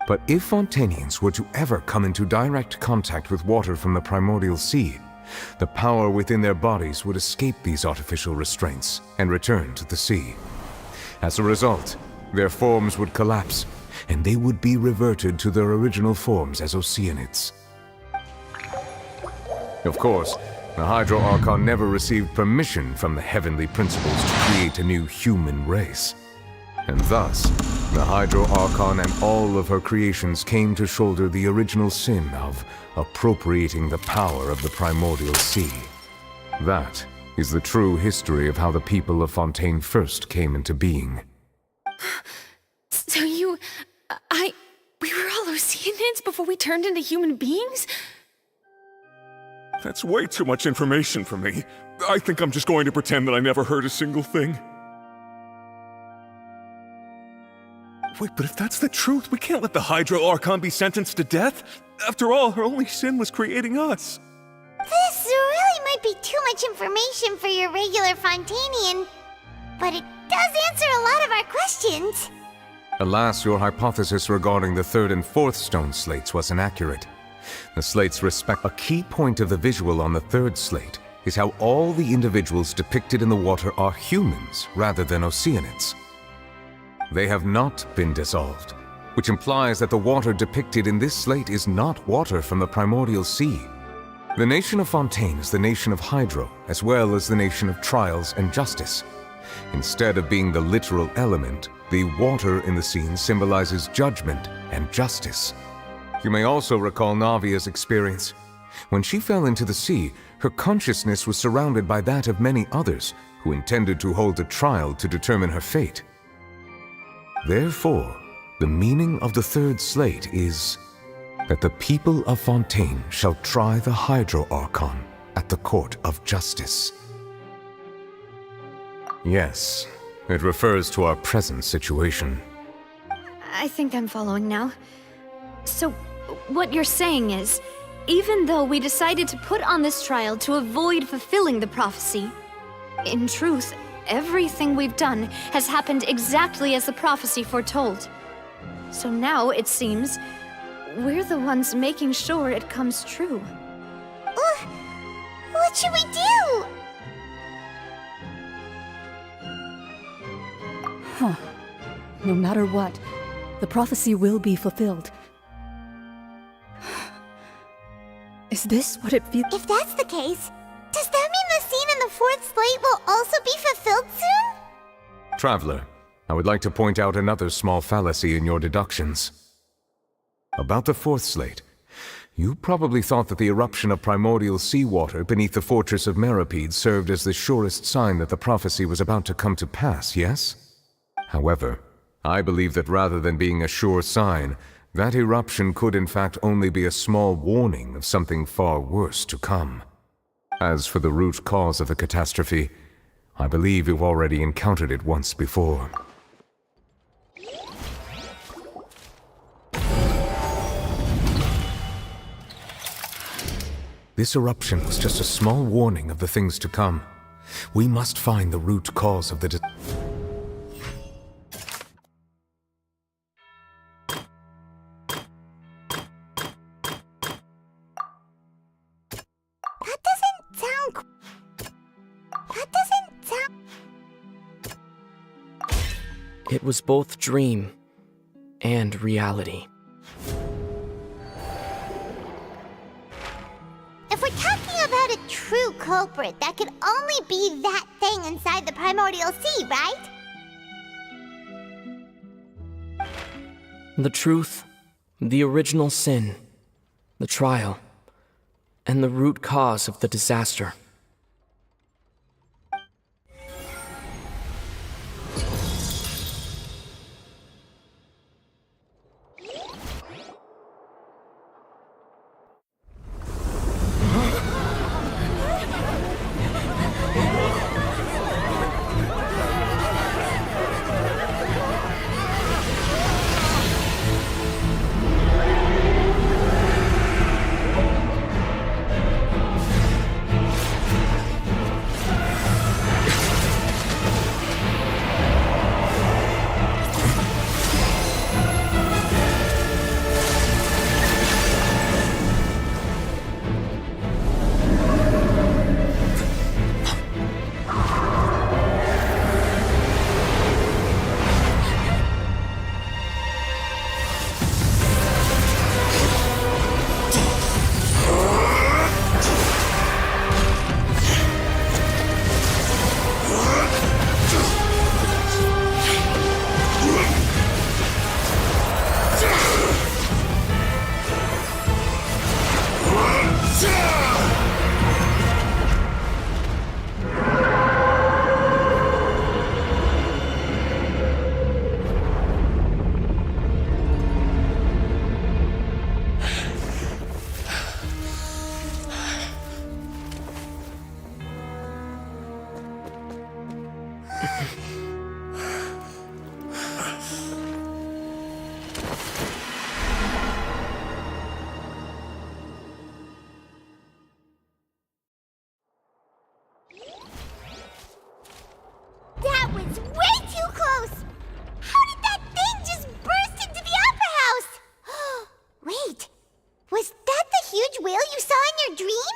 But if Fontainians were to ever come into direct contact with water from the primordial sea, the power within their bodies would escape these artificial restraints and return to the sea. As a result, their forms would collapse, and they would be reverted to their original forms as Oceanids. Of course, the Hydro Archon never received permission from the heavenly principles to create a new human race. And thus, the Hydro Archon and all of her creations came to shoulder the original sin of appropriating the power of the primordial sea. That is the true history of how the people of Fontaine first came into being. So we were all Oceanids before we turned into human beings? That's way too much information for me. I think I'm just going to pretend that I never heard a single thing. Wait, but if that's the truth, we can't let the Hydro Archon be sentenced to death. After all, her only sin was creating us. This really might be too much information for your regular Fontainian, but it does answer a lot of our questions. Alas, your hypothesis regarding the third and fourth stone slates was inaccurate. The slates respect a key point of the visual on the third slate is how all the individuals depicted in the water are humans rather than Oceanids. They have not been dissolved, which implies that the water depicted in this slate is not water from the primordial sea. The nation of Fontaine is the nation of Hydro, as well as the nation of trials and justice. Instead of being the literal element, the water in the scene symbolizes judgment and justice. You may also recall Navia's experience. When she fell into the sea, her consciousness was surrounded by that of many others who intended to hold a trial to determine her fate. Therefore, the meaning of the third slate is that the people of Fontaine shall try the Hydro Archon at the court of justice. Yes, it refers to our present situation. I think I'm following now. So, what you're saying is, even though we decided to put on this trial to avoid fulfilling the prophecy, in truth, everything we've done has happened exactly as the prophecy foretold. So now, it seems, we're the ones making sure it comes true. What should we do? Huh. No matter what, the prophecy will be fulfilled. Is this what it feels? If that's the case, does that mean the scene in the fourth slate will also be fulfilled soon? Traveler, I would like to point out another small fallacy in your deductions. About the fourth slate, you probably thought that the eruption of primordial seawater beneath the fortress of Meripede served as the surest sign that the prophecy was about to come to pass, yes? However, I believe that rather than being a sure sign, that eruption could in fact only be a small warning of something far worse to come. As for the root cause of the catastrophe, I believe you've already encountered it once before. This eruption was just a small warning of the things to come. We must find the root cause of the It was both dream and reality. If we're talking about a true culprit, that could only be that thing inside the primordial sea, right? The truth, the original sin, the trial, and the root cause of the disaster. huge whale you saw in your dream?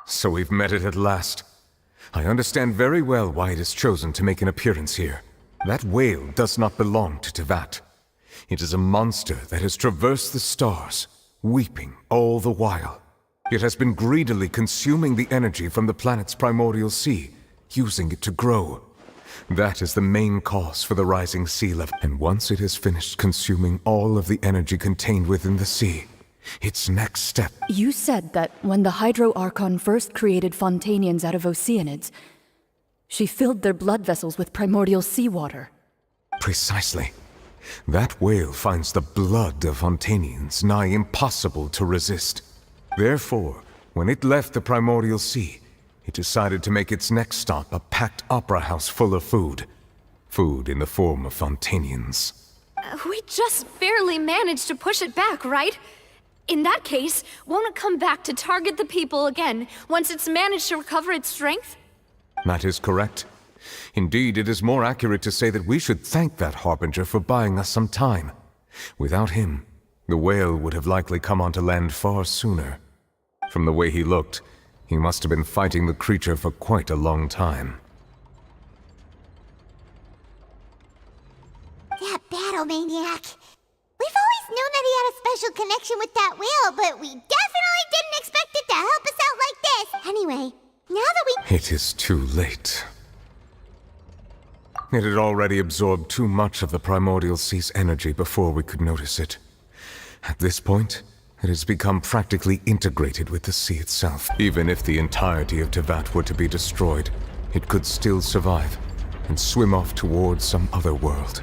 So we've met it at last. I understand very well why it has chosen to make an appearance here. That whale does not belong to Tevat. It is a monster that has traversed the stars, weeping all the while. It has been greedily consuming the energy from the planet's primordial sea, using it to grow. That is the main cause for the rising sea level. And once it has finished consuming all of the energy contained within the sea, its next step... You said that when the Hydro Archon first created Fontanians out of Oceanids, she filled their blood vessels with primordial seawater. Precisely. That whale finds the blood of Fontanians nigh impossible to resist. Therefore, when it left the primordial sea, it decided to make its next stop a packed opera house full of food. Food in the form of Fontanians. We just barely managed to push it back, right? In that case, won't it come back to target the people again once it's managed to recover its strength? That is correct. Indeed, it is more accurate to say that we should thank that Harbinger for buying us some time. Without him, the whale would have likely come onto land far sooner. From the way he looked, he must have been fighting the creature for quite a long time. That battle maniac. We've always known that he had a special connection with that whale, but we definitely didn't expect it to help us out like this. Anyway, now that we... It is too late. It had already absorbed too much of the primordial sea's energy before we could notice it. At this point, it has become practically integrated with the sea itself. Even if the entirety of Tevat were to be destroyed, it could still survive and swim off towards some other world.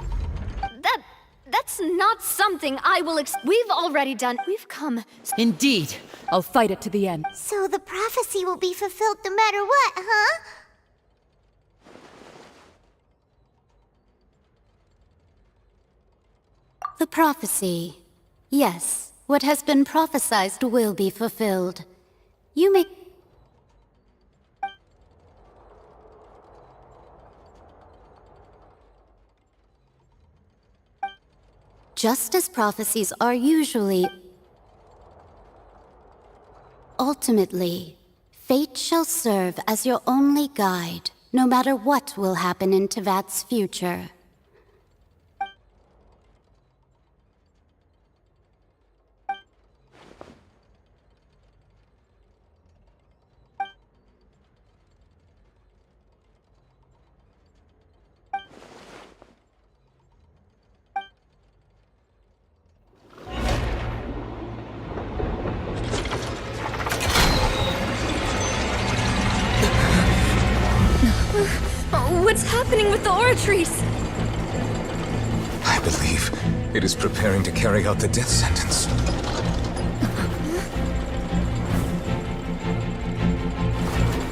That's not something I will We've already done. We've come. Indeed. I'll fight it to the end. So the prophecy will be fulfilled no matter what, huh? The prophecy. Yes, what has been prophesied will be fulfilled. You may... Just as prophecies are usually... Ultimately, fate shall serve as your only guide, no matter what will happen in Tevat's future. What's happening with the oratories? I believe it is preparing to carry out the death sentence.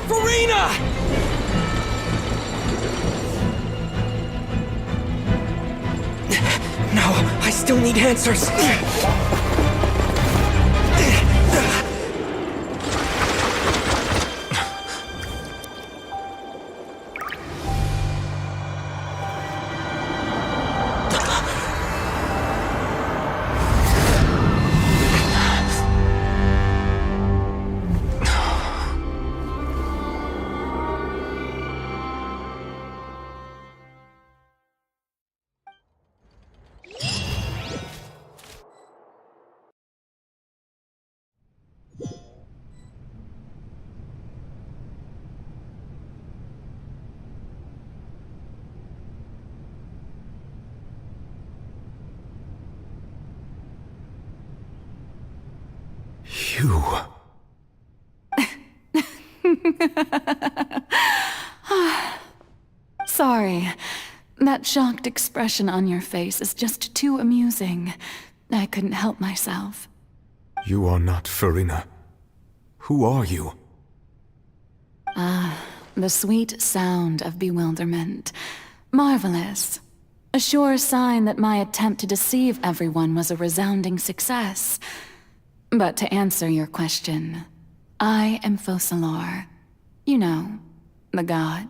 Farina! No, I still need answers. You... Sorry. That shocked expression on your face is just too amusing. I couldn't help myself. You are not Farina. Who are you? The sweet sound of bewilderment. Marvelous. A sure sign that my attempt to deceive everyone was a resounding success. But to answer your question, I am Focalor. You know, the god.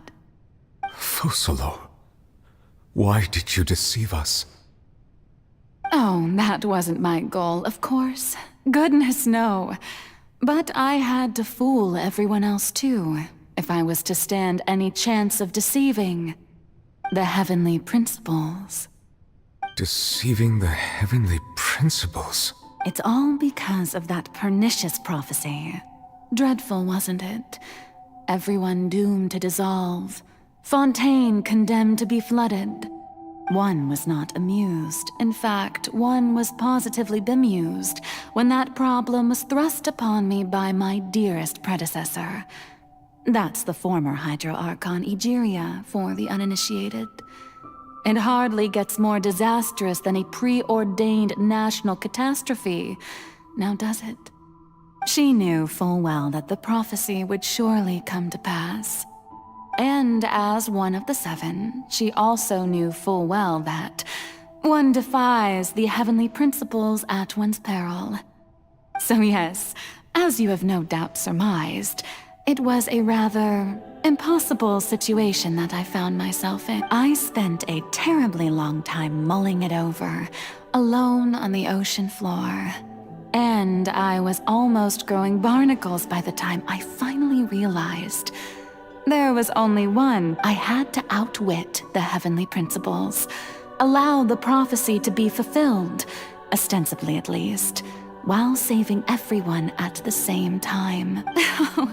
Focalor? Why did you deceive us? Oh, that wasn't my goal, of course. Goodness, no. But I had to fool everyone else too, if I was to stand any chance of deceiving the heavenly principles. Deceiving the heavenly principles? It's all because of that pernicious prophecy. Dreadful, wasn't it? Everyone doomed to dissolve. Fontaine condemned to be flooded. One was not amused. In fact, one was positively bemused when that problem was thrust upon me by my dearest predecessor. That's the former Hydro Archon Egeria, for the uninitiated. It hardly gets more disastrous than a preordained national catastrophe, now does it? She knew full well that the prophecy would surely come to pass. And as one of the seven, she also knew full well that one defies the heavenly principles at one's peril. So yes, as you have no doubt surmised, it was a rather impossible situation that I found myself in. I spent a terribly long time mulling it over, alone on the ocean floor. And I was almost growing barnacles by the time I finally realized there was only one. I had to outwit the heavenly principles, allow the prophecy to be fulfilled, ostensibly at least, while saving everyone at the same time.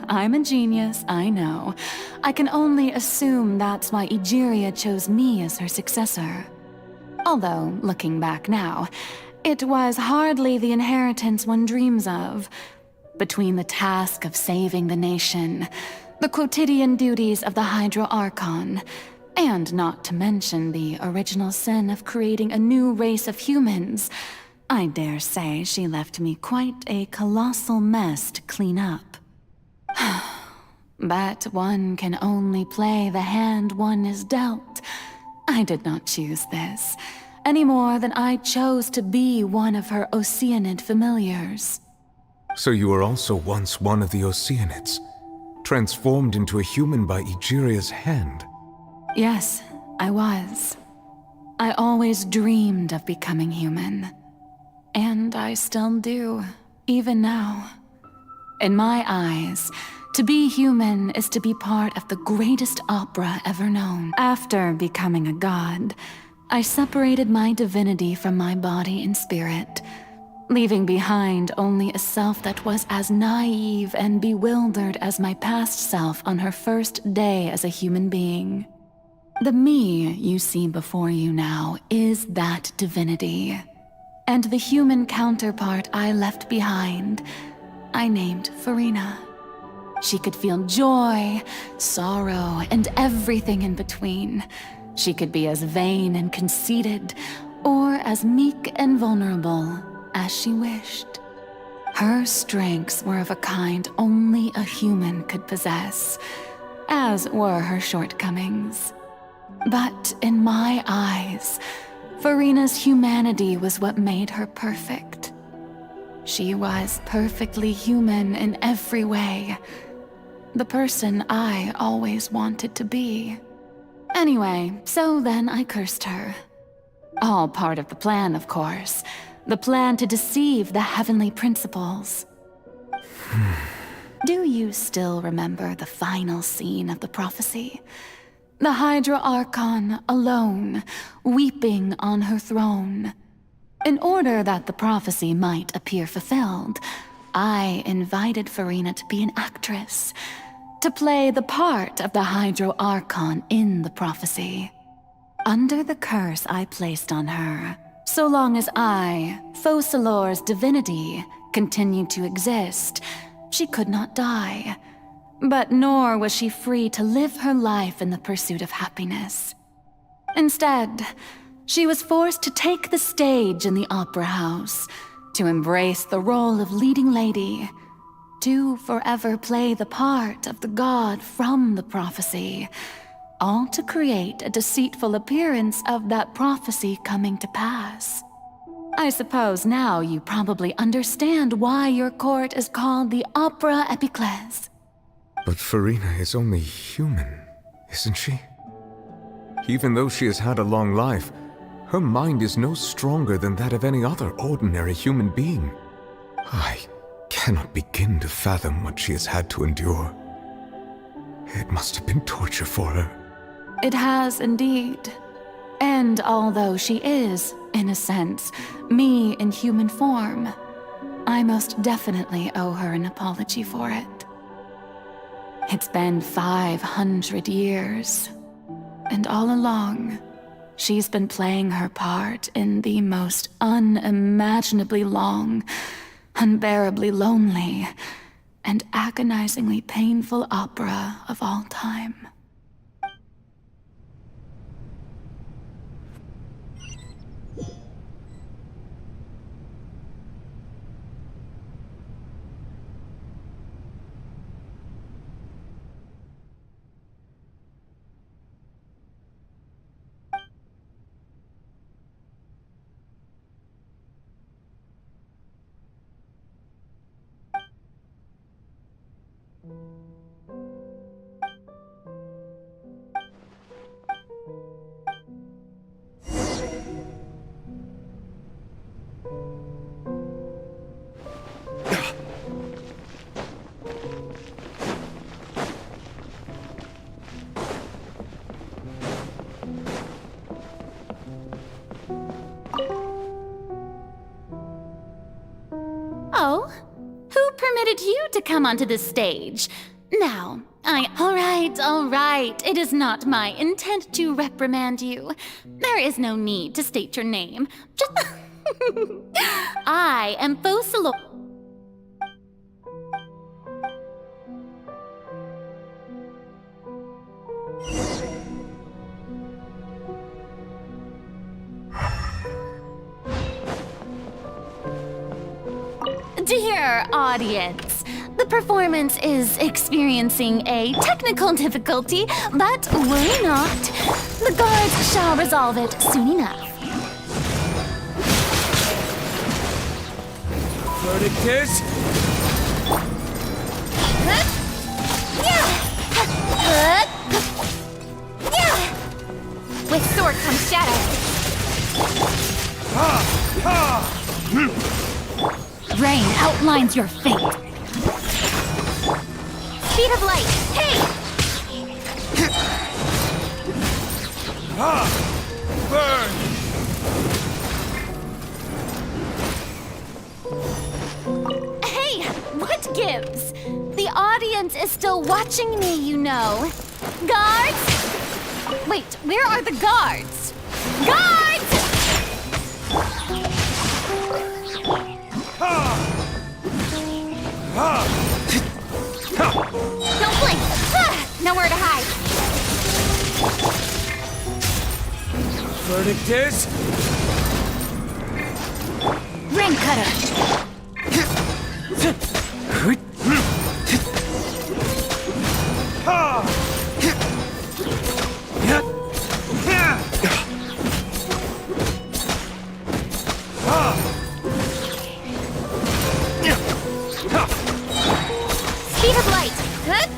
I'm a genius, I know. I can only assume that's why Egeria chose me as her successor. Although, looking back now, it was hardly the inheritance one dreams of. Between the task of saving the nation, the quotidian duties of the Hydro Archon, and not to mention the original sin of creating a new race of humans, I dare say she left me quite a colossal mess to clean up. But one can only play the hand one is dealt. I did not choose this, any more than I chose to be one of her Oceanid familiars. So you were also once one of the Oceanids, transformed into a human by Egeria's hand? Yes, I was. I always dreamed of becoming human. And I still do, even now. In my eyes, to be human is to be part of the greatest opera ever known. After becoming a god, I separated my divinity from my body and spirit, leaving behind only a self that was as naive and bewildered as my past self on her first day as a human being. The me you see before you now is that divinity. And the human counterpart I left behind, I named Farina. She could feel joy, sorrow, and everything in between. She could be as vain and conceited, or as meek and vulnerable as she wished. Her strengths were of a kind only a human could possess, as were her shortcomings. But in my eyes, Farina's humanity was what made her perfect. She was perfectly human in every way. The person I always wanted to be. Anyway, so then I cursed her. All part of the plan, of course. The plan to deceive the heavenly principles. Do you still remember the final scene of the prophecy? The Hydra Archon alone, weeping on her throne. In order that the prophecy might appear fulfilled, I invited Farina to be an actress, to play the part of the Hydro Archon in the prophecy. Under the curse I placed on her, so long as I, Focalor's divinity, continued to exist, she could not die. But nor was she free to live her life in the pursuit of happiness. Instead, she was forced to take the stage in the opera house, to embrace the role of leading lady, to forever play the part of the god from the prophecy, all to create a deceitful appearance of that prophecy coming to pass. I suppose now you probably understand why your court is called the Opera Epiclese. But Farina is only human, isn't she? Even though she has had a long life, her mind is no stronger than that of any other ordinary human being. I cannot begin to fathom what she has had to endure. It must have been torture for her. It has indeed. And although she is, in a sense, me in human form, I most definitely owe her an apology for it. It's been 500 years, and all along, she's been playing her part in the most unimaginably long, unbearably lonely, and agonizingly painful opera of all time. Oh, who permitted you to come onto this stage? Now, all right. It is not my intent to reprimand you. There is no need to state your name. Just... I am Focalo... Dear audience, the performance is experiencing a technical difficulty, but worry not. The guards shall resolve it soon enough. Verdict is... With sword comes shadow. Rain outlines your fate. Speed of light. Hey! Burn! Hey, what gives? The audience is still watching me, you know. Guards? Wait, where are the guards? Guards! Don't blink! Nowhere to hide. Verdict is... Ring cutter. Speed of light. Hit.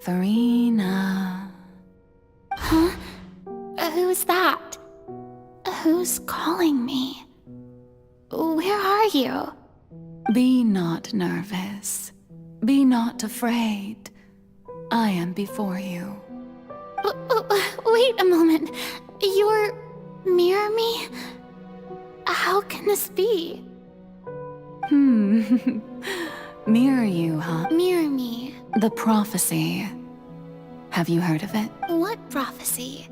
Farina. Huh? Who's that? Who's calling me? Where are you? Be not nervous. Be not afraid. I am before you. Wait a moment. You're near me? How can this be? Mirror you, huh? Mirror me. The prophecy. Have you heard of it? What prophecy?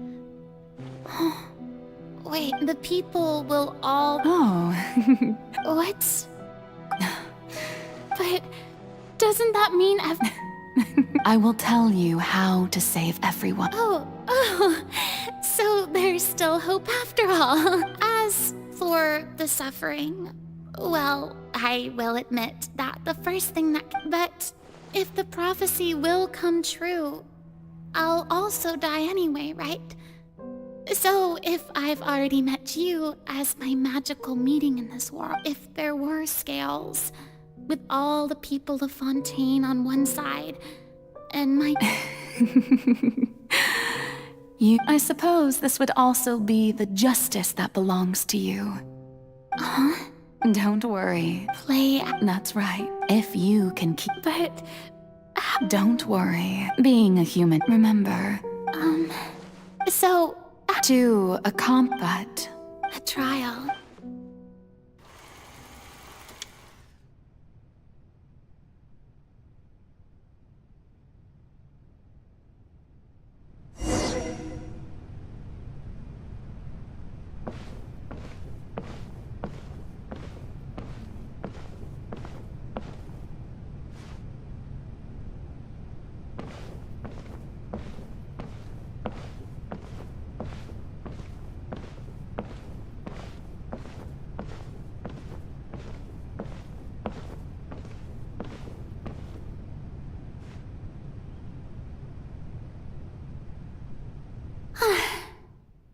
Wait, the people will all... Oh. What? But doesn't that mean I will tell you how to save everyone. Oh, so there's still hope after all. As for the suffering, well, I will admit that the first thing that... But if the prophecy will come true, I'll also die anyway, right? So if I've already met you as my magical meeting in this world, if there were scales, with all the people of Fontaine on one side, and my... I suppose this would also be the justice that belongs to you. Huh? Don't worry. Play... That's right. If you can keep... But... Don't worry. Being a human, remember. So... To a combat. A trial.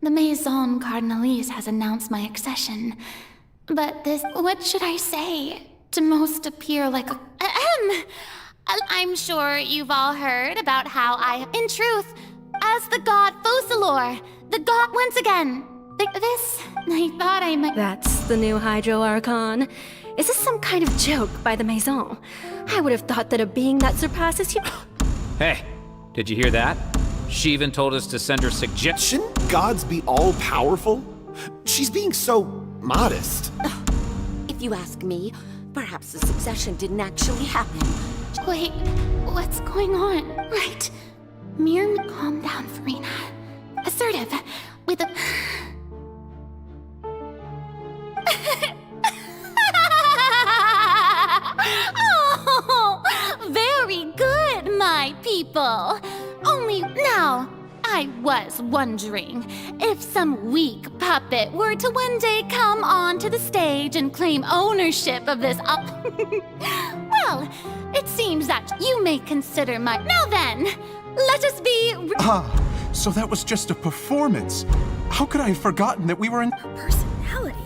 The Maison Cardinalise has announced my accession. But this... What should I say? To most appear like a... I'm sure you've all heard about how I... In truth, as the god Focalor, the god once again. This... I thought I might... That's the new Hydro Archon. Is this some kind of joke by the Maison? I would have thought that a being that surpasses you... Hey, did you hear that? She even told us to send her suggestion. Shouldn't gods be all-powerful? She's being so modest. If you ask me, perhaps the succession didn't actually happen. Wait, what's going on? Right. Mir, calm down, Farina. Assertive, with a... Oh, very good, my people. Only now, I was wondering if some weak puppet were to one day come onto the stage and claim ownership of this Well, it seems that you may consider my... Now then, let us be... So that was just a performance. How could I have forgotten that we were in... Personality?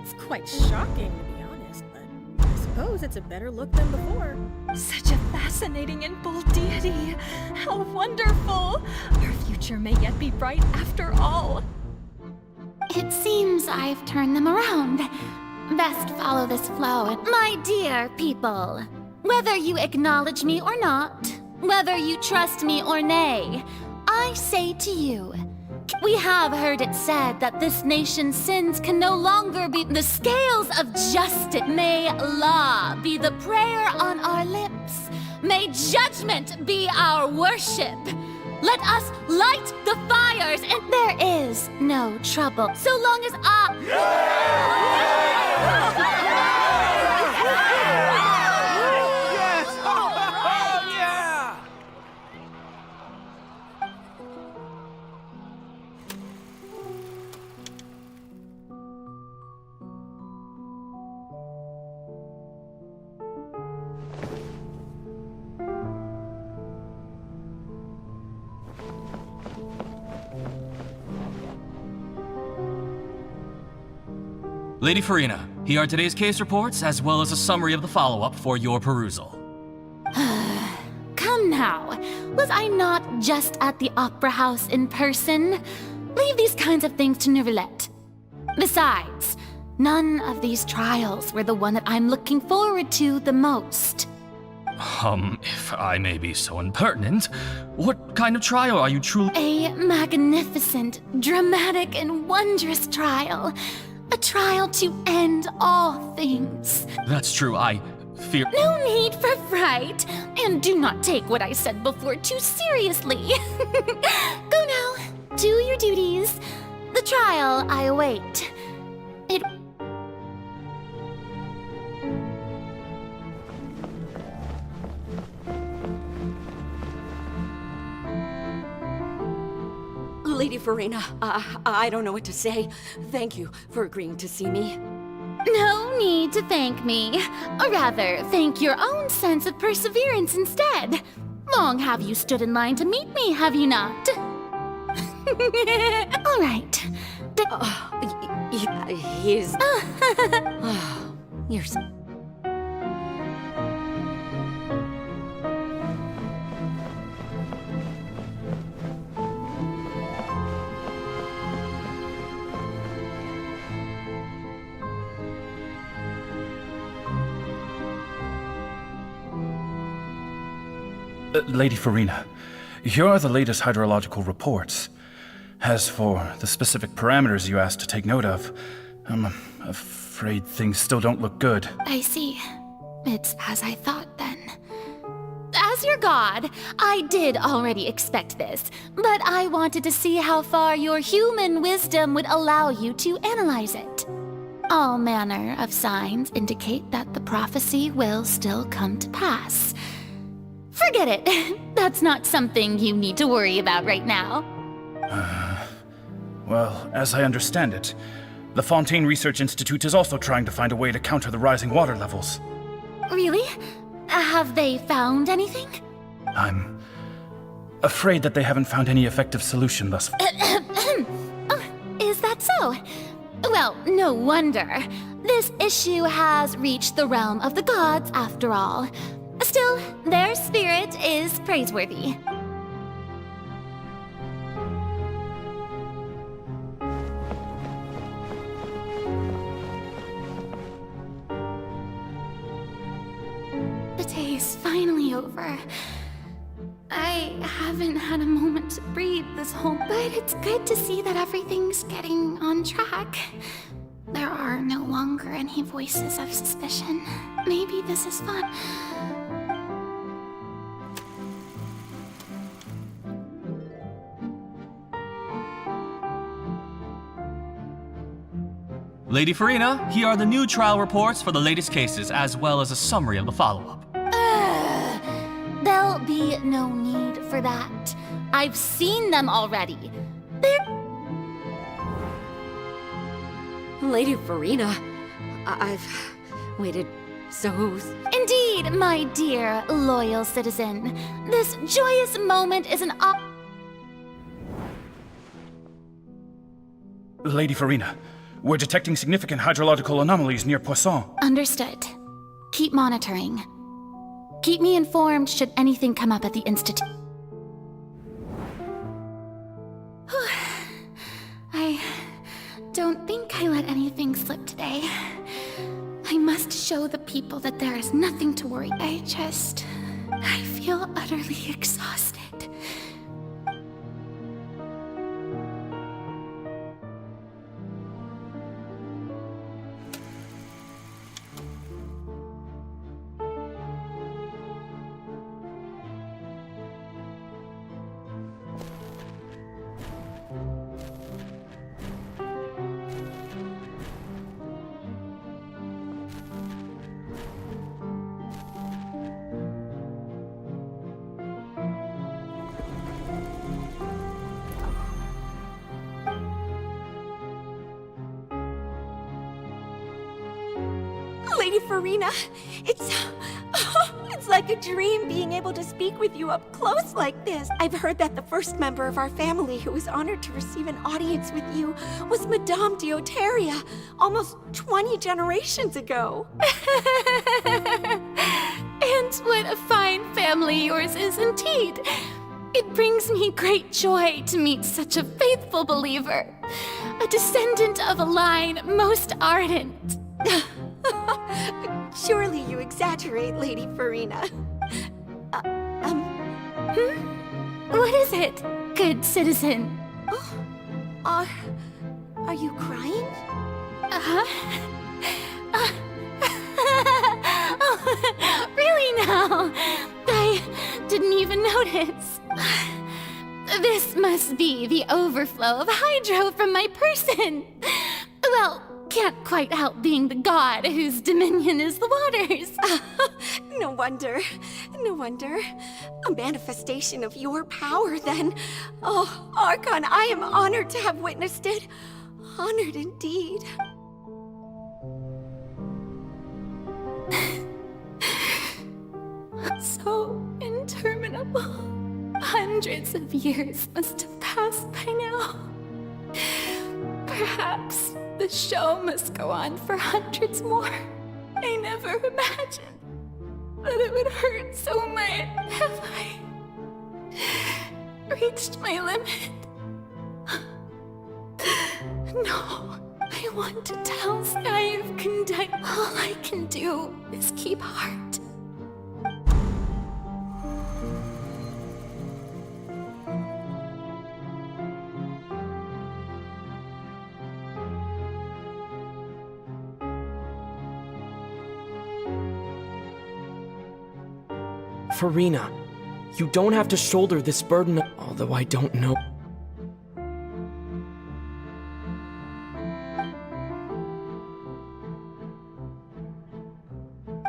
It's quite shocking, to be honest, but I suppose it's a better look than before. Such a fascinating and bold deity. How wonderful! Our future may yet be bright after all. It seems I've turned them around. Best follow this flow. My dear people, whether you acknowledge me or not, whether you trust me or nay, I say to you, we have heard it said that this nation's sins can no longer be the scales of justice. May law be the prayer on our lips. May judgment be our worship. Let us light the fires, and there is no trouble so long as Lady Farina, here are today's case reports, as well as a summary of the follow-up for your perusal. Come now, was I not just at the Opera House in person? Leave these kinds of things to Neuvillette. Besides, none of these trials were the one that I'm looking forward to the most. If I may be so impertinent, what kind of trial are you truly— A magnificent, dramatic, and wondrous trial. A trial to end all things. That's true, I fear. No need for fright. And do not take what I said before too seriously. Go now. Do your duties. The trial I await. It... Lady Farina, I don't know what to say. Thank you for agreeing to see me. No need to thank me. Or rather, thank your own sense of perseverance instead. Long have you stood in line to meet me, have you not? All right. He's... You're so... Lady Farina, here are the latest hydrological reports. As for the specific parameters you asked to take note of, I'm afraid things still don't look good. I see. It's as I thought then. As your god, I did already expect this, but I wanted to see how far your human wisdom would allow you to analyze it. All manner of signs indicate that the prophecy will still come to pass. Forget it. That's not something you need to worry about right now. Well, as I understand it, the Fontaine Research Institute is also trying to find a way to counter the rising water levels. Really? Have they found anything? I'm afraid that they haven't found any effective solution thus far. Oh, is that so? Well, no wonder. This issue has reached the realm of the gods, after all. Still, their spirit is praiseworthy. The day is finally over. I haven't had a moment to breathe this whole, but it's good to see that everything's getting on track. There are no longer any voices of suspicion. Maybe this is fun. Lady Farina, here are the new trial reports for the latest cases, as well as a summary of the follow-up. There'll be no need for that. I've seen them already. Lady Farina, I've waited so... Indeed, my dear, loyal citizen. This joyous moment is an Lady Farina, we're detecting significant hydrological anomalies near Poisson. Understood. Keep monitoring. Keep me informed should anything come up at the Institute. I don't think I let anything slip today. I must show the people that there is nothing to worry. I feel utterly exhausted. Lady Farina, it's like a dream being able to speak with you up close like this. I've heard that the first member of our family who was honored to receive an audience with you was Madame Dioteria, almost 20 generations ago. And what a fine family yours is indeed. It brings me great joy to meet such a faithful believer, a descendant of a line most ardent. Surely you exaggerate, Lady Farina. What is it, good citizen? Are you crying? Oh, really now? I didn't even notice. This must be the overflow of hydro from my person. Well, can't quite help being the god whose dominion is the waters. No wonder. No wonder. A manifestation of your power, then. Oh, Archon, I am honored to have witnessed it. Honored indeed. So interminable. Hundreds of years must have passed by now. Perhaps the show must go on for hundreds more. I never imagined that it would hurt so much. Have I reached my limit? No, I want to tell Sky of conduct. All I can do is keep heart. Farina, you don't have to shoulder this burden, although I don't know.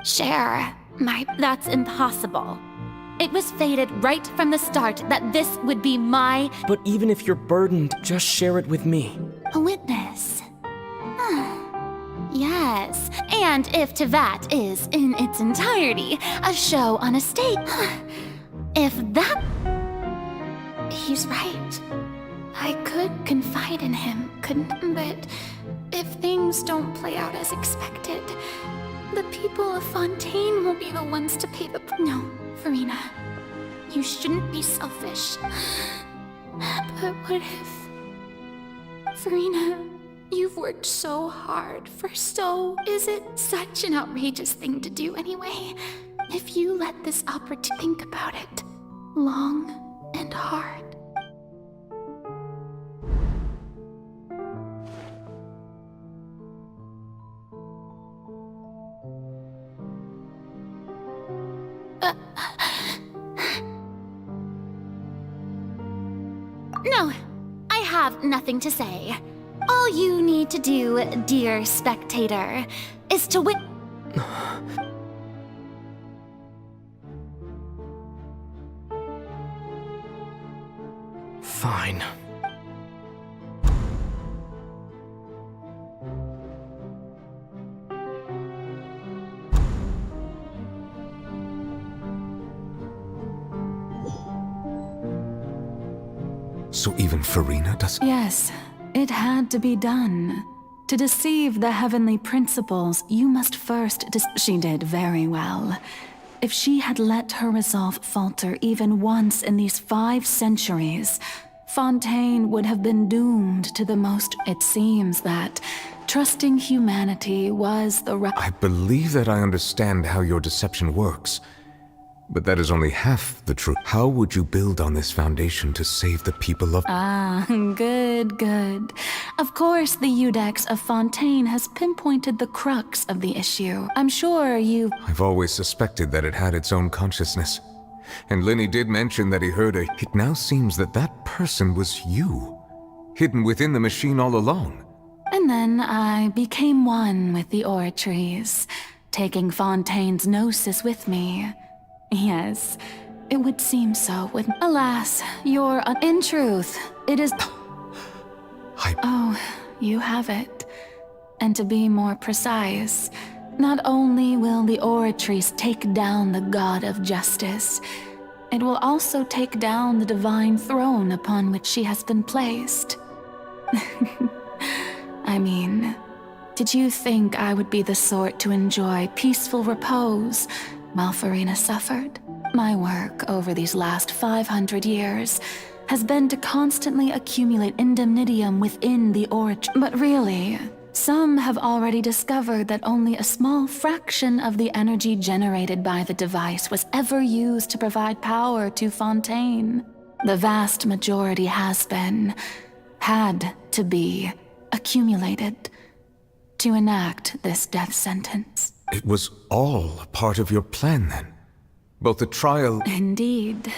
Share. That's impossible. It was fated right from the start that this would be my... But even if you're burdened, just share it with me. A witness. Yes, and if Tevat is, in its entirety, a show on a stage... If that... He's right. I could confide in him, couldn't... But if things don't play out as expected, the people of Fontaine will be the ones to pay the... No, Farina. You shouldn't be selfish. But what if... Farina... You've worked so hard for so... Is it such an outrageous thing to do anyway? If you let this opportunity... Think about it. Long and hard. No, I have nothing to say. All you need to do, dear spectator, is to wit... Fine. So even Farina does... Yes, it had to be done. To deceive the heavenly principles, you must first... She did very well. If she had let her resolve falter even once in these 5 centuries, Fontaine would have been doomed to the most... It seems that trusting humanity was the right... I believe that I understand how your deception works. But that is only half the truth. How would you build on this foundation to save the people of... Ah, good, good. Of course, the Iudex of Fontaine has pinpointed the crux of the issue. I'm sure you... I've always suspected that it had its own consciousness. And Lenny did mention that he heard a... It now seems that that person was you, hidden within the machine all along. And then I became one with the oratories, taking Fontaine's gnosis with me. Yes, it would seem so, wouldn't... Alas, you're... In truth, it is... Oh, you have it. And to be more precise, not only will the oratories take down the god of justice, it will also take down the divine throne upon which she has been placed. I mean, did you think I would be the sort to enjoy peaceful repose while Farina suffered? My work over these last 500 years has been to constantly accumulate indemnitium within the oratory. But really, some have already discovered that only a small fraction of the energy generated by the device was ever used to provide power to Fontaine. The vast majority had to be, accumulated. to enact this death sentence. It was all a part of your plan, then? Both the trial... Indeed.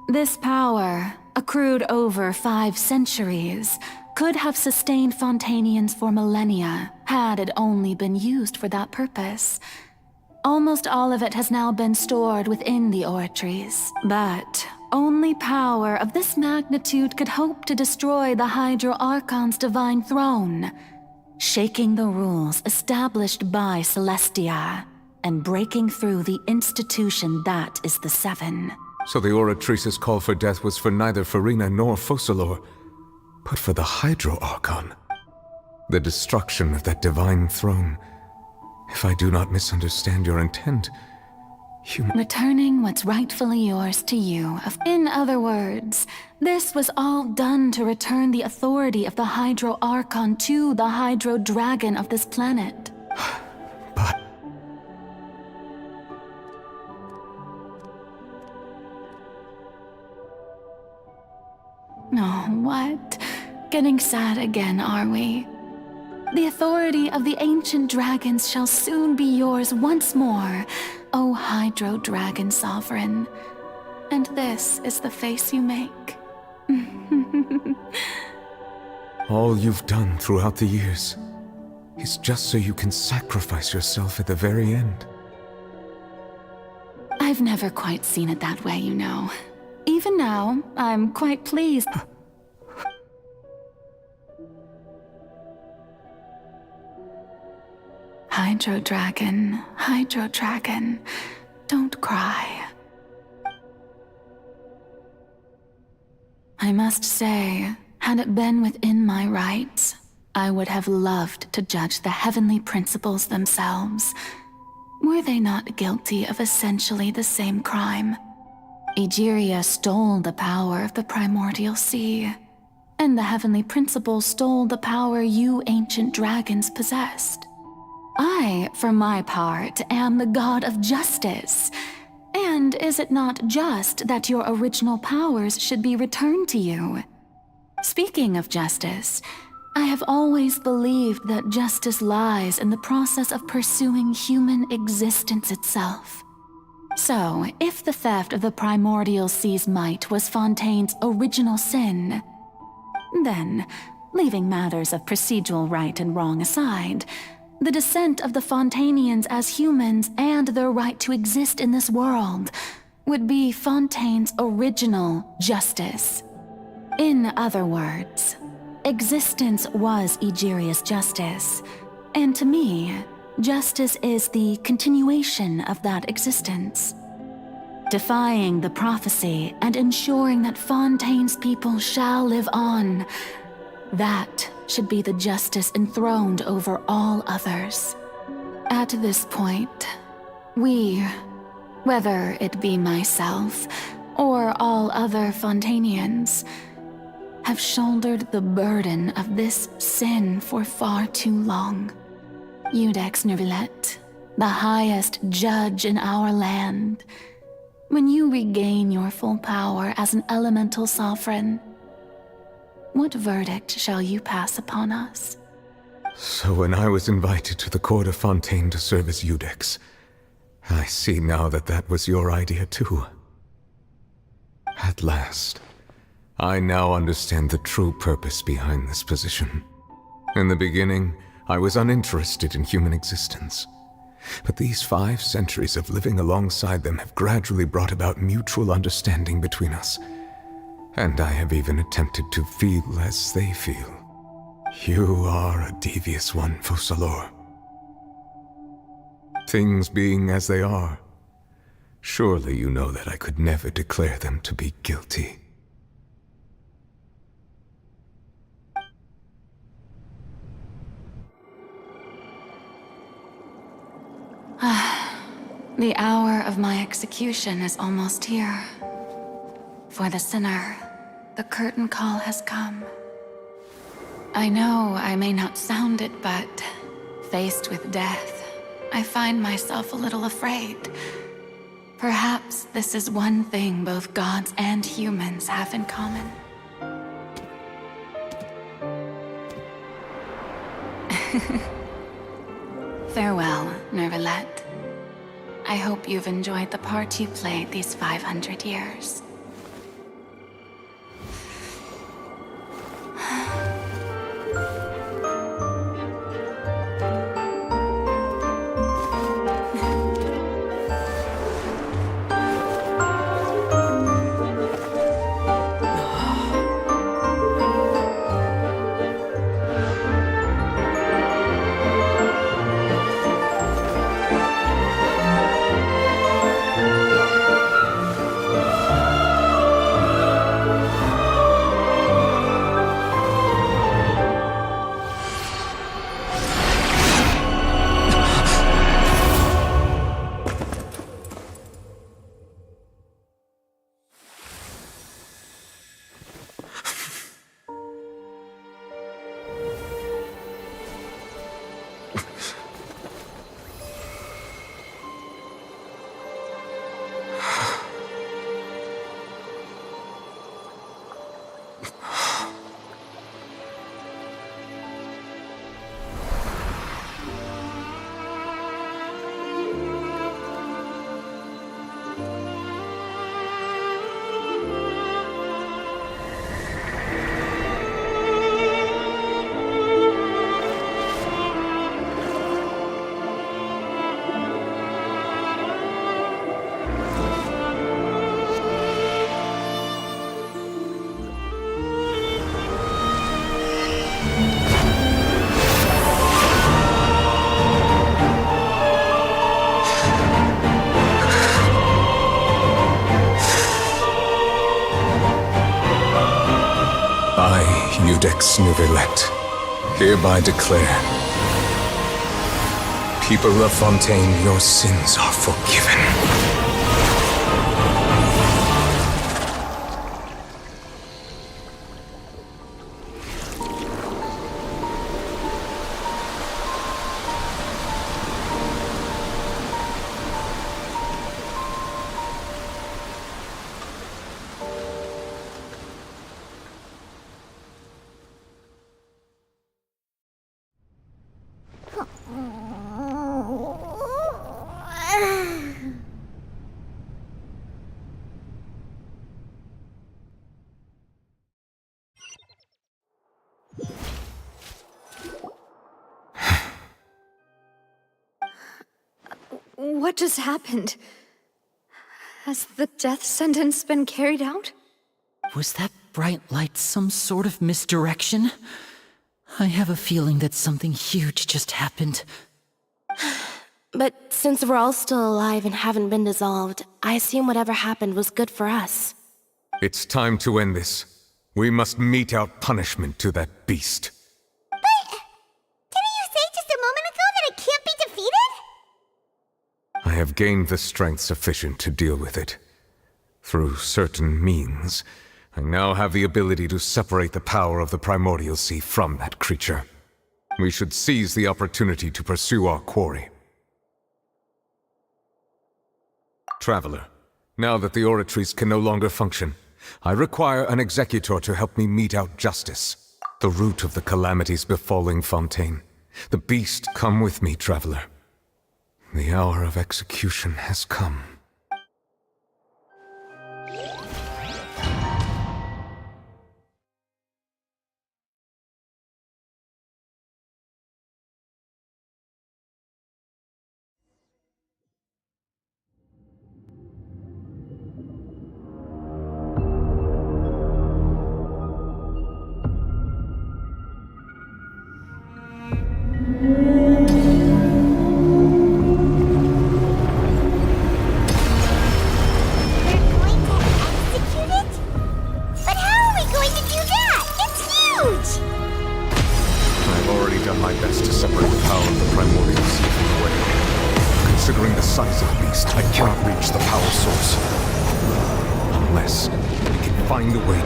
This power, accrued over 5 centuries, could have sustained Fontainians for millennia, had it only been used for that purpose. Almost all of it has now been stored within the oratories, but only power of this magnitude could hope to destroy the Hydro Archon's divine throne, shaking the rules established by Celestia, and breaking through the institution that is the Seven. So the Oratrice's call for death was for neither Farina nor Focalor, but for the Hydro Archon. The destruction of that divine throne. If I do not misunderstand your intent, returning what's rightfully yours to you. In other words, this was all done to return the authority of the Hydro Archon to the Hydro Dragon of this planet. But... Oh, what? Getting sad again, are we? The authority of the ancient dragons shall soon be yours once more, O Hydro Dragon Sovereign. And this is the face you make. all you've done throughout the years is just so you can sacrifice yourself at the very end. I've never quite seen it that way, you know. Even now, I'm quite pleased. Hydro Dragon, don't cry. I must say, had it been within my rights, I would have loved to judge the heavenly principles themselves. Were they not guilty of essentially the same crime? Egeria stole the power of the primordial sea, and the heavenly principles stole the power you ancient dragons possessed. I, for my part, am the god of justice. And is it not just that your original powers should be returned to you? Speaking of justice, I have always believed that justice lies in the process of pursuing human existence itself. So, if the theft of the primordial sea's might was Fontaine's original sin, then, leaving matters of procedural right and wrong aside, the descent of the Fontainians as humans and their right to exist in this world would be Fontaine's original justice. In other words, existence was Egeria's justice, and to me, justice is the continuation of that existence. Defying the prophecy and ensuring that Fontaine's people shall live on, that should be the justice enthroned over all others. At this point, we, whether it be myself or all other Fontainians, have shouldered the burden of this sin for far too long. Iudex Nervillet, the highest judge in our land, when you regain your full power as an elemental sovereign, what verdict shall you pass upon us? So when I was invited to the court of Fontaine to serve as Iudex, I see now that that was your idea too. At last, I now understand the true purpose behind this position. In the beginning, I was uninterested in human existence. But these 5 centuries of living alongside them have gradually brought about mutual understanding between us. And I have even attempted to feel as they feel. You are a devious one, Focalor. Things being as they are, surely you know that I could never declare them to be guilty. The hour of my execution is almost here. For the sinner, the curtain call has come. I know I may not sound it, but faced with death, I find myself a little afraid. Perhaps this is one thing both gods and humans have in common. Farewell, Nervalette. I hope you've enjoyed the part you played these 500 years. Judex Nervalette, hereby declare, people of Fontaine, your sins are forgiven. What just happened? Has the death sentence been carried out? Was that bright light some sort of misdirection? I have a feeling that something huge just happened. But since we're all still alive and haven't been dissolved, I assume whatever happened was good for us. It's time to end this. We must mete out punishment to that beast. Didn't you say just a moment ago that it can't be defeated? I have gained the strength sufficient to deal with it. Through certain means, I now have the ability to separate the power of the Primordial Sea from that creature. We should seize the opportunity to pursue our quarry. Traveler, now that the oratories can no longer function, I require an executor to help me mete out justice. The root of the calamities befalling Fontaine. The beast, come with me, traveler. The hour of execution has come.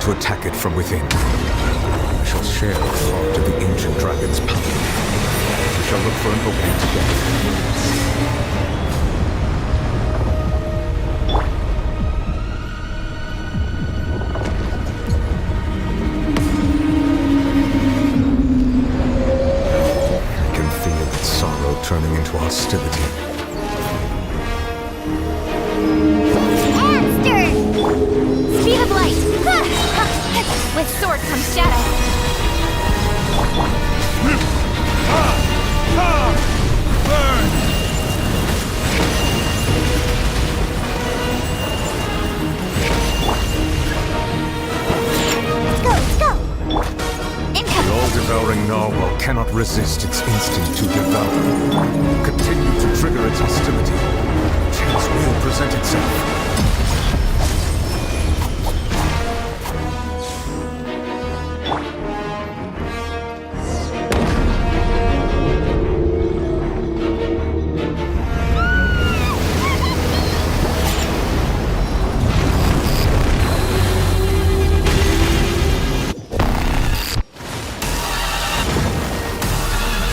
To attack it from within. I shall share a part of the ancient dragon's power. We shall look for an opening together. I can feel its sorrow turning into a hostility. Monster! Speed of light! With sword comes shadow. Burn! Let's go! The all-devouring narwhal cannot resist its instinct to devour. Continue to trigger its hostility. Chance will present itself.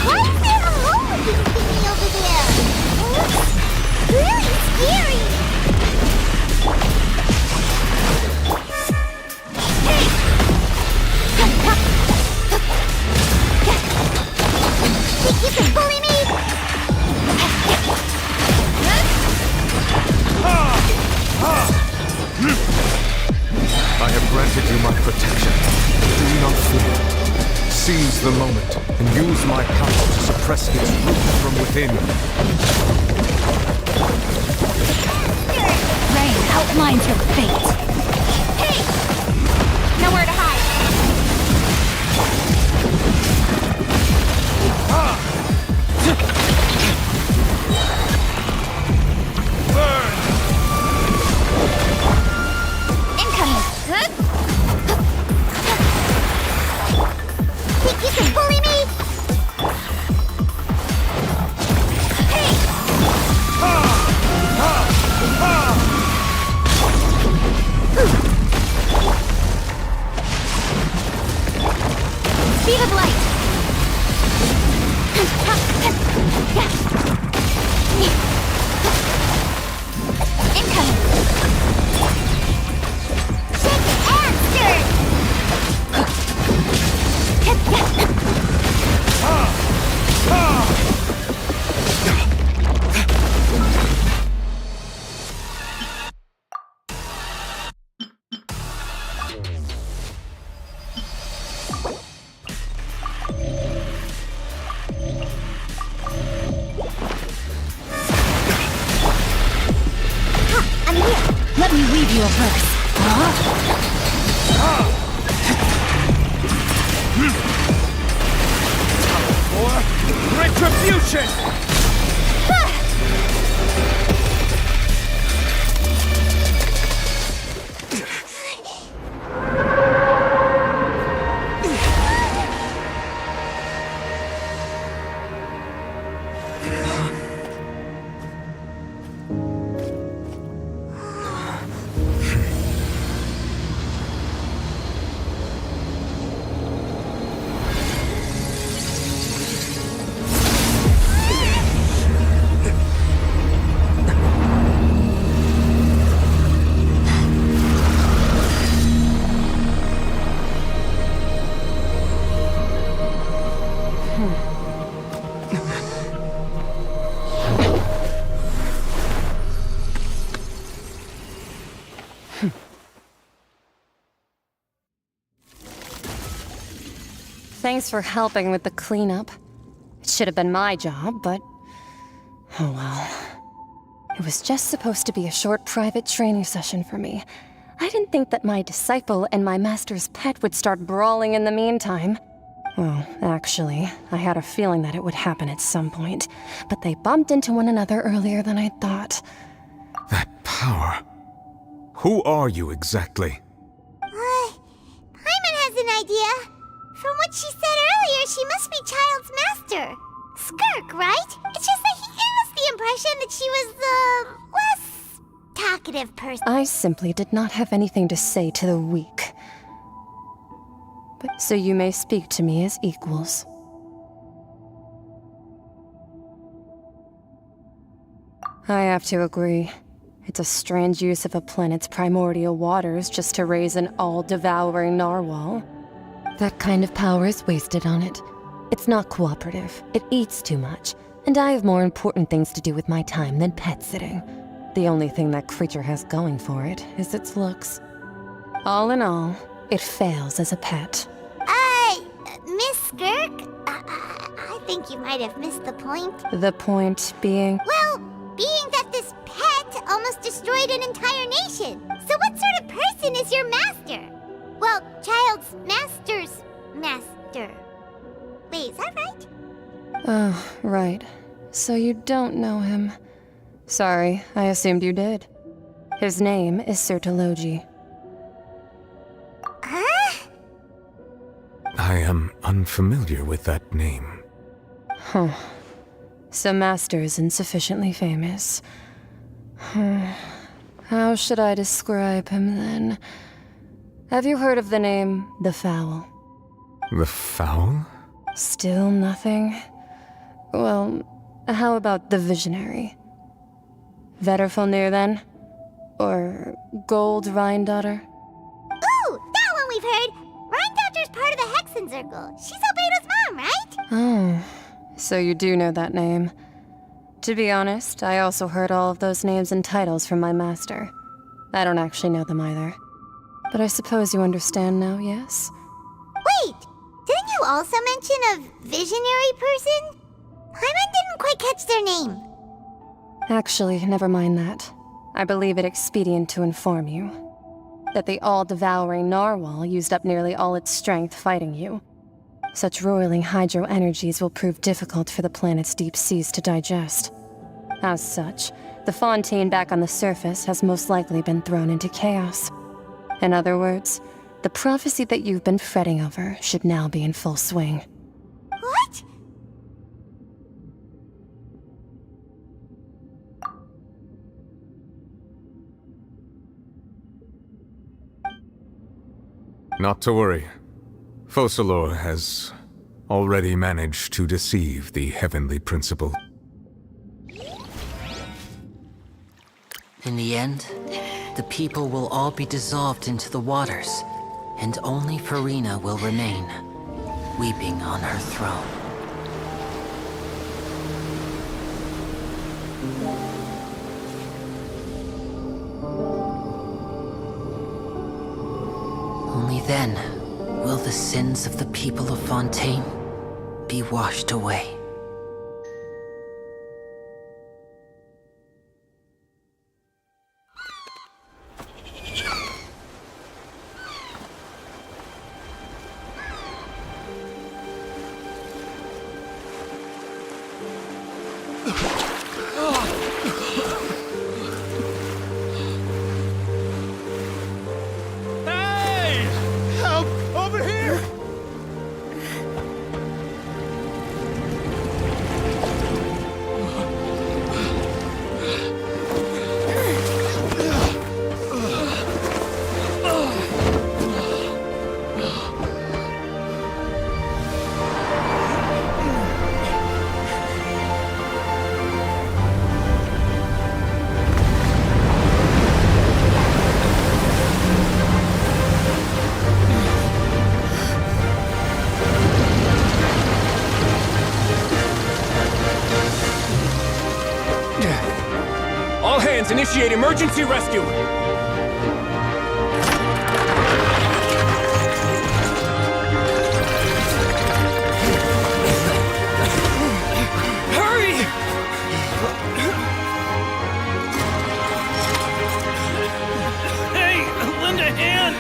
Why is there a hole looking thingy over there? It looks really scary. Think you can bully me? I have granted you my protection. Do not fear. Seize the moment and use my power to suppress its root from within. Rain outlines your fate. Hey! Nowhere to hide. Incoming. Think you can bully me? Speed of light. Incoming. Shake and stir. I'm here. Let me weave you a verse. Retribution! Thanks for helping with the cleanup. It should have been my job, but... oh well. It was just supposed to be a short private training session for me. I didn't think that my disciple and my master's pet would start brawling in the meantime. Well, actually, I had a feeling that it would happen at some point, but they bumped into one another earlier than I thought. That power. Who are you exactly? Paimon has an idea. From what she said earlier, she must be Child's master. Skirk, right? It's just that he gave us the impression that she was the less talkative person. I simply did not have anything to say to the weak. But so you may speak to me as equals. I have to agree. It's a strange use of a planet's primordial waters just to raise an all-devouring narwhal. That kind of power is wasted on it. It's not cooperative. It eats too much. And I have more important things to do with my time than pet sitting. The only thing that creature has going for it is its looks. All in all, it fails as a pet. Miss Skirk? I think you might have missed the point. The point being? Well, being that this pet almost destroyed an entire nation. So what sort of person is your master? Well, child's master's master. Wait, is that right? Oh, right. So you don't know him. Sorry, I assumed you did. His name is Sir Taloji. Huh? I am unfamiliar with that name. Huh. So Master isn't sufficiently famous. How should I describe him then? Have you heard of the name The Fowl? The Fowl? Still nothing? Well, how about the Visionary? Vetterfalnir then? Or Gold Rhindaughter? Ooh, that one we've heard! Rhindaughter's part of the Hexen Circle. She's Albedo's mom, right? Oh, so you do know that name. To be honest, I also heard all of those names and titles from my master. I don't actually know them either. But I suppose you understand now, yes? Wait! Didn't you also mention a visionary person? Paimon didn't quite catch their name. Actually, never mind that. I believe it expedient to inform you that the all-devouring narwhal used up nearly all its strength fighting you. Such roiling hydro energies will prove difficult for the planet's deep seas to digest. As such, the fontaine back on the surface has most likely been thrown into chaos. In other words, the prophecy that you've been fretting over should now be in full swing. What? Not to worry. Focalor has already managed to deceive the Heavenly Principle. In the end, the people will all be dissolved into the waters, and only Farina will remain, weeping on her throne. Only then will the sins of the people of Fontaine be washed away. All hands, initiate emergency rescue! Hurry! Hey, lend a hand!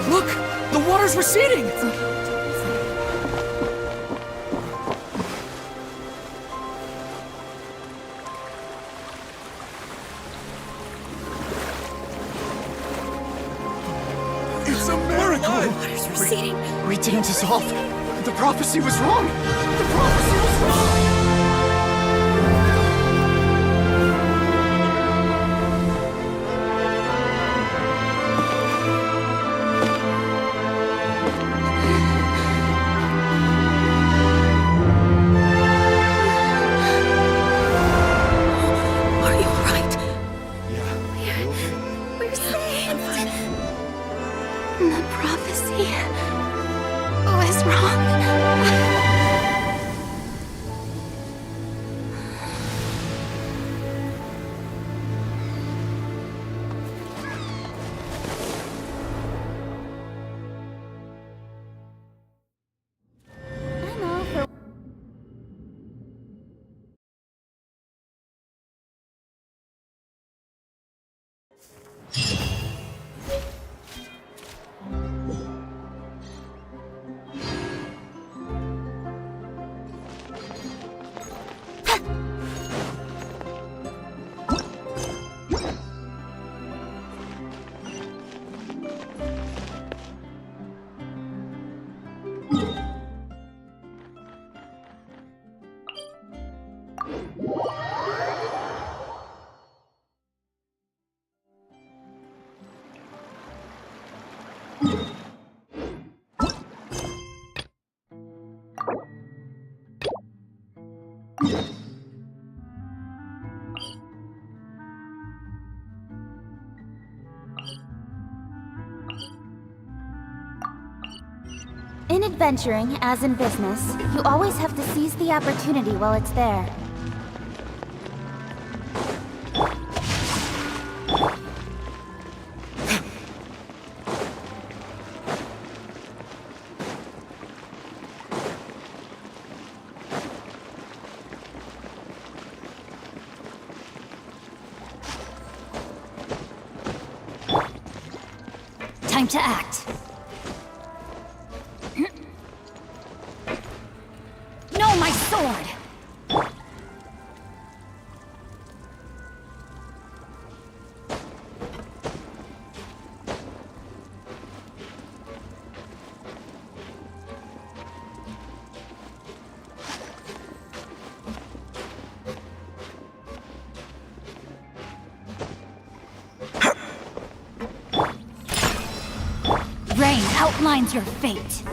Look! The water's receding! It's a miracle! Water's receding. We didn't dissolve. The prophecy was wrong. The prophecy was wrong! The prophecy was wrong. In adventuring, as in business, you always have to seize the opportunity while it's there. Time to act. No, my sword! Rain outlines your fate.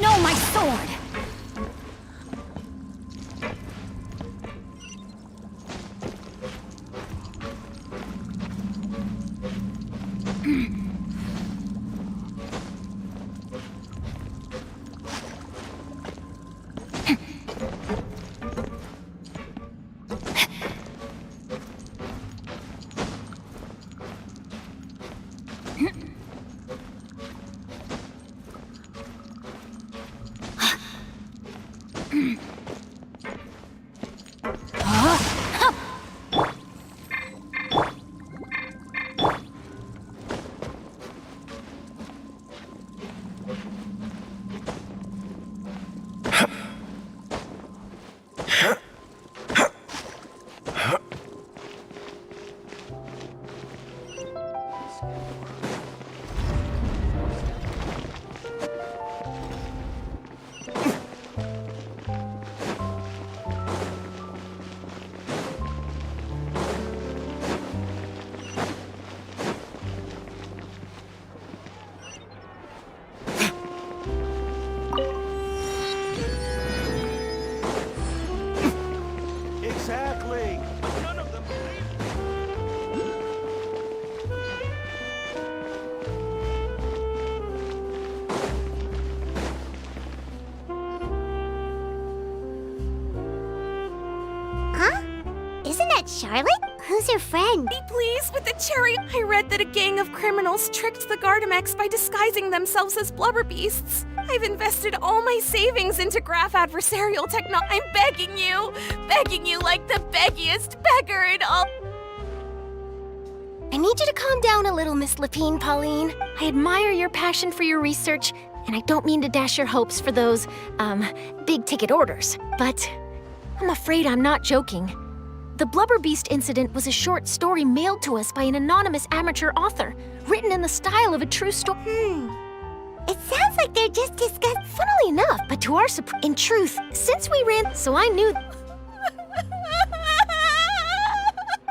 No, my sword! Exactly. But none of them Huh? Isn't that Charlotte? Who's her friend? Be pleased with the cherry. I read that a gang of criminals tricked the Gardamex by disguising themselves as blubber beasts. I've invested all my savings into graph adversarial techno. I'm begging you like the beggiest beggar in all. I need you to calm down a little, Miss Lapine, Pauline. I admire your passion for your research And I don't mean to dash your hopes for those, big-ticket orders, but I'm afraid I'm not joking. The Blubber Beast incident was a short story mailed to us by an anonymous amateur author, written in the style of a true story. It sounds like they're just discussing. Funnily enough, but to our surprise, in truth, since we ran, so I knew.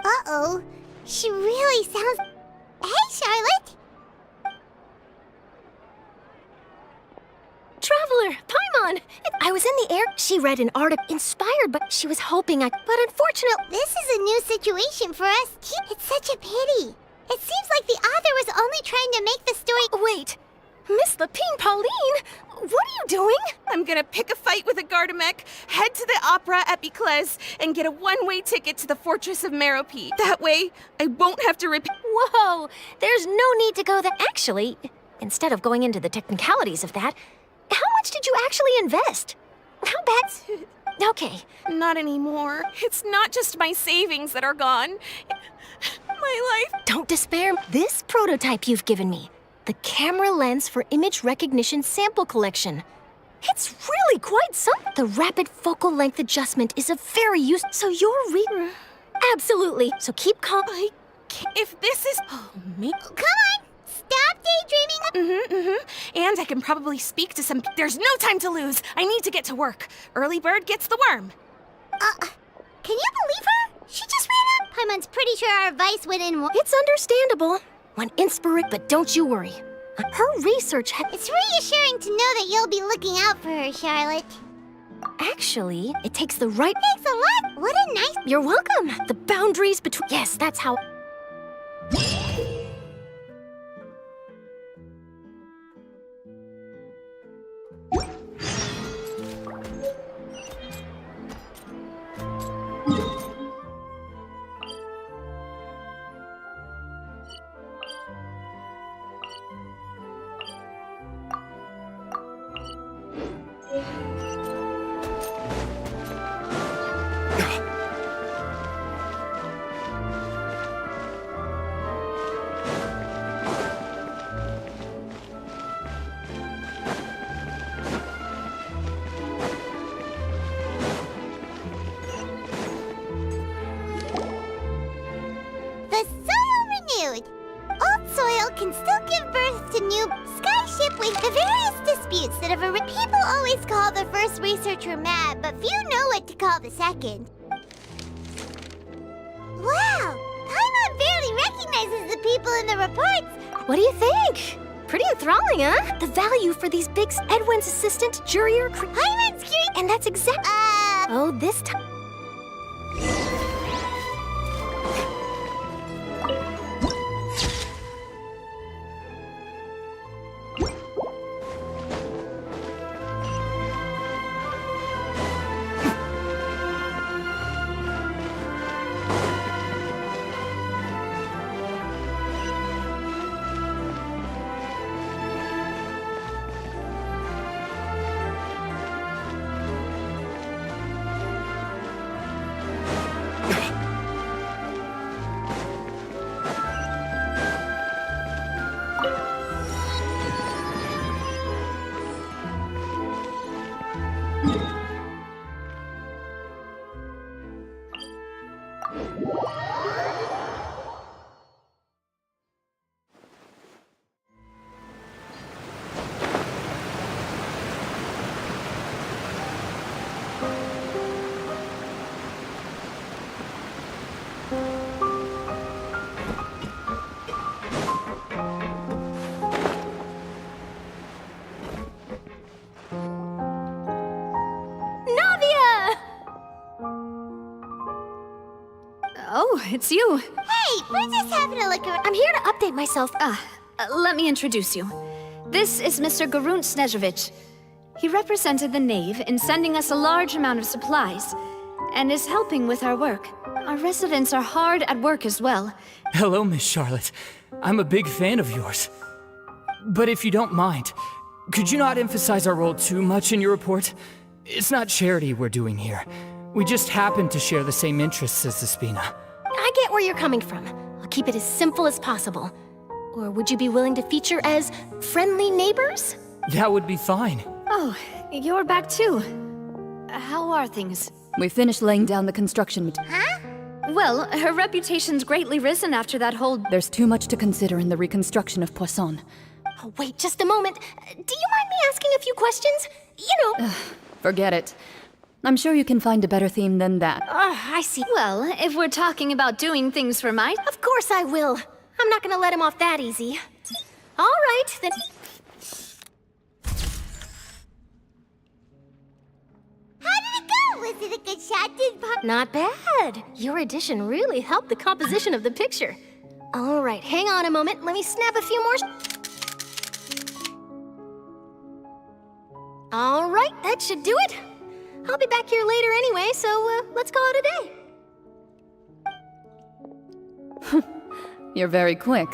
Uh-oh. She really sounds... Hey, Charlotte! Traveler, Paimon! I was in the air. She read an article inspired, but she was hoping I... But unfortunately... This is a new situation for us, too. It's such a pity. It seems like the author was only trying to make the story... Wait, Miss Lapine Pauline? What are you doing? I'm gonna pick a fight with a Gardamek, head to the opera at Biclez, and get a one-way ticket to the Fortress of Merope. That way, I won't have to repeat... Whoa, there's no need to go there. Actually, instead of going into the technicalities of that, how much did you actually invest? How bad? Okay. Not anymore. It's not just my savings that are gone. My life... Don't despair. This prototype you've given me, the camera lens for image recognition sample collection. It's really quite something. The rapid focal length adjustment is a very useful... So you're reading... Absolutely. So keep calm. If this is... Oh, me... Come on! Stop daydreaming! And I can probably speak to some... There's no time to lose! I need to get to work. Early bird gets the worm. Can you believe her? She just ran up. Paimon's pretty sure our advice went in... It's understandable. When inspired, but don't you worry. Her research It's reassuring to know that you'll be looking out for her, Charlotte. Actually, it takes the right... Thanks a lot! What a nice... You're welcome! The boundaries between... Yes, that's how... Can still give birth to new skyship with the various disputes that have arisen. People always call the first researcher mad, but few know what to call the second. Wow! Paimon barely recognizes the people in the reports. What do you think? Pretty enthralling, huh? The value for these big... Edwin's assistant, Jurier... Paimon's curious... And that's exactly... Oh, this time... Oh, it's you. Hey, we're just having a look around. I'm here to update myself. Let me introduce you. This is Mr. Garunt Snezhevich. He represented the Knave in sending us a large amount of supplies, and is helping with our work. Our residents are hard at work as well. Hello, Miss Charlotte. I'm a big fan of yours. But if you don't mind, could you not emphasize our role too much in your report? It's not charity we're doing here. We just happen to share the same interests as the Spina. I get where you're coming from. I'll keep it as simple as possible. Or would you be willing to feature as friendly neighbors? That would be fine. Oh, you're back too. How are things? We finished laying down the construction material. Huh? Well, her reputation's greatly risen after that whole... There's too much to consider in the reconstruction of Poisson. Oh, wait just a moment. Do you mind me asking a few questions? You know... Forget it. I'm sure you can find a better theme than that. I see. Well, if we're talking about doing things for my... Of course I will. I'm not gonna let him off that easy. All right, then... How did it go? Was it a good shot? Not bad. Your addition really helped the composition of the picture. All right, hang on a moment. Let me snap a few more... All right, that should do it. I'll be back here later anyway, so let's call it a day. You're very quick.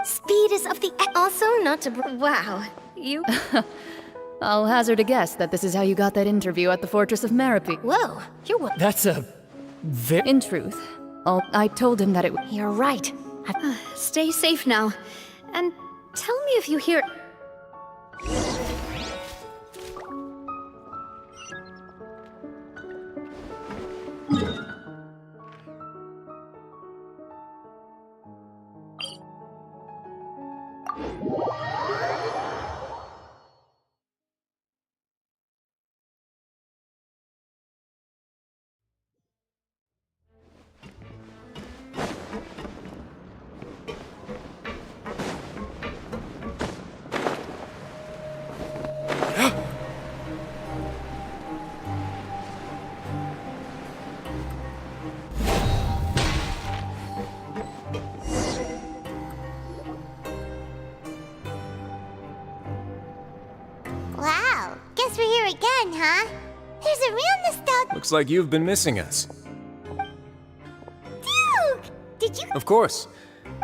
Speed is of the... Also, not to... Wow, you... I'll hazard a guess that this is how you got that interview at the Fortress of Merope. Whoa, you're what? That's a... In truth, I told him that it... You're right. Stay safe now. And tell me if you hear... Wow, guess we're here again, huh? There's a real nostalgia. Looks like you've been missing us. Duke! Did you... Of course.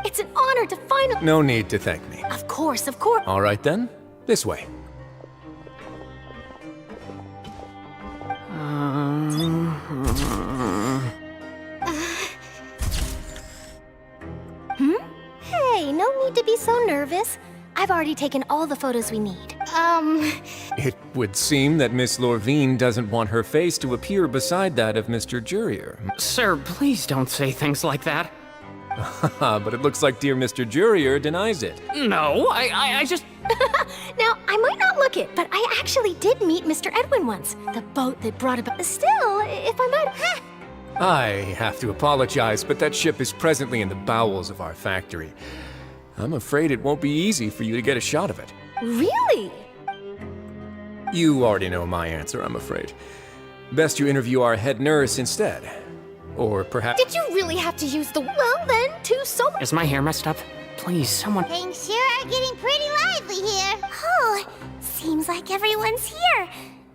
It's an honor to finally... No need to thank me. Of course, of course. All right then, this way. Hey, no need to be so nervous. I've already taken all the photos we need. It would seem that Miss Lorvine doesn't want her face to appear beside that of Mr. Jurier. Sir, please don't say things like that. But it looks like dear Mr. Jurier denies it. No, I just... Now, I might not look it, but I actually did meet Mr. Edwin once. The boat that brought about... Still, if I might... I have to apologize, but that ship is presently in the bowels of our factory. I'm afraid it won't be easy for you to get a shot of it. Really? You already know my answer, I'm afraid. Best you interview our head nurse instead. Or perhaps... Did you really have to use the... Well then, so... Is my hair messed up? Please, someone... Things sure are getting pretty lively here. Oh, seems like everyone's here.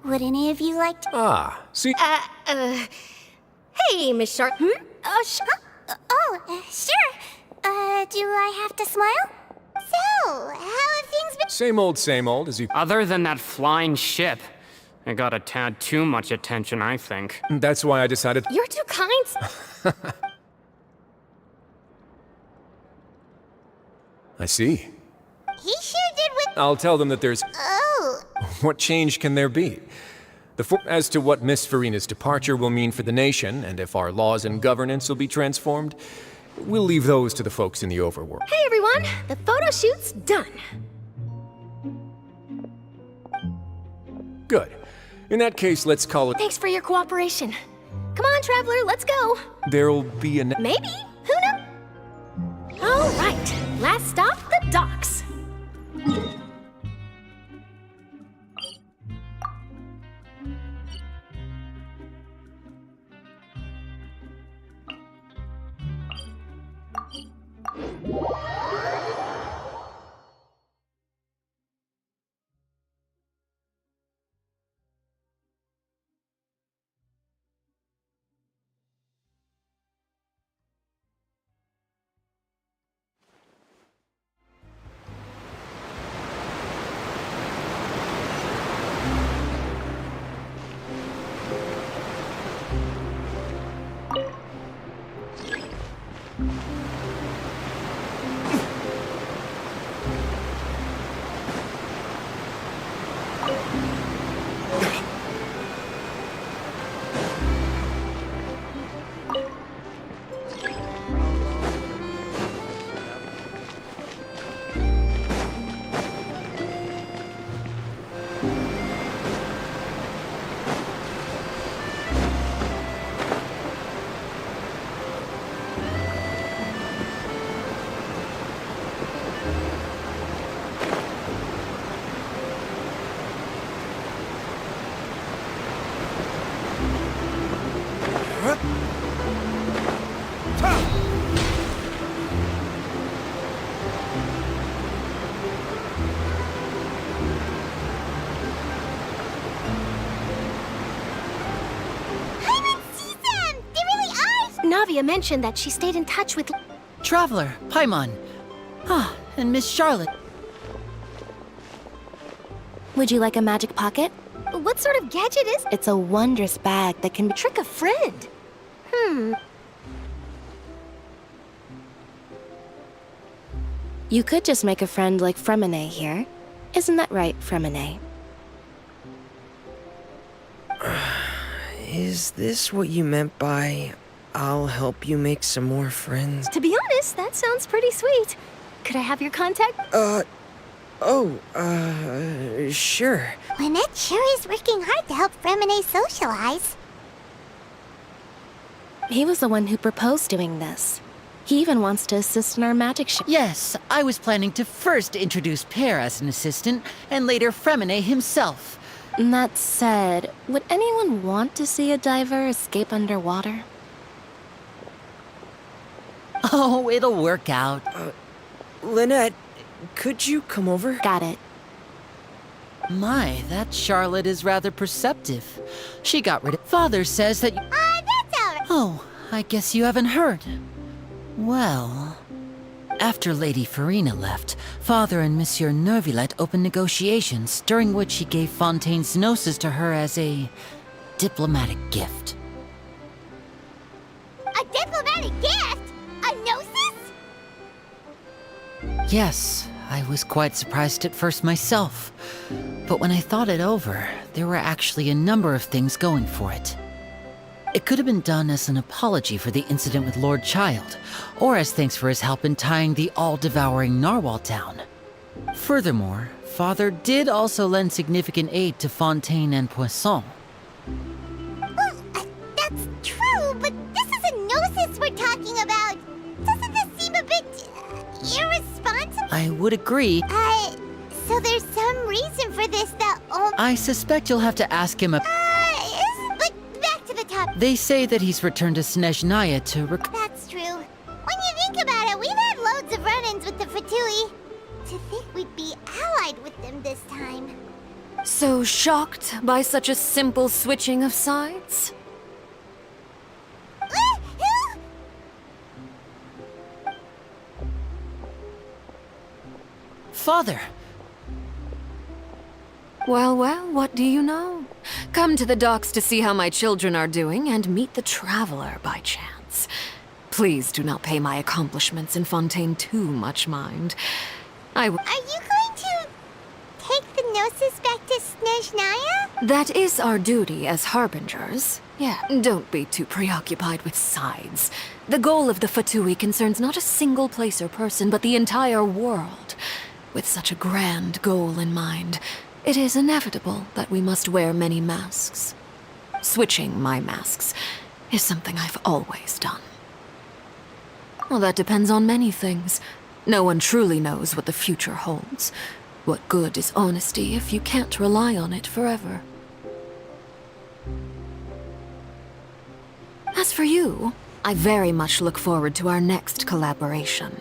Would any of you like to... Ah, see... Hey, Miss Sharp. sure. Do I have to smile? So, how have things been... Same old, as you... Other than that flying ship, it got a tad too much attention, I think. That's why I decided... You're too kind. I see. He sure did with... I'll tell them that there's... Oh. What change can there be? As to what Miss Farina's departure will mean for the nation, and if our laws and governance will be transformed, we'll leave those to the folks in the overworld. Hey everyone, the photo shoot's done. Good. In that case, let's call it... Thanks for your cooperation. Come on, Traveler, let's go. There'll be a... Maybe, who knows? All right, last stop, the docks. Navia mentioned that she stayed in touch with... Traveler, Paimon. Ah, and Miss Charlotte. Would you like a magic pocket? What sort of gadget is... It's a wondrous bag that can Trick a friend. You could just make a friend like Fremine here. Isn't that right, Fremine? Is this what you meant by, I'll help you make some more friends? To be honest, that sounds pretty sweet. Could I have your contact? Sure. Lynette sure is working hard to help Fremine socialize. He was the one who proposed doing this. He even wants to assist in our magic show. Yes, I was planning to first introduce Pear as an assistant, and later Fremine himself. That said, would anyone want to see a diver escape underwater? Oh, it'll work out. Lynette, could you come over? Got it. My, that Charlotte is rather perceptive. She got rid of... Father says that... That's alright. Oh, I guess you haven't heard. Well... After Lady Farina left, Father and Monsieur Neuvillette opened negotiations, during which he gave Fontaine's gnosis to her as a... diplomatic gift. A diplomatic gift? A gnosis? Yes, I was quite surprised at first myself. But when I thought it over, there were actually a number of things going for it. It could have been done as an apology for the incident with Lord Child, or as thanks for his help in tying the all-devouring narwhal down. Furthermore, Father did also lend significant aid to Fontaine and Poisson. Well, that's true, but this is a gnosis we're talking about. Doesn't this seem a bit irresponsible? I would agree. So there's some reason for this that I suspect you'll have to ask him but back to the top. They say that he's returned to Snezhnaya to That's true. When you think about it, we've had loads of run-ins with the Fatui. To think we'd be allied with them this time. So shocked by such a simple switching of sides? Father! Well, what do you know? Come to the docks to see how my children are doing and meet the Traveler by chance. Please do not pay my accomplishments in Fontaine too much mind. Are you going to take the gnosis back to Snezhnaya? That is our duty as harbingers. Yeah, don't be too preoccupied with sides. The goal of the Fatui concerns not a single place or person, but the entire world. With such a grand goal in mind, it is inevitable that we must wear many masks. Switching my masks is something I've always done. Well, that depends on many things. No one truly knows what the future holds. What good is honesty if you can't rely on it forever? As for you, I very much look forward to our next collaboration.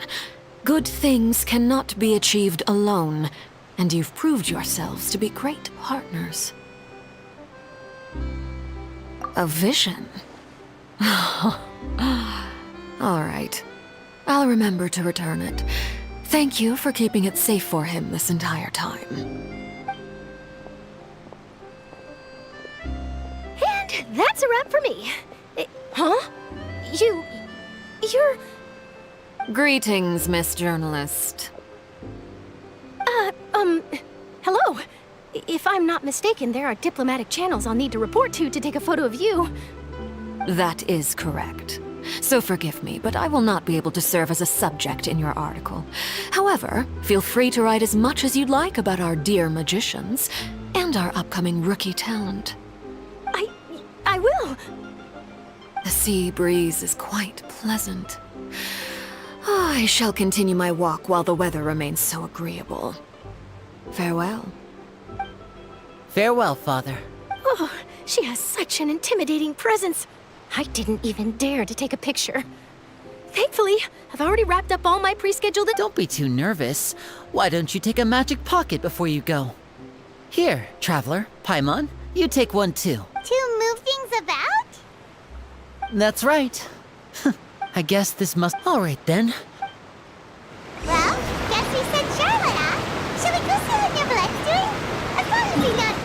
Good things cannot be achieved alone, and you've proved yourselves to be great partners. A vision? All right. I'll remember to return it. Thank you for keeping it safe for him this entire time. And that's a wrap for me. Huh? You're... Greetings, Miss Journalist. Hello. If I'm not mistaken, there are diplomatic channels I'll need to report to take a photo of you. That is correct. So forgive me, but I will not be able to serve as a subject in your article. However, feel free to write as much as you'd like about our dear magicians and our upcoming rookie talent. I will. The sea breeze is quite pleasant. I shall continue my walk while the weather remains so agreeable. Farewell. Farewell, Father. Oh, she has such an intimidating presence. I didn't even dare to take a picture. Thankfully, I've already wrapped up all my pre-scheduled... Don't be too nervous. Why don't you take a magic pocket before you go? Here, Traveler, Paimon, you take one too. To move things about? That's right. I guess this must... Alright then. Well, guess we said Charlotte, huh? Shall we go see what Nibblehead's doing? As long as he's not...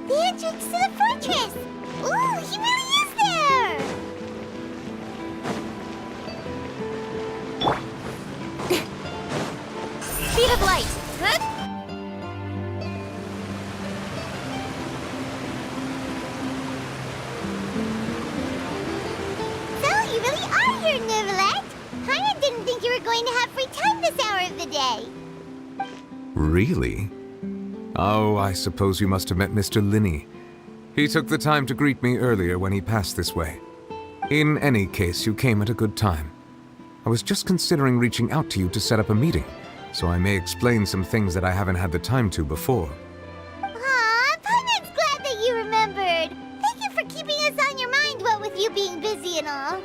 The entrance to the fortress! Ooh, he really is there! Speed of light! Huh? So, you really are here, Nibblehead! Paimon didn't think you were going to have free time this hour of the day. Really? Oh, I suppose you must have met Mr. Linney. He took the time to greet me earlier when he passed this way. In any case, you came at a good time. I was just considering reaching out to you to set up a meeting, so I may explain some things that I haven't had the time to before. Aw, Paimon's glad that you remembered. Thank you for keeping us on your mind, what with you being busy and all.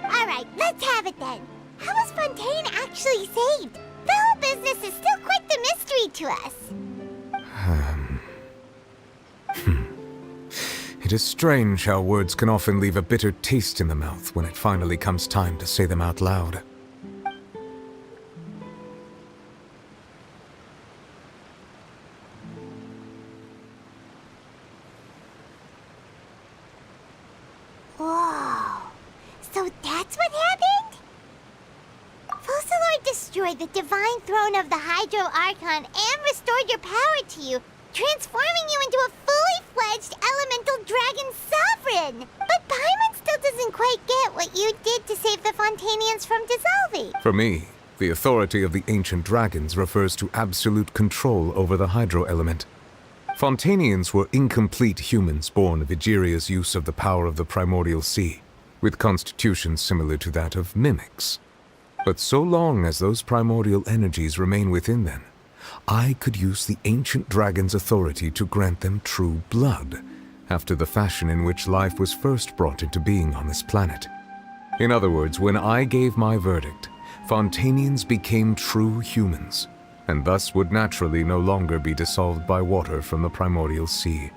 Alright, let's have it then. How was Fontaine actually saved? The whole business is still quite the mystery to us. It is strange how words can often leave a bitter taste in the mouth when it finally comes time to say them out loud. Whoa. So that's what happened? Focalor destroyed the divine throne of the Hydro Archon and restored your power to you, transforming you into a fully fledged elemental dragon sovereign! But Paimon still doesn't quite get what you did to save the Fontanians from dissolving. For me, the authority of the ancient dragons refers to absolute control over the hydro element. Fontanians were incomplete humans born of Egeria's use of the power of the primordial sea, with constitutions similar to that of mimics. But so long as those primordial energies remain within them, I could use the ancient dragon's authority to grant them true blood, after the fashion in which life was first brought into being on this planet. In other words, when I gave my verdict, Fontanians became true humans, and thus would naturally no longer be dissolved by water from the primordial sea.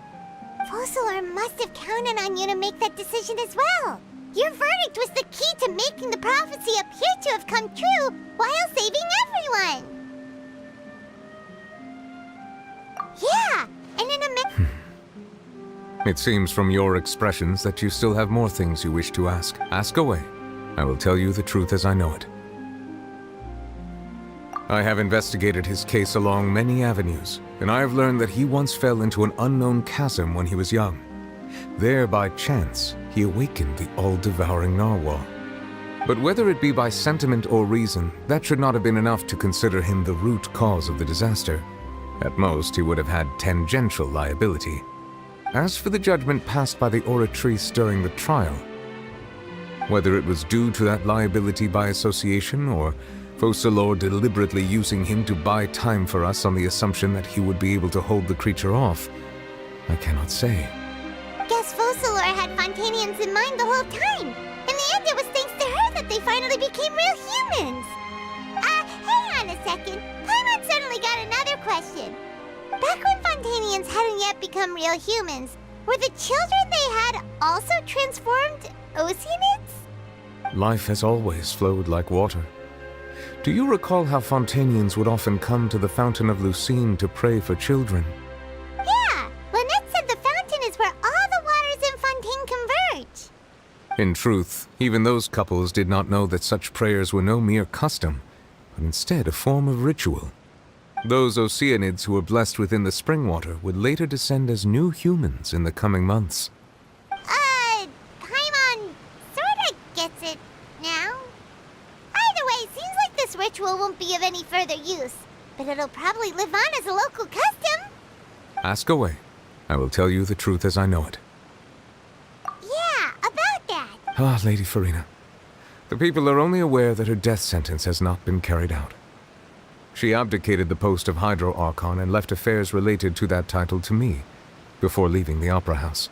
Focalor must have counted on you to make that decision as well. Your verdict was the key to making the prophecy appear to have come true while saving everyone. Yeah, and in a minute... It seems from your expressions that you still have more things you wish to ask. Ask away. I will tell you the truth as I know it. I have investigated his case along many avenues, and I have learned that he once fell into an unknown chasm when he was young. There, by chance, he awakened the all-devouring narwhal. But whether it be by sentiment or reason, that should not have been enough to consider him the root cause of the disaster. At most, he would have had tangential liability. As for the judgment passed by the Oratrice during the trial, whether it was due to that liability by association, or Focalor deliberately using him to buy time for us on the assumption that he would be able to hold the creature off, I cannot say. Guess Focalor had Fontanians in mind the whole time. In the end, it was thanks to her that they finally became real humans. Hang on a second. Paimon suddenly got another question. Back when Fontanians hadn't yet become real humans, were the children they had also transformed Oceanids? Life has always flowed like water. Do you recall how Fontanians would often come to the Fountain of Lucine to pray for children? Yeah! Lynette said the fountain is where all the waters in Fontaine converge. In truth, even those couples did not know that such prayers were no mere custom, but instead a form of ritual. Those Oceanids who were blessed within the spring water would later descend as new humans in the coming months. Paimon sorta gets it now. Either way, seems like this ritual won't be of any further use, but it'll probably live on as a local custom. Ask away. I will tell you the truth as I know it. Yeah, about that. Ah, Lady Farina. The people are only aware that her death sentence has not been carried out. She abdicated the post of Hydro Archon and left affairs related to that title to me, before leaving the Opera House.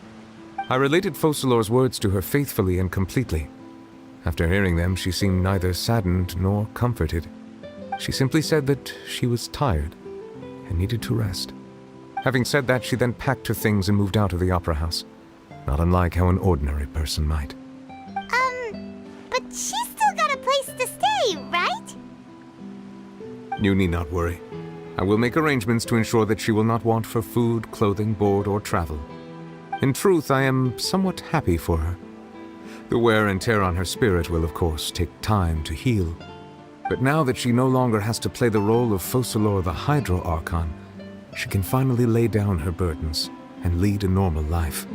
I related Focalor's words to her faithfully and completely. After hearing them, she seemed neither saddened nor comforted. She simply said that she was tired and needed to rest. Having said that, she then packed her things and moved out of the Opera House, not unlike how an ordinary person might. But she's still got a place to stay, right? You need not worry. I will make arrangements to ensure that she will not want for food, clothing, board, or travel. In truth, I am somewhat happy for her. The wear and tear on her spirit will, of course, take time to heal. But now that she no longer has to play the role of Focalor the Hydro Archon, she can finally lay down her burdens and lead a normal life.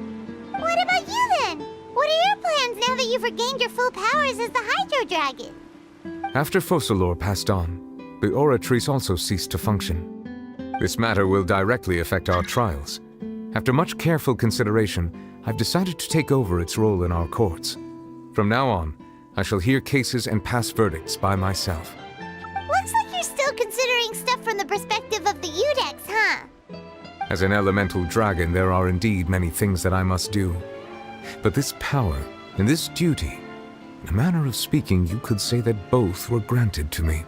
What about you then? What are your plans now that you've regained your full powers as the Hydro Dragon? After Focalor passed on, the Oratrice also ceased to function. This matter will directly affect our trials. After much careful consideration, I've decided to take over its role in our courts. From now on, I shall hear cases and pass verdicts by myself. Looks like you're still considering stuff from the perspective of the Udex, huh? As an elemental dragon, there are indeed many things that I must do. But this power and this duty, in a manner of speaking, you could say that both were granted to me.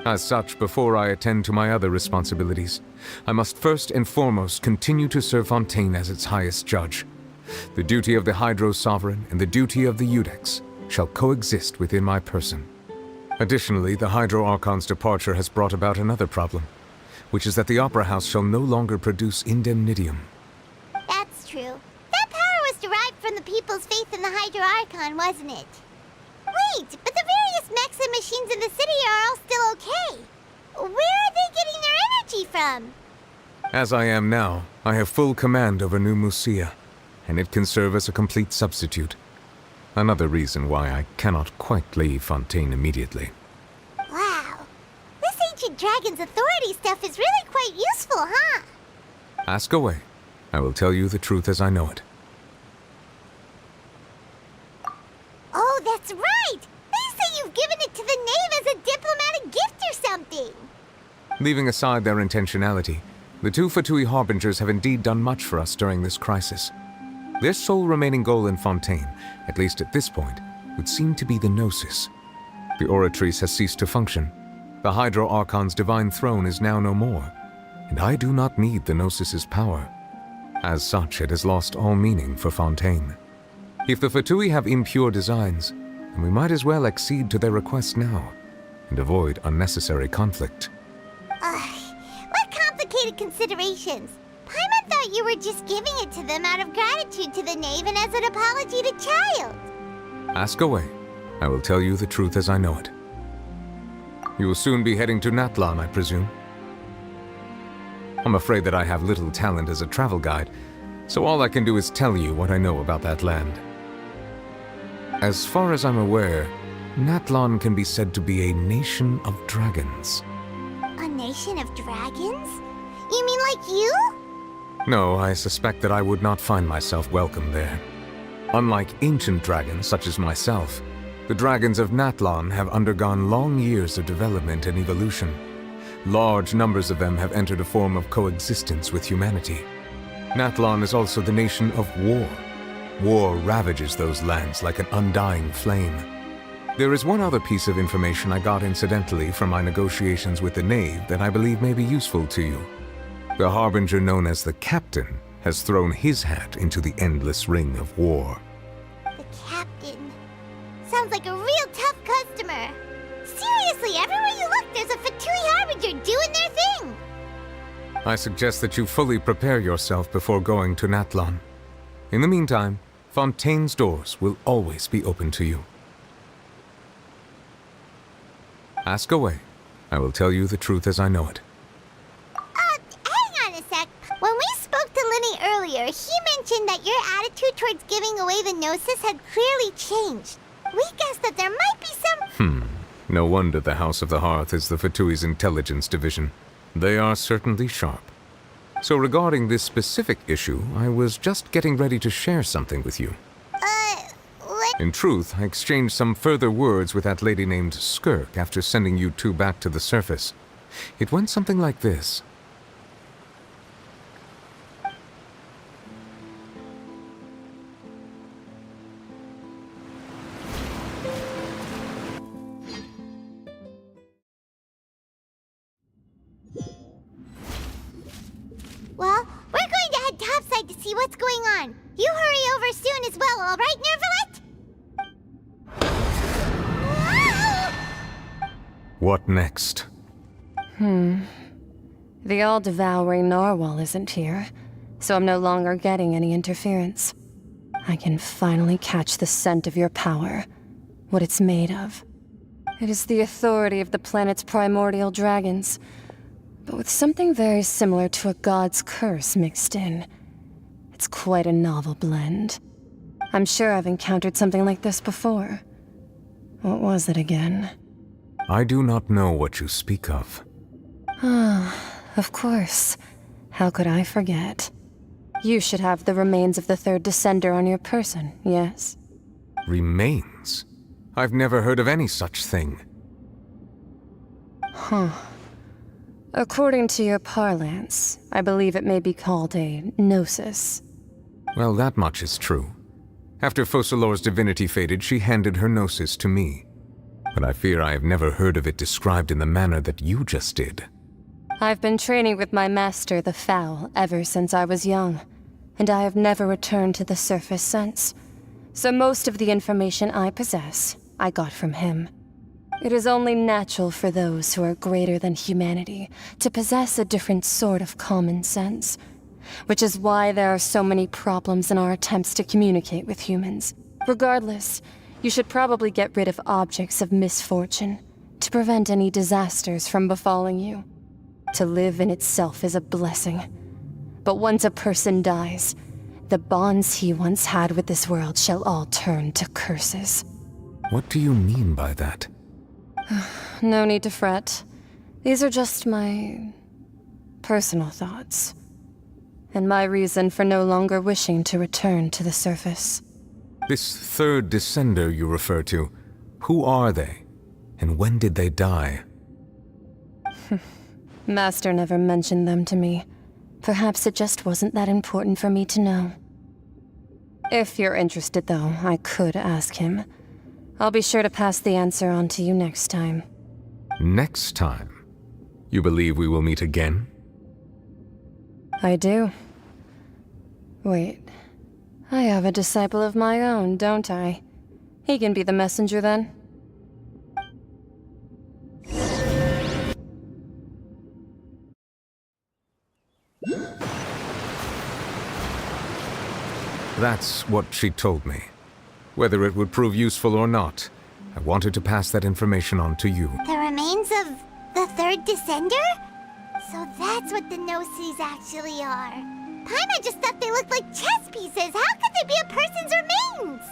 As such, before I attend to my other responsibilities, I must first and foremost continue to serve Fontaine as its highest judge. The duty of the Hydro Sovereign and the duty of the Udex shall coexist within my person. Additionally, the Hydro Archon's departure has brought about another problem, which is that the Opera House shall no longer produce indemnitium. That's true. That power was derived from the people's faith in the Hydro Archon, wasn't it? Wait, but the various mechs and machines in the city are all still okay. Where are they getting their energy from? As I am now, I have full command over New Musia, and it can serve as a complete substitute. Another reason why I cannot quite leave Fontaine immediately. Wow. This ancient dragon's authority stuff is really quite useful, huh? Ask away. I will tell you the truth as I know it. Oh, that's right! They say you've given it to the knave as a diplomatic gift or something! Leaving aside their intentionality, the two Fatui Harbingers have indeed done much for us during this crisis. Their sole remaining goal in Fontaine, at least at this point, would seem to be the Gnosis. The Oratrice has ceased to function. The Hydro Archon's divine throne is now no more, and I do not need the Gnosis's power. As such, it has lost all meaning for Fontaine. If the Fatui have impure designs, then we might as well accede to their request now, and avoid unnecessary conflict. What complicated considerations! Paimon thought you were just giving it to them out of gratitude to the knave and as an apology to Child. Ask away. I will tell you the truth as I know it. You will soon be heading to Natlan, I presume. I'm afraid that I have little talent as a travel guide, so all I can do is tell you what I know about that land. As far as I'm aware, Natlan can be said to be a nation of dragons. A nation of dragons? You mean like you? No, I suspect that I would not find myself welcome there. Unlike ancient dragons such as myself, the dragons of Natlan have undergone long years of development and evolution. Large numbers of them have entered a form of coexistence with humanity. Natlan is also the nation of war. War ravages those lands like an undying flame. There is one other piece of information I got incidentally from my negotiations with the knave that I believe may be useful to you. The harbinger known as the Captain has thrown his hat into the endless ring of war. The Captain. Sounds like a real tough customer. Seriously, everywhere you look, there's a Fatui Harbinger doing their thing. I suggest that you fully prepare yourself before going to Natlan. In the meantime, Fontaine's doors will always be open to you. Ask away. I will tell you the truth as I know it. the Gnosis had clearly changed. We guessed that there might be some... No wonder the House of the Hearth is the Fatui's intelligence division. They are certainly sharp. So regarding this specific issue, I was just getting ready to share something with you. What? In truth, I exchanged some further words with that lady named Skirk after sending you two back to the surface. It went something like this. Well, we're going to head topside to see what's going on. You hurry over soon as well, all right, Nervalet? What next? The all-devouring narwhal isn't here, so I'm no longer getting any interference. I can finally catch the scent of your power, what it's made of. It is the authority of the planet's primordial dragons, but with something very similar to a god's curse mixed in. It's quite a novel blend. I'm sure I've encountered something like this before. What was it again? I do not know what you speak of. Of course. How could I forget? You should have the remains of the third descender on your person, yes? Remains? I've never heard of any such thing. According to your parlance, I believe it may be called a gnosis. Well, that much is true. After Focalor's divinity faded, she handed her gnosis to me. But I fear I have never heard of it described in the manner that you just did. I've been training with my master, the Fowl, ever since I was young, and I have never returned to the surface since. So most of the information I possess, I got from him. It is only natural for those who are greater than humanity to possess a different sort of common sense, which is why there are so many problems in our attempts to communicate with humans. Regardless, you should probably get rid of objects of misfortune to prevent any disasters from befalling you. To live in itself is a blessing. But once a person dies, the bonds he once had with this world shall all turn to curses. What do you mean by that? No need to fret. These are just my personal thoughts, and my reason for no longer wishing to return to the surface. This third descender you refer to, who are they? And when did they die? Master never mentioned them to me. Perhaps it just wasn't that important for me to know. If you're interested, though, I could ask him. I'll be sure to pass the answer on to you next time. Next time? You believe we will meet again? I do. Wait. I have a disciple of my own, don't I? He can be the messenger then. That's what she told me. Whether it would prove useful or not, I wanted to pass that information on to you. The remains of the third descender? So that's what the Gnosis actually are. Paimon just thought they looked like chess pieces. How could they be a person's remains?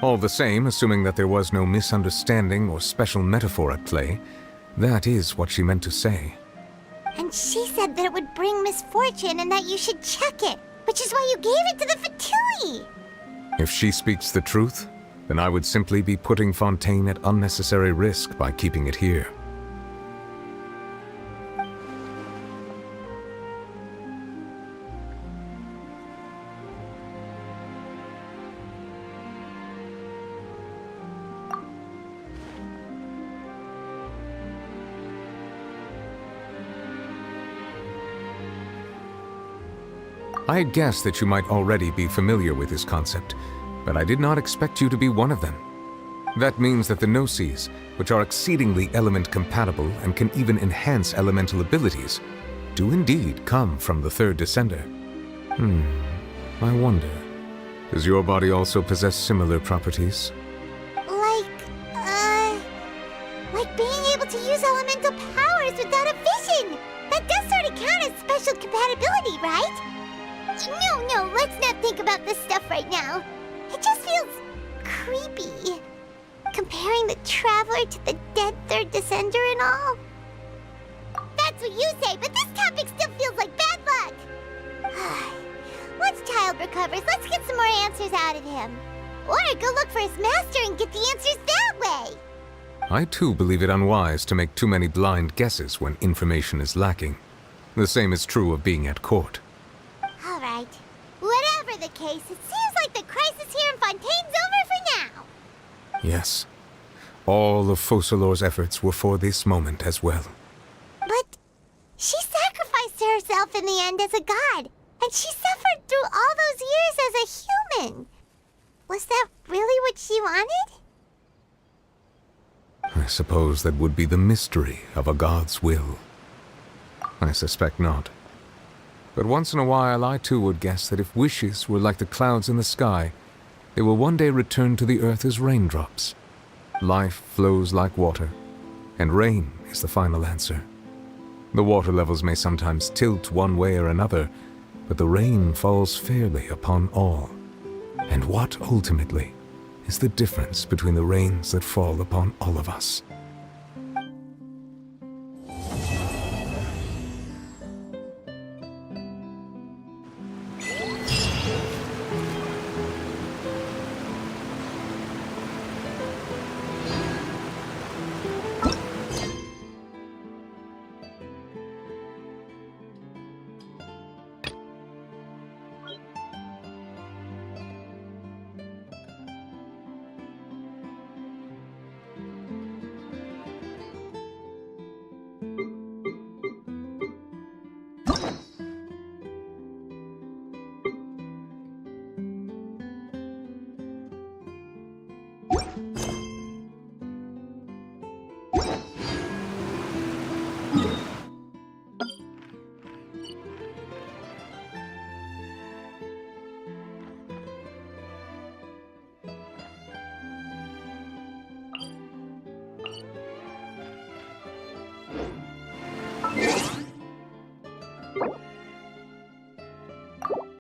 All the same, assuming that there was no misunderstanding or special metaphor at play, that is what she meant to say. And she said that it would bring misfortune and that you should check it, which is why you gave it to the Fatui. If she speaks the truth, then I would simply be putting Fontaine at unnecessary risk by keeping it here. I had guessed that you might already be familiar with this concept, but I did not expect you to be one of them. That means that the Gnosis, which are exceedingly element-compatible and can even enhance elemental abilities, do indeed come from the third descender. I wonder, does your body also possess similar properties? Like being able to use elemental powers without a vision! That does sort of count as special compatibility, right? No, let's not think about this stuff right now. It just feels creepy. Comparing the Traveler to the dead third descender and all. That's what you say, but this topic still feels like bad luck. Once Child recovers, let's get some more answers out of him. Or go look for his master and get the answers that way. I too believe it unwise to make too many blind guesses when information is lacking. The same is true of being at court. All right. Whatever the case, it seems like the crisis here in Fontaine's over for now. Yes. All of Focalor's efforts were for this moment as well. But she sacrificed herself in the end as a god, and she suffered through all those years as a human. Was that really what she wanted? I suppose that would be the mystery of a god's will. I suspect not. But once in a while I too would guess that if wishes were like the clouds in the sky, they will one day return to the earth as raindrops. Life flows like water, and rain is the final answer. The water levels may sometimes tilt one way or another, but the rain falls fairly upon all. And what, ultimately, is the difference between the rains that fall upon all of us?